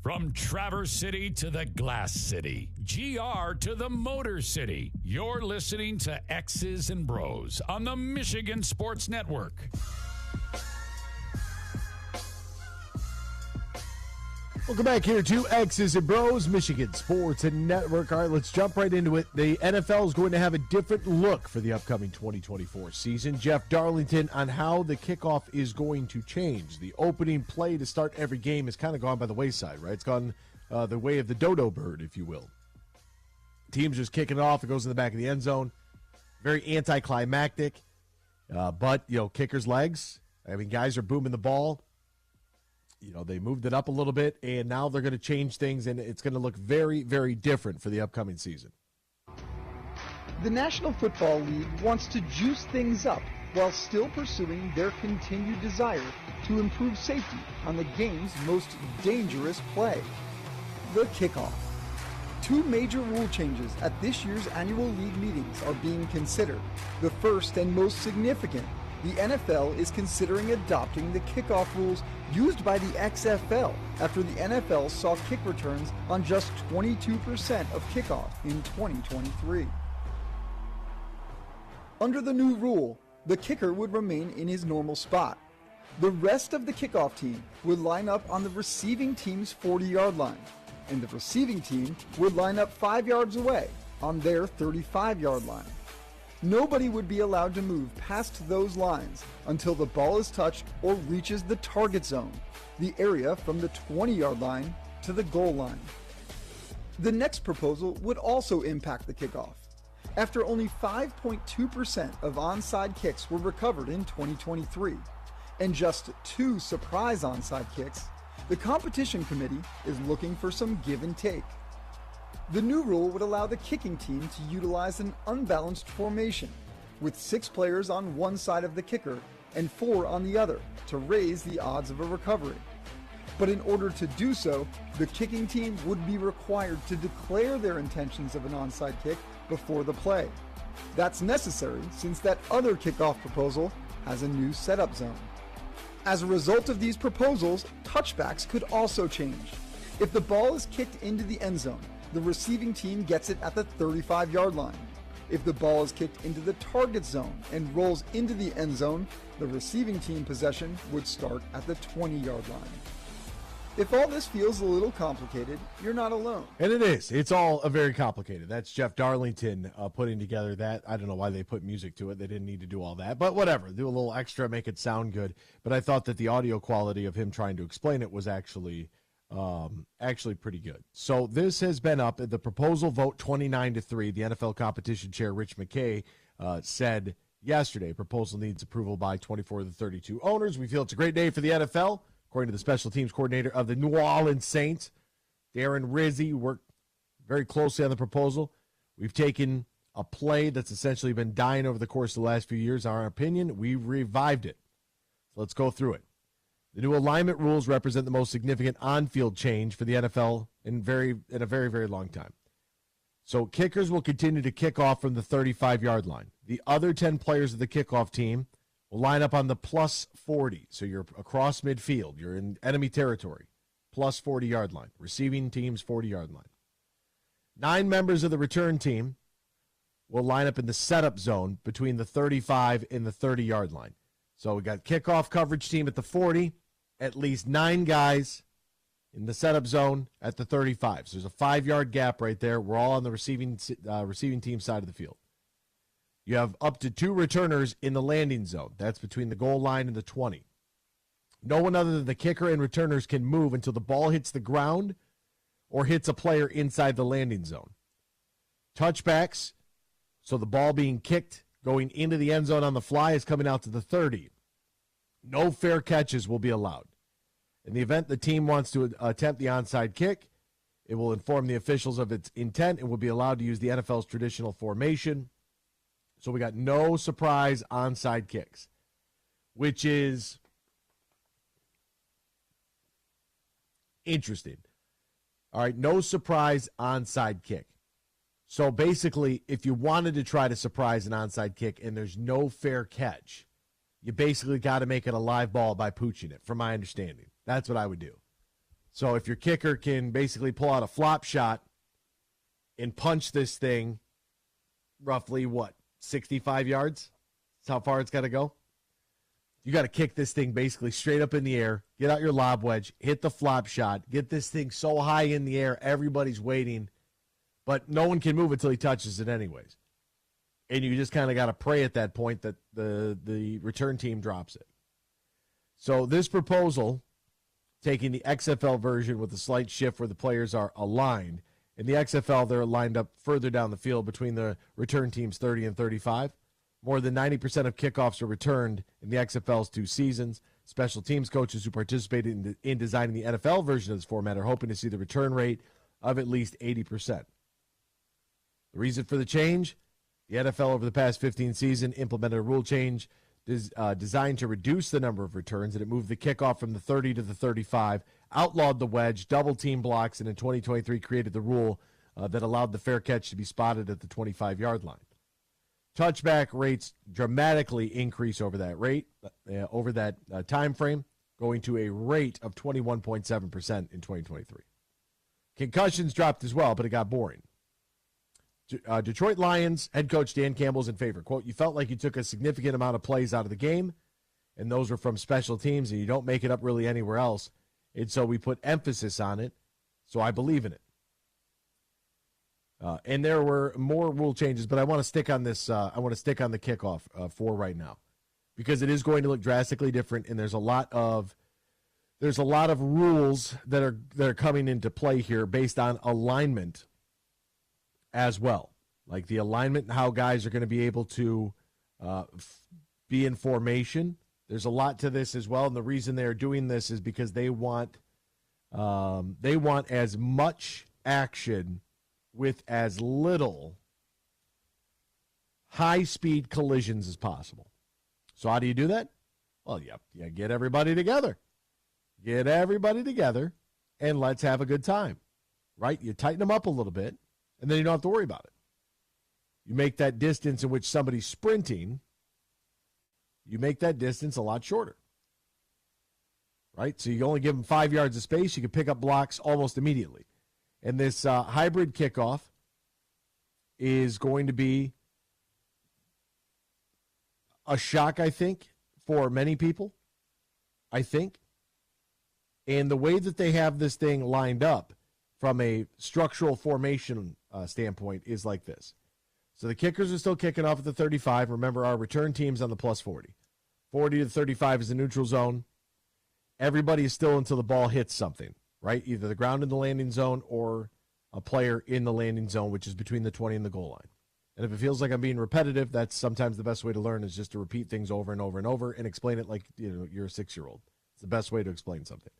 From Traverse City to the Glass City, GR to the Motor City, you're listening to X's and Bros on the Michigan Sports Network. Welcome back here to X's and Bros, Michigan Sports and Network. All right, let's jump right into it. The NFL is going to have a different look for the upcoming 2024 season. Jeff Darlington on how the kickoff is going to change. The opening play to start every game has kind of gone by the wayside, right? It's gone the way of the dodo bird, if you will. Teams just kicking it off. It goes in the back of the end zone. Very anticlimactic. But, kickers' legs. I mean, guys are booming the ball. They moved it up a little bit, and now they're going to change things, and it's going to look very, very different for the upcoming season. The National Football League wants to juice things up while still pursuing their continued desire to improve safety on the game's most dangerous play, the kickoff. Two major rule changes at this year's annual league meetings are being considered. The first and most significant, the NFL is considering adopting the kickoff rules used by the XFL after the NFL saw kick returns on just 22% of kickoff in 2023. Under the new rule, the kicker would remain in his normal spot. The rest of the kickoff team would line up on the receiving team's 40-yard line, and the receiving team would line up 5 yards away on their 35-yard line. Nobody would be allowed to move past those lines until the ball is touched or reaches the target zone, the area from the 20-yard line to the goal line. The next proposal would also impact the kickoff. After only 5.2% of onside kicks were recovered in 2023, and just 2 surprise onside kicks, the competition committee is looking for some give and take. The new rule would allow the kicking team to utilize an unbalanced formation, with 6 players on one side of the kicker and 4 on the other, to raise the odds of a recovery. But in order to do so, the kicking team would be required to declare their intentions of an onside kick before the play. That's necessary since that other kickoff proposal has a new setup zone. As a result of these proposals, touchbacks could also change. If the ball is kicked into the end zone, the receiving team gets it at the 35-yard line. If the ball is kicked into the target zone and rolls into the end zone, the receiving team possession would start at the 20-yard line. If all this feels a little complicated, you're not alone. And it is. It's all very complicated. That's Jeff Darlington putting together that. I don't know why they put music to it. They didn't need to do all that. But whatever. Do a little extra, make it sound good. But I thought that the audio quality of him trying to explain it was actually pretty good. So this has been up at the proposal vote 29-3. The NFL competition chair, Rich McKay, said yesterday, proposal needs approval by 24 of the 32 owners. We feel it's a great day for the NFL. According to the special teams coordinator of the New Orleans Saints, Darren Rizzi, worked very closely on the proposal. We've taken a play that's essentially been dying over the course of the last few years. In our opinion, we revived it. So let's go through it. The new alignment rules represent the most significant on-field change for the NFL in a very, very long time. So kickers will continue to kick off from the 35-yard line. The other 10 players of the kickoff team will line up on the plus 40. So you're across midfield. You're in enemy territory. Plus 40-yard line. Receiving team's 40-yard line. 9 members of the return team will line up in the setup zone between the 35 and the 30-yard line. So we got kickoff coverage team at the 40, at least 9 guys in the setup zone at the 35. So there's a 5-yard gap right there. We're all on the receiving team side of the field. You have up to 2 returners in the landing zone. That's between the goal line and the 20. No one other than the kicker and returners can move until the ball hits the ground or hits a player inside the landing zone. Touchbacks, so the ball being kicked going into the end zone on the fly, is coming out to the 30. No fair catches will be allowed. In the event the team wants to attempt the onside kick, it will inform the officials of its intent and will be allowed to use the NFL's traditional formation. So we got no surprise onside kicks, which is interesting. All right, no surprise onside kick. So basically, if you wanted to try to surprise an onside kick and there's no fair catch, you basically got to make it a live ball by pooching it, from my understanding. That's what I would do. So if your kicker can basically pull out a flop shot and punch this thing roughly, 65 yards? That's how far it's got to go. You got to kick this thing basically straight up in the air, get out your lob wedge, hit the flop shot, get this thing so high in the air, everybody's waiting, but no one can move until he touches it anyways. And you just kind of got to pray at that point that the return team drops it. So this proposal, taking the XFL version with a slight shift where the players are aligned. In the XFL, they're lined up further down the field between the return teams 30 and 35. More than 90% of kickoffs are returned in the XFL's 2 seasons. Special teams coaches who participated in designing the NFL version of this format are hoping to see the return rate of at least 80%. The reason for the change? The NFL over the past 15 seasons implemented a rule change designed to reduce the number of returns, and it moved the kickoff from the 30 to the 35, outlawed the wedge, double team blocks, and in 2023 created the rule that allowed the fair catch to be spotted at the 25-yard line. Touchback rates dramatically increase over that time frame, going to a rate of 21.7% in 2023. Concussions dropped as well, but it got boring. Detroit Lions head coach Dan Campbell's in favor. Quote, you felt like you took a significant amount of plays out of the game, and those were from special teams, and you don't make it up really anywhere else. And so we put emphasis on it, so I believe in it. And there were more rule changes, but I want to stick on this. I want to stick on the kickoff for right now, because it is going to look drastically different, and there's a lot of rules that are coming into play here based on alignment as well, like the alignment and how guys are going to be able to be in formation. There's a lot to this as well, and the reason they are doing this is because they want as much action with as little high-speed collisions as possible. So how do you do that? Well, you get everybody together. Get everybody together, and let's have a good time, right? You tighten them up a little bit, and then you don't have to worry about it. You make that distance in which somebody's sprinting, you make that distance a lot shorter, right? So you only give them 5 yards of space. You can pick up blocks almost immediately. And this hybrid kickoff is going to be a shock, I think, for many people, I think. And the way that they have this thing lined up from a structural formation standpoint is like this. So the kickers are still kicking off at the 35. Remember, our return team's on the plus 40. 40 to 35 is the neutral zone. Everybody is still until the ball hits something, right? Either the ground in the landing zone or a player in the landing zone, which is between the 20 and the goal line. And if it feels like I'm being repetitive, that's sometimes the best way to learn, is just to repeat things over and over and over and explain it like you're a 6-year-old. It's the best way to explain something.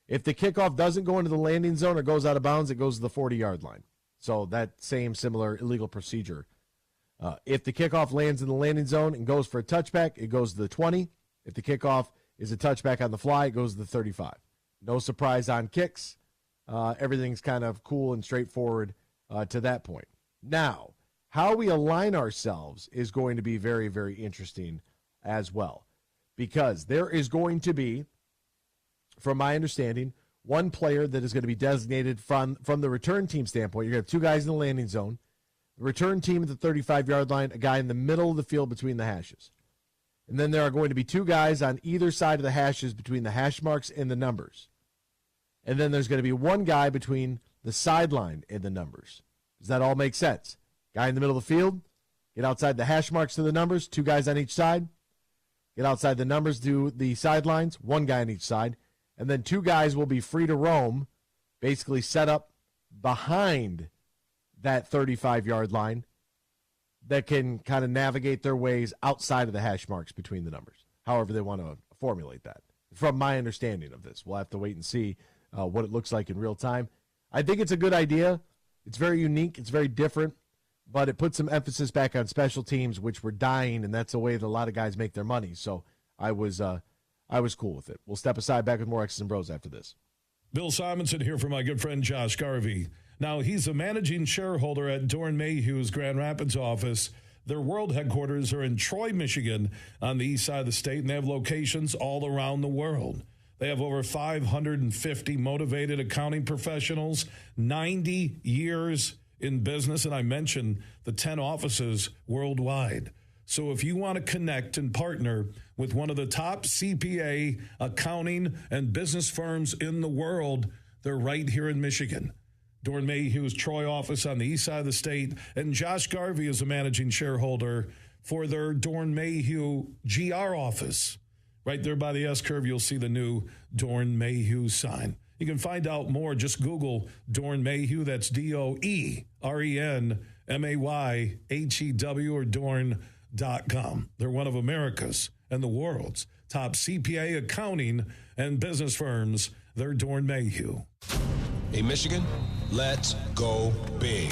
If the kickoff doesn't go into the landing zone or goes out of bounds, it goes to the 40-yard line. So that same similar illegal procedure. If the kickoff lands in the landing zone and goes for a touchback, it goes to the 20. If the kickoff is a touchback on the fly, it goes to the 35. No surprise on kicks. Everything's kind of cool and straightforward to that point. Now, how we align ourselves is going to be very, very interesting as well, because there is going to be, from my understanding, one player that is going to be designated from the return team standpoint. You're going to have 2 guys in the landing zone, the return team at the 35-yard line, a guy in the middle of the field between the hashes. And then there are going to be 2 guys on either side of the hashes between the hash marks and the numbers. And then there's going to be 1 guy between the sideline and the numbers. Does that all make sense? Guy in the middle of the field, get outside the hash marks to the numbers, 2 guys on each side. Get outside the numbers to the sidelines, 1 guy on each side. And then 2 guys will be free to roam, basically set up behind that 35-yard line that can kind of navigate their ways outside of the hash marks between the numbers, however they want to formulate that. From my understanding of this, we'll have to wait and see what it looks like in real time. I think it's a good idea. It's very unique. It's very different, but it puts some emphasis back on special teams, which were dying, and that's the way that a lot of guys make their money. So I was cool with it. We'll step aside, back with more X's and Bros after this. Bill Simonson here for my good friend Josh Garvey. Now, he's a managing shareholder at Dorn Mayhew's Grand Rapids office. Their world headquarters are in Troy, Michigan, on the east side of the state, and they have locations all around the world. They have over 550 motivated accounting professionals, 90 years in business, and I mentioned the 10 offices worldwide. So if you want to connect and partner with one of the top CPA accounting and business firms in the world, they're right here in Michigan. Dorn Mayhew's Troy office on the east side of the state, and Josh Garvey is a managing shareholder for their Dorn Mayhew GR office. Right there by the S-curve, you'll see the new Dorn Mayhew sign. You can find out more. Just Google Dorn Mayhew. That's DOERENMAYHEW or Dorn.com. They're one of America's and the world's top CPA accounting and business firms. They're Dorn Mayhew. Hey, Michigan, let's go big.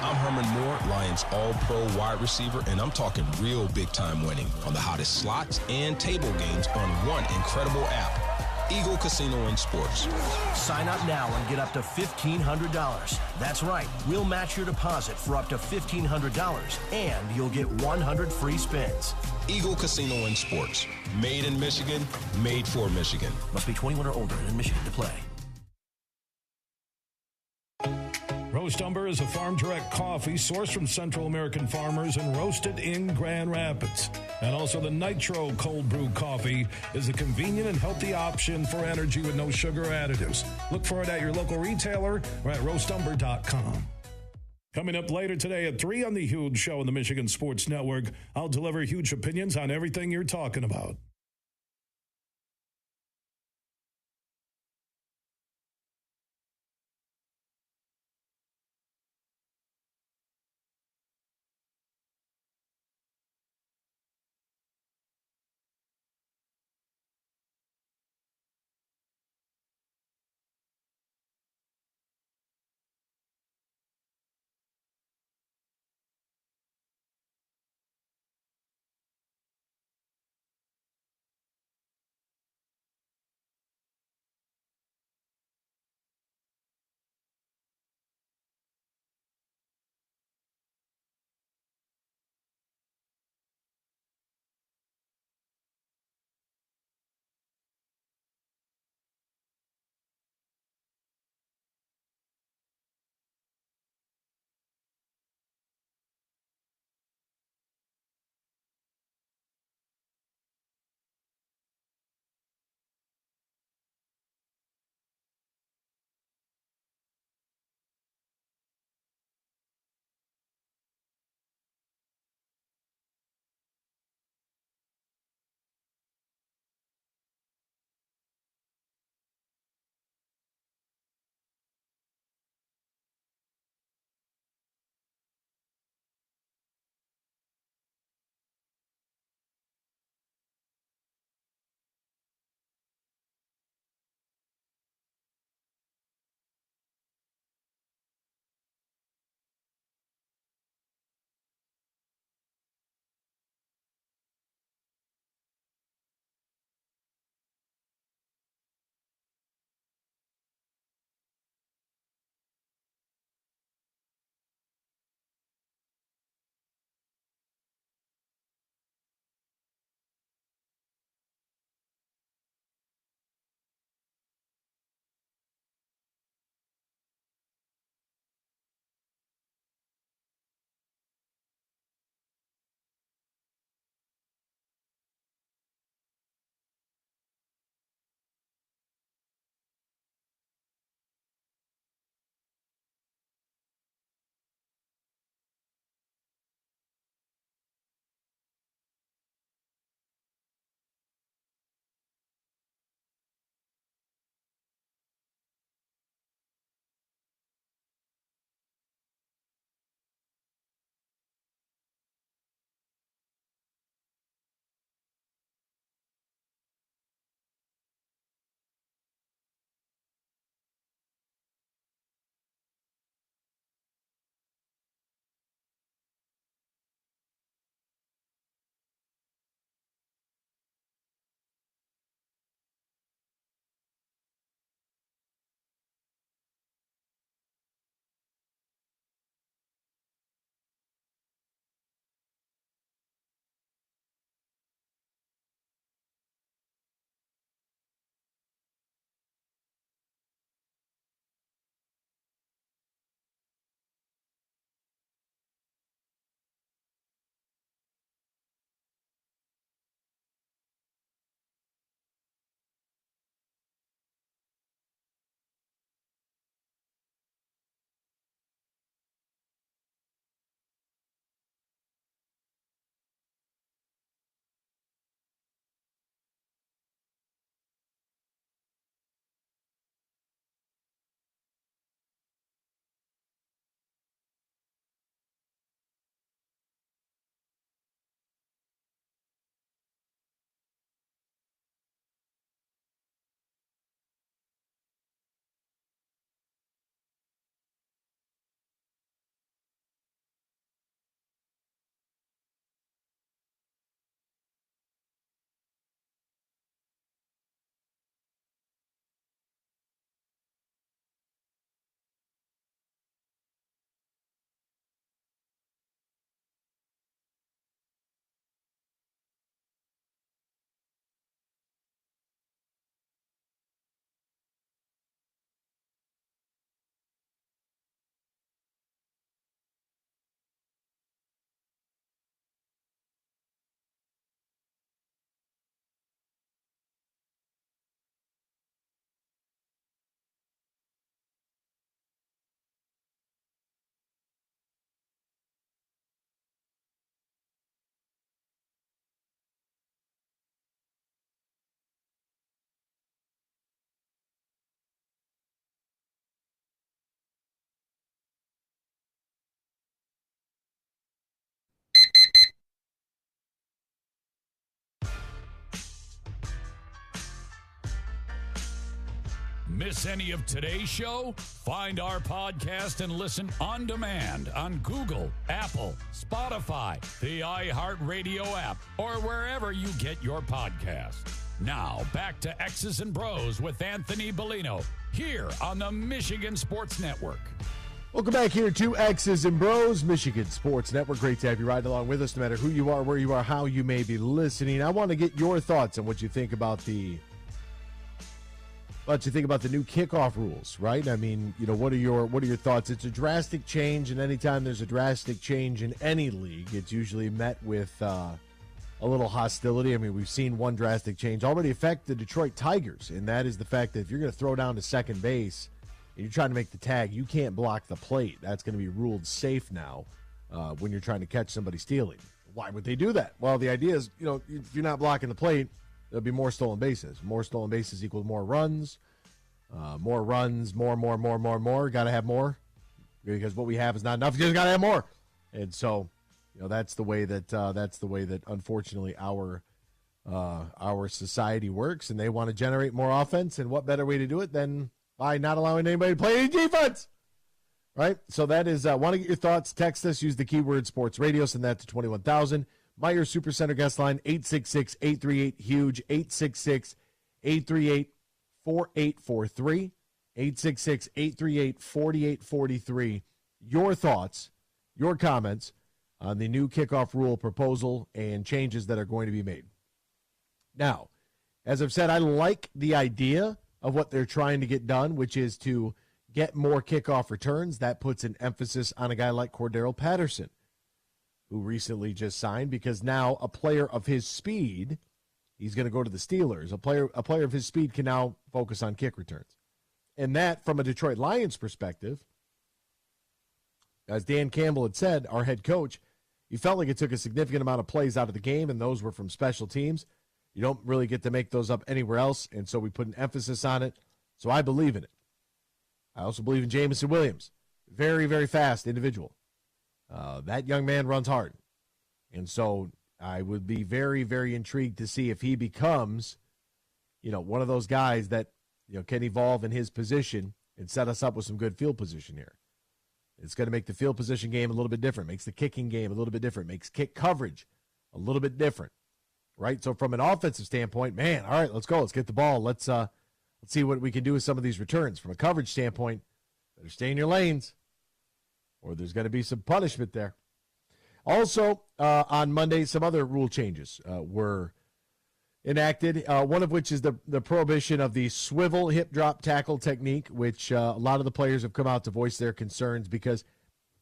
I'm Herman Moore, Lions All-Pro wide receiver, and I'm talking real big-time winning on the hottest slots and table games on one incredible app, Eagle Casino and Sports. Sign up now and get up to $1,500. That's right. We'll match your deposit for up to $1,500, and you'll get 100 free spins. Eagle Casino and Sports. Made in Michigan, made for Michigan. Must be 21 or older and in Michigan to play. Roast Umber is a farm-direct coffee sourced from Central American farmers and roasted in Grand Rapids. And also the Nitro Cold Brew Coffee is a convenient and healthy option for energy with no sugar or additives. Look for it at your local retailer or at roastumber.com. Coming up later today at 3 on The Huge Show on the Michigan Sports Network, I'll deliver huge opinions on everything you're talking about. Miss any of today's show? Find our podcast and listen on demand on Google, Apple, Spotify, the iHeartRadio app, or wherever you get your podcasts. Now, back to X's and Bros with Anthony Bellino, here on the Michigan Sports Network. Welcome back here to X's and Bros, Michigan Sports Network. Great to have you ride along with us, no matter who you are, where you are, how you may be listening. I want to get your thoughts on what you think about the new kickoff rules, right? I mean, what are your thoughts? It's a drastic change, and anytime there's a drastic change in any league, it's usually met with a little hostility. I mean, we've seen one drastic change already affect the Detroit Tigers, and that is the fact that if you're going to throw down to second base and you're trying to make the tag, you can't block the plate. That's going to be ruled safe now when you're trying to catch somebody stealing. Why would they do that? Well, the idea is, if you're not blocking the plate, there'll be more stolen bases. More stolen bases equals more runs. More runs, more. Got to have more because what we have is not enough. You just got to have more. And so, that's the way that unfortunately our society works, and they want to generate more offense. And what better way to do it than by not allowing anybody to play any defense, right? So that is, want to get your thoughts, text us, use the keyword sports radio, send that to 21,000. Meyer Supercenter guest line, 866-838-HUGE, 866-838-4843, 866-838-4843. Your thoughts, your comments on the new kickoff rule proposal and changes that are going to be made. Now, as I've said, I like the idea of what they're trying to get done, which is to get more kickoff returns. That puts an emphasis on a guy like Cordero Patterson, who recently just signed, because now a player of his speed, he's going to go to the Steelers. A player of his speed can now focus on kick returns. And that, from a Detroit Lions perspective, as Dan Campbell had said, our head coach, he felt like it took a significant amount of plays out of the game, and those were from special teams. You don't really get to make those up anywhere else, and so we put an emphasis on it. So I believe in it. I also believe in Jamison Williams. Very, very fast individual. That young man runs hard. And so I would be very, very intrigued to see if he becomes, one of those guys that, can evolve in his position and set us up with some good field position here. It's going to make the field position game a little bit different, makes the kicking game a little bit different, makes kick coverage a little bit different, right? So from an offensive standpoint, man, all right, let's go. Let's get the ball. Let's see what we can do with some of these returns. From a coverage standpoint, better stay in your lanes, or there's going to be some punishment there. Also, on Monday, some other rule changes were enacted, one of which is the prohibition of the swivel hip drop tackle technique, which a lot of the players have come out to voice their concerns because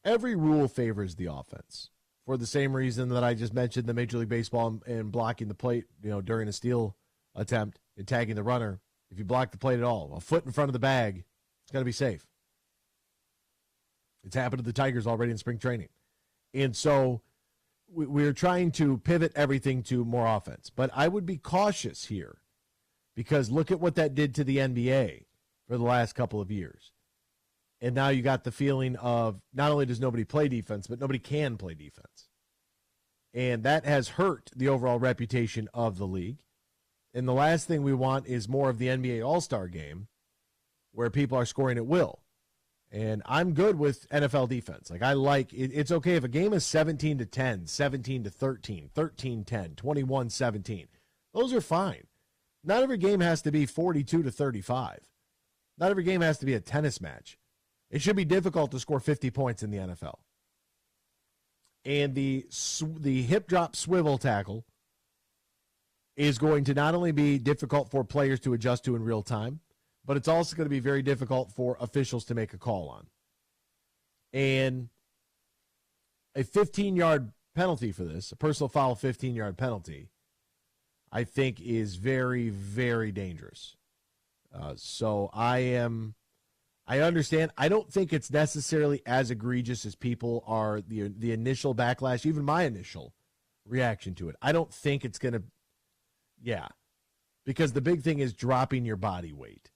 every rule favors the offense for the same reason that I just mentioned, the Major League Baseball and blocking the plate, during a steal attempt and tagging the runner. If you block the plate at all, a foot in front of the bag, it's going to be safe. It's happened to the Tigers already in spring training. And so we're trying to pivot everything to more offense. But I would be cautious here because look at what that did to the NBA for the last couple of years. And now you got the feeling of not only does nobody play defense, but nobody can play defense. And that has hurt the overall reputation of the league. And the last thing we want is more of the NBA All-Star game where people are scoring at will. And I'm good with NFL defense. Like, I like it. It's okay if a game is 17-10, 17-13, 13-10, 21-17. Those are fine. Not every game has to be 42-35. Not every game has to be a tennis match. It should be difficult to score 50 points in the NFL. And the hip drop swivel tackle is going to not only be difficult for players to adjust to in real time, but it's also going to be very difficult for officials to make a call on. And a 15-yard penalty for this, a personal foul 15-yard penalty, I think is very, very dangerous. So I understand. I don't think it's necessarily as egregious as people are, the initial backlash, even my initial reaction to it. I don't think it's going to, because the big thing is dropping your body weight.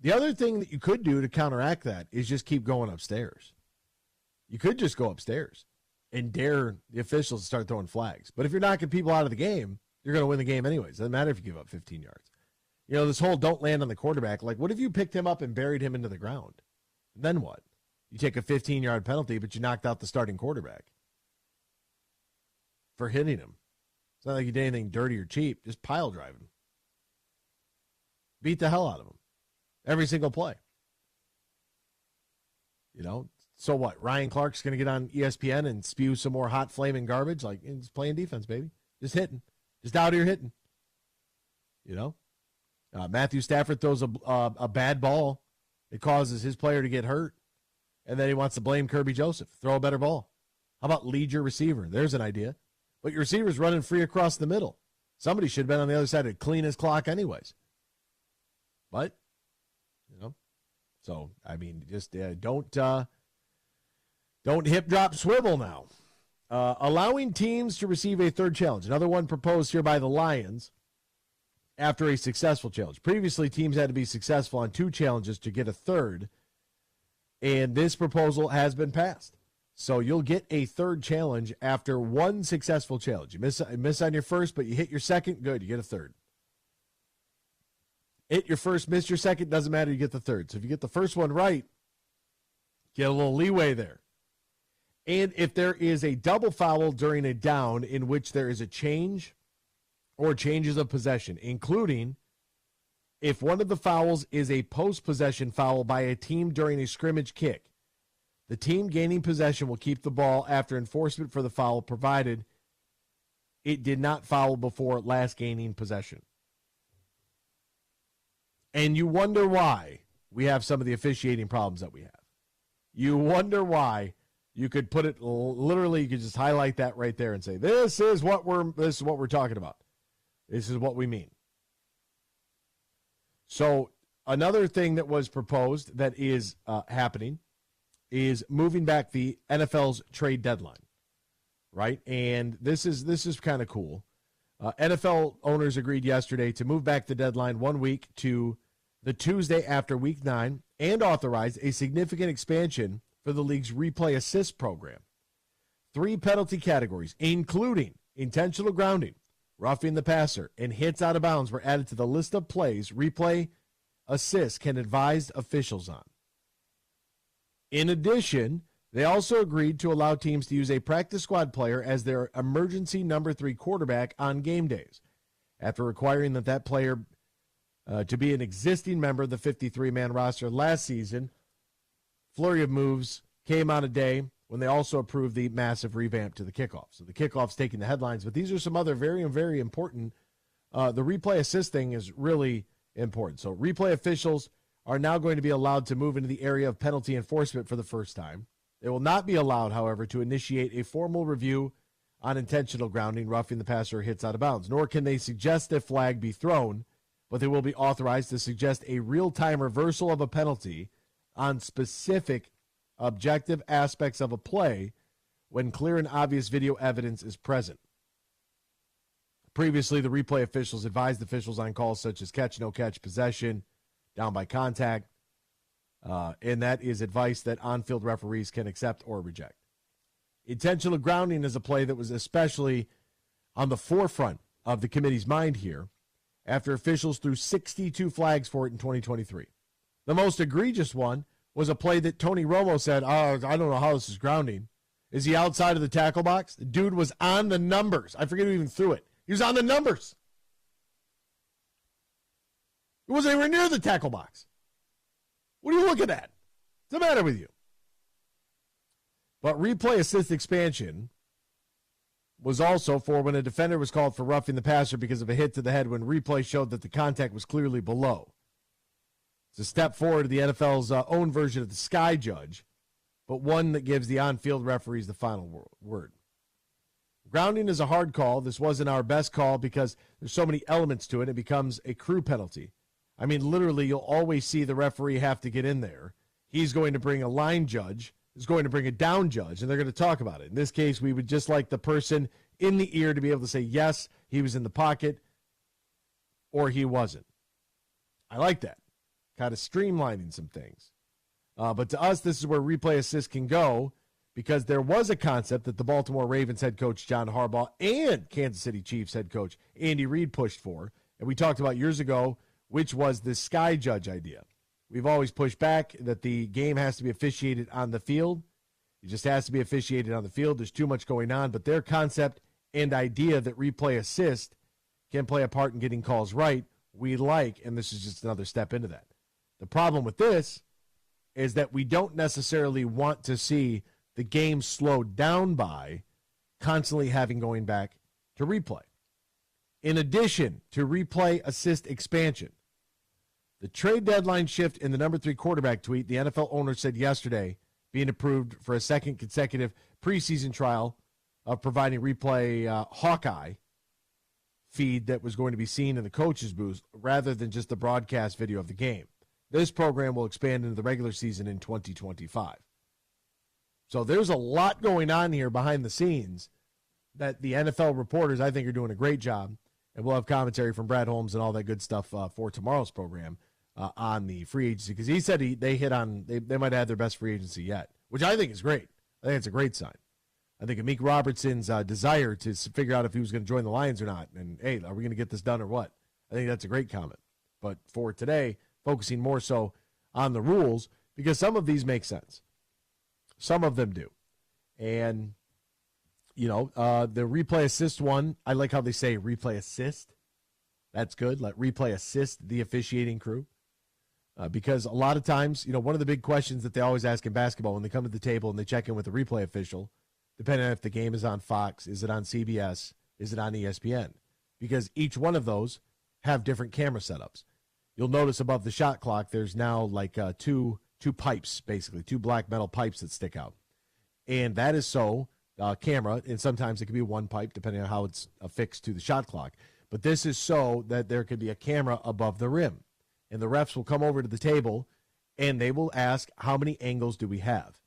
The other thing that you could do to counteract that is just keep going upstairs. You could just go upstairs and dare the officials to start throwing flags. But if you're knocking people out of the game, you're going to win the game anyways. Doesn't matter if you give up 15 yards. You know, this whole don't land on the quarterback. Like, what if you picked him up and buried him into the ground? Then what? You take a 15-yard penalty, but you knocked out the starting quarterback for hitting him. It's not like you did anything dirty or cheap. Just pile drive him. Beat the hell out of him. Every single play. You know, so what? Ryan Clark's going to get on ESPN and spew some more hot flaming garbage? Like, he's playing defense, baby. Just hitting. Just out here hitting. You know? Matthew Stafford throws a bad ball. It causes his player to get hurt. And then he wants to blame Kirby Joseph. Throw a better ball. How about lead your receiver? There's an idea. But your receiver's running free across the middle. Somebody should have been on the other side to clean his clock anyways. But, you know, so, I mean, just don't hip, drop, swivel now. Allowing teams to receive a third challenge. Another one proposed here by the Lions after a successful challenge. Previously, teams had to be successful on 2 challenges to get a third, and this proposal has been passed. So you'll get a third challenge after 1 successful challenge. You miss on your first, but you hit your second, good, you get a third. Hit your first, miss your second, doesn't matter, you get the third. So if you get the first one right, get a little leeway there. And if there is a double foul during a down in which there is a change or changes of possession, including if one of the fouls is a post-possession foul by a team during a scrimmage kick, the team gaining possession will keep the ball after enforcement for the foul, provided it did not foul before last gaining possession. And you wonder why we have some of the officiating problems that we have. You wonder why. You could put it literally, you could just highlight that right there and say, this is what we're talking about. This is what we mean. So another thing that was proposed that is happening is moving back the NFL's trade deadline, right? And this is kind of cool. NFL owners agreed yesterday to move back the deadline 1 week to the Tuesday after Week 9 and authorized a significant expansion for the league's replay assist program. 3 penalty categories, including intentional grounding, roughing the passer, and hits out of bounds, were added to the list of plays replay assist can advise officials on. In addition, they also agreed to allow teams to use a practice squad player as their emergency number 3 quarterback on game days, after requiring that player to be an existing member of the 53-man roster last season. Flurry of moves came on a day when they also approved the massive revamp to the kickoff. So the kickoff's taking the headlines, but these are some other very, very important. The replay assist thing is really important. So replay officials are now going to be allowed to move into the area of penalty enforcement for the first time. They will not be allowed, however, to initiate a formal review on intentional grounding, roughing the passer, or hits out of bounds, nor can they suggest a flag be thrown, but they will be authorized to suggest a real-time reversal of a penalty on specific objective aspects of a play when clear and obvious video evidence is present. Previously, the replay officials advised officials on calls such as catch, no catch, possession, down by contact, and that is advice that on-field referees can accept or reject. Intentional grounding is a play that was especially on the forefront of the committee's mind here after officials threw 62 flags for it in 2023. The most egregious one was a play that Tony Romo said, I don't know how this is grounding. Is he outside of the tackle box? The dude was on the numbers. I forget who even threw it. He was on the numbers. He wasn't anywhere near the tackle box. What are you looking at? What's the matter with you? But replay assist expansion was also for when a defender was called for roughing the passer because of a hit to the head when replay showed that the contact was clearly below. It's a step forward to the NFL's own version of the Sky Judge, but one that gives the on-field referees the final word. Grounding is a hard call. This wasn't our best call because there's so many elements to it. It becomes a crew penalty. I mean, literally, you'll always see the referee have to get in there. He's going to bring a line judge. He's going to bring a down judge, and they're going to talk about it. In this case, we would just like the person in the ear to be able to say, yes, he was in the pocket, or he wasn't. I like that. Kind of streamlining some things. But to us, this is where replay assist can go because there was a concept that the Baltimore Ravens head coach John Harbaugh and Kansas City Chiefs head coach Andy Reid pushed for. And we talked about years ago which was the sky judge idea. We've always pushed back that the game has to be officiated on the field. It just has to be officiated on the field. There's too much going on. But their concept and idea that replay assist can play a part in getting calls right, we like, and this is just another step into that. The problem with this is that we don't necessarily want to see the game slowed down by constantly having going back to replay. In addition to replay assist expansion, the trade deadline shift in the number 3 quarterback tweet, the NFL owner said yesterday, being approved for a second consecutive preseason trial of providing replay Hawkeye feed that was going to be seen in the coach's booth rather than just the broadcast video of the game. This program will expand into the regular season in 2025. So there's a lot going on here behind the scenes that the NFL reporters, I think, are doing a great job. And we'll have commentary from Brad Holmes and all that good stuff for tomorrow's program on the free agency. Because he said they might have had their best free agency yet, which I think is great. I think it's a great sign. I think Amik Robertson's desire to figure out if he was going to join the Lions or not, and, hey, are we going to get this done or what? I think that's a great comment. But for today, focusing more so on the rules, because some of these make sense. Some of them do. And, the replay assist one, I like how they say replay assist. That's good. Let replay assist the officiating crew. Because a lot of times, one of the big questions that they always ask in basketball when they come to the table and they check in with the replay official, depending on if the game is on Fox, is it on CBS, is it on ESPN? Because each one of those have different camera setups. You'll notice above the shot clock, there's now like two pipes, basically, 2 black metal pipes that stick out. And that is so camera, and sometimes it can be 1 pipe, depending on how it's affixed to the shot clock. But this is so that there could be a camera above the rim. And the refs will come over to the table, and they will ask, how many angles do we have?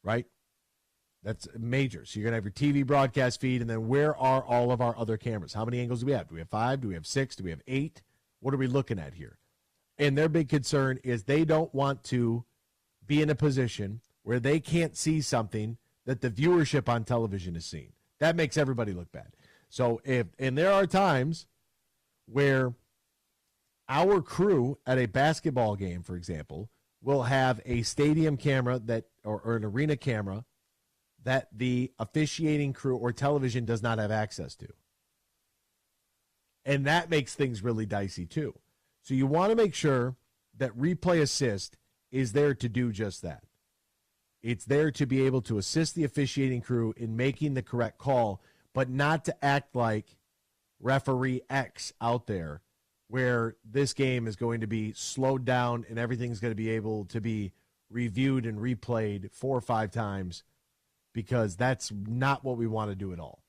Right? That's major. So you're going to have your TV broadcast feed, and then where are all of our other cameras? How many angles do we have? Do we have 5? Do we have 6? Do we have 8? What are we looking at here? And their big concern is they don't want to be in a position where they can't see something that the viewership on television is seeing. That makes everybody look bad. So and there are times where our crew at a basketball game, for example, will have a stadium camera or an arena camera that the officiating crew or television does not have access to. And that makes things really dicey too. So you want to make sure that replay assist is there to do just that. It's there to be able to assist the officiating crew in making the correct call, but not to act like referee X out there where this game is going to be slowed down and everything's going to be able to be reviewed and replayed 4 or 5 times, because that's not what we want to do at all.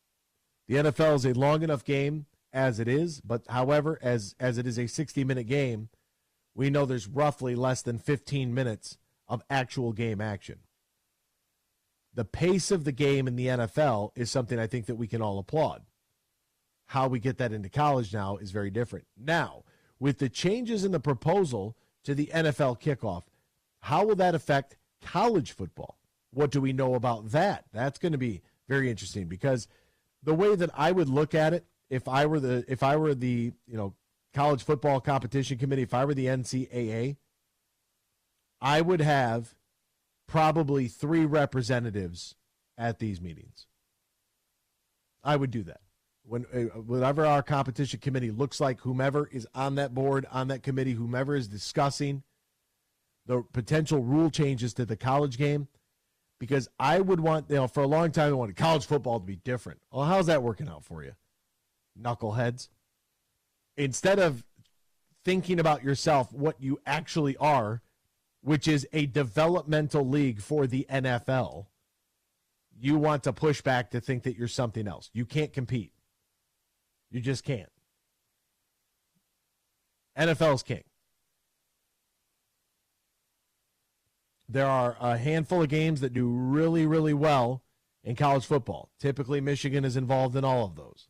The NFL is a long enough game as it is, but however, as it is a 60-minute game, we know there's roughly less than 15 minutes of actual game action. The pace of the game in the NFL is something I think that we can all applaud. How we get that into college now is very different. Now, with the changes in the proposal to the NFL kickoff, how will that affect college football? What do we know about that? That's going to be very interesting, because the way that I would look at it, if I were the college football competition committee, if I were the NCAA, I would have probably 3 representatives at these meetings. I would do that. Whenever our competition committee looks like, whomever is on that board, on that committee, whomever is discussing the potential rule changes to the college game, because I would want, for a long time, I wanted college football to be different. Well, how's that working out for you, knuckleheads? Instead of thinking about yourself, what you actually are, which is a developmental league for the NFL, you want to push back to think that you're something else. You can't compete. You just can't. NFL's king. There are a handful of games that do really, really well in college football. Typically, Michigan is involved in all of those.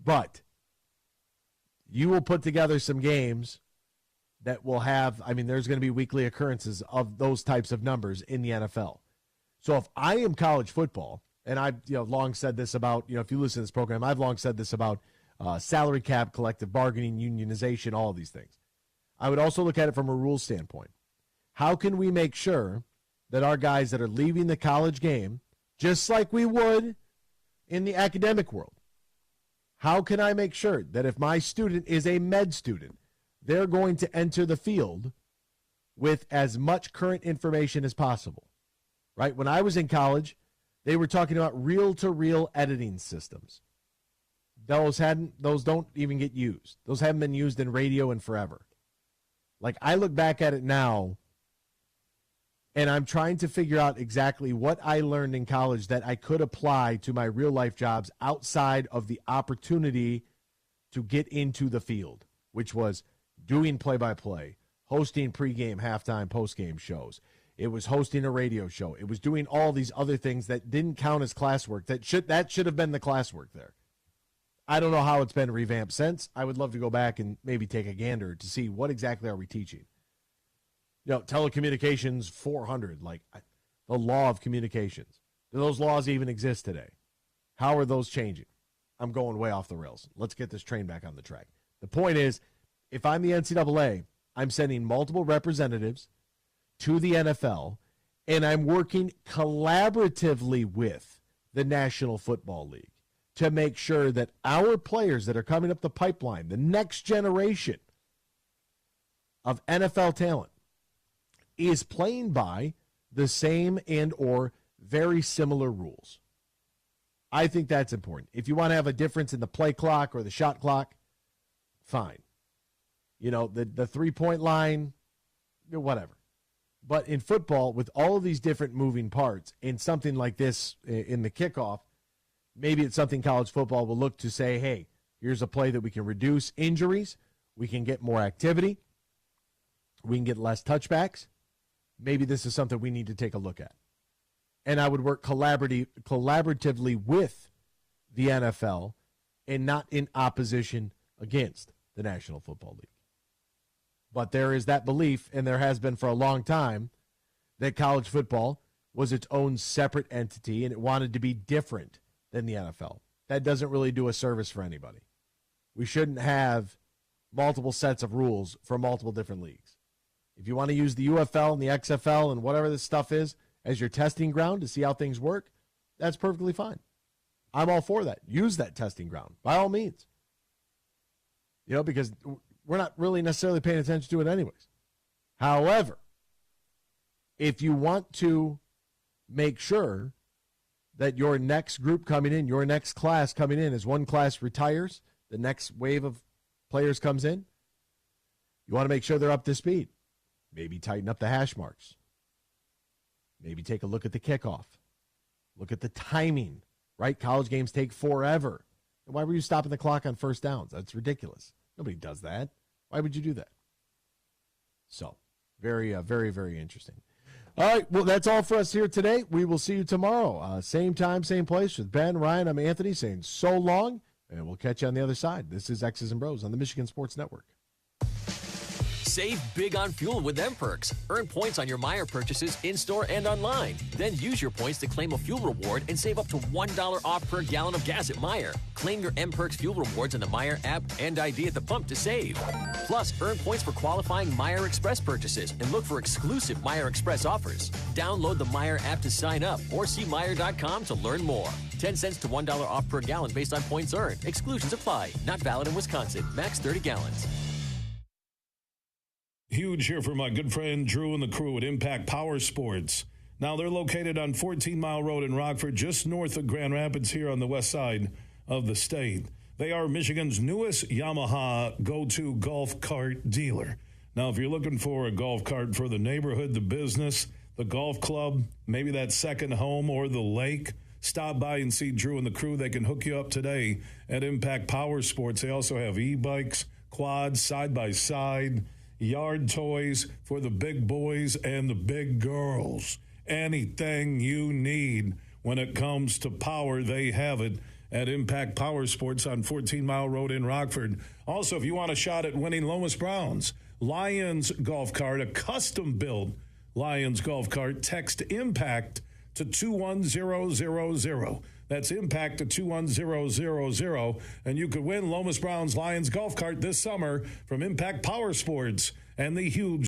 But you will put together some games that will have, there's going to be weekly occurrences of those types of numbers in the NFL. So if I am college football, and I've long said this about, if you listen to this program, I've long said this about salary cap, collective bargaining, unionization, all of these things. I would also look at it from a rules standpoint. How can we make sure that our guys that are leaving the college game, just like we would in the academic world, how can I make sure that if my student is a med student, they're going to enter the field with as much current information as possible, right? When I was in college, they were talking about reel-to-reel editing systems. Those don't even get used. Those haven't been used in radio in forever. Like, I look back at it now, and I'm trying to figure out exactly what I learned in college that I could apply to my real-life jobs outside of the opportunity to get into the field, which was doing play-by-play, hosting pregame, halftime, postgame shows. It was hosting a radio show. It was doing all these other things that didn't count as classwork. That should have been the classwork there. I don't know how it's been revamped since. I would love to go back and maybe take a gander to see what exactly are we teaching. Telecommunications 400, like the law of communications. Do those laws even exist today? How are those changing? I'm going way off the rails. Let's get this train back on the track. The point is, if I'm the NCAA, I'm sending multiple representatives to the NFL, and I'm working collaboratively with the National Football League to make sure that our players that are coming up the pipeline, the next generation of NFL talent, is playing by the same and or very similar rules. I think that's important. If you want to have a difference in the play clock or the shot clock, fine. The three-point line, whatever. But in football, with all of these different moving parts, in something like this in the kickoff, maybe it's something college football will look to say, hey, here's a play that we can reduce injuries, we can get more activity, we can get less touchbacks. Maybe this is something we need to take a look at. And I would work collaboratively with the NFL and not in opposition against the National Football League. But there is that belief, and there has been for a long time, that college football was its own separate entity and it wanted to be different than the NFL. That doesn't really do a service for anybody. We shouldn't have multiple sets of rules for multiple different leagues. If you want to use the UFL and the XFL and whatever this stuff is as your testing ground to see how things work, that's perfectly fine. I'm all for that. Use that testing ground, by all means. Because we're not really necessarily paying attention to it anyways. However, if you want to make sure that your next group coming in, your next class coming in, as one class retires, the next wave of players comes in, you want to make sure they're up to speed. Maybe tighten up the hash marks. Maybe take a look at the kickoff. Look at the timing, right? College games take forever. And why were you stopping the clock on first downs? That's ridiculous. Nobody does that. Why would you do that? So, very, very interesting. All right, well, that's all for us here today. We will see you tomorrow. Same time, same place with Ben, Ryan. I'm Anthony saying so long, and we'll catch you on the other side. This is X's and Bros on the Michigan Sports Network. Save big on fuel with M-Perks. Earn points on your Meijer purchases in-store and online. Then use your points to claim a fuel reward and save up to $1 off per gallon of gas at Meijer. Claim your M-Perks fuel rewards in the Meijer app and ID at the pump to save. Plus, earn points for qualifying Meijer Express purchases and look for exclusive Meijer Express offers. Download the Meijer app to sign up or see Meijer.com to learn more. 10 cents to $1 off per gallon based on points earned. Exclusions apply. Not valid in Wisconsin. Max 30 gallons. Huge here for my good friend Drew and the crew at Impact Power Sports. Now, they're located on 14 Mile Road in Rockford, just north of Grand Rapids here on the west side of the state. They are Michigan's newest Yamaha go-to golf cart dealer. Now, if you're looking for a golf cart for the neighborhood, the business, the golf club, maybe that second home or the lake, stop by and see Drew and the crew. They can hook you up today at Impact Power Sports. They also have e-bikes, quads, side-by-side, yard toys for the big boys and the big girls. Anything you need when it comes to power, they have it at Impact Power Sports on 14 Mile Road in Rockford. Also, if you want a shot at winning Lomas Brown's Lions golf cart, a custom-built Lions golf cart, text IMPACT to 21000. That's impact to 21000. And you could win Lomas Brown's Lions golf cart this summer from Impact Power Sports and the huge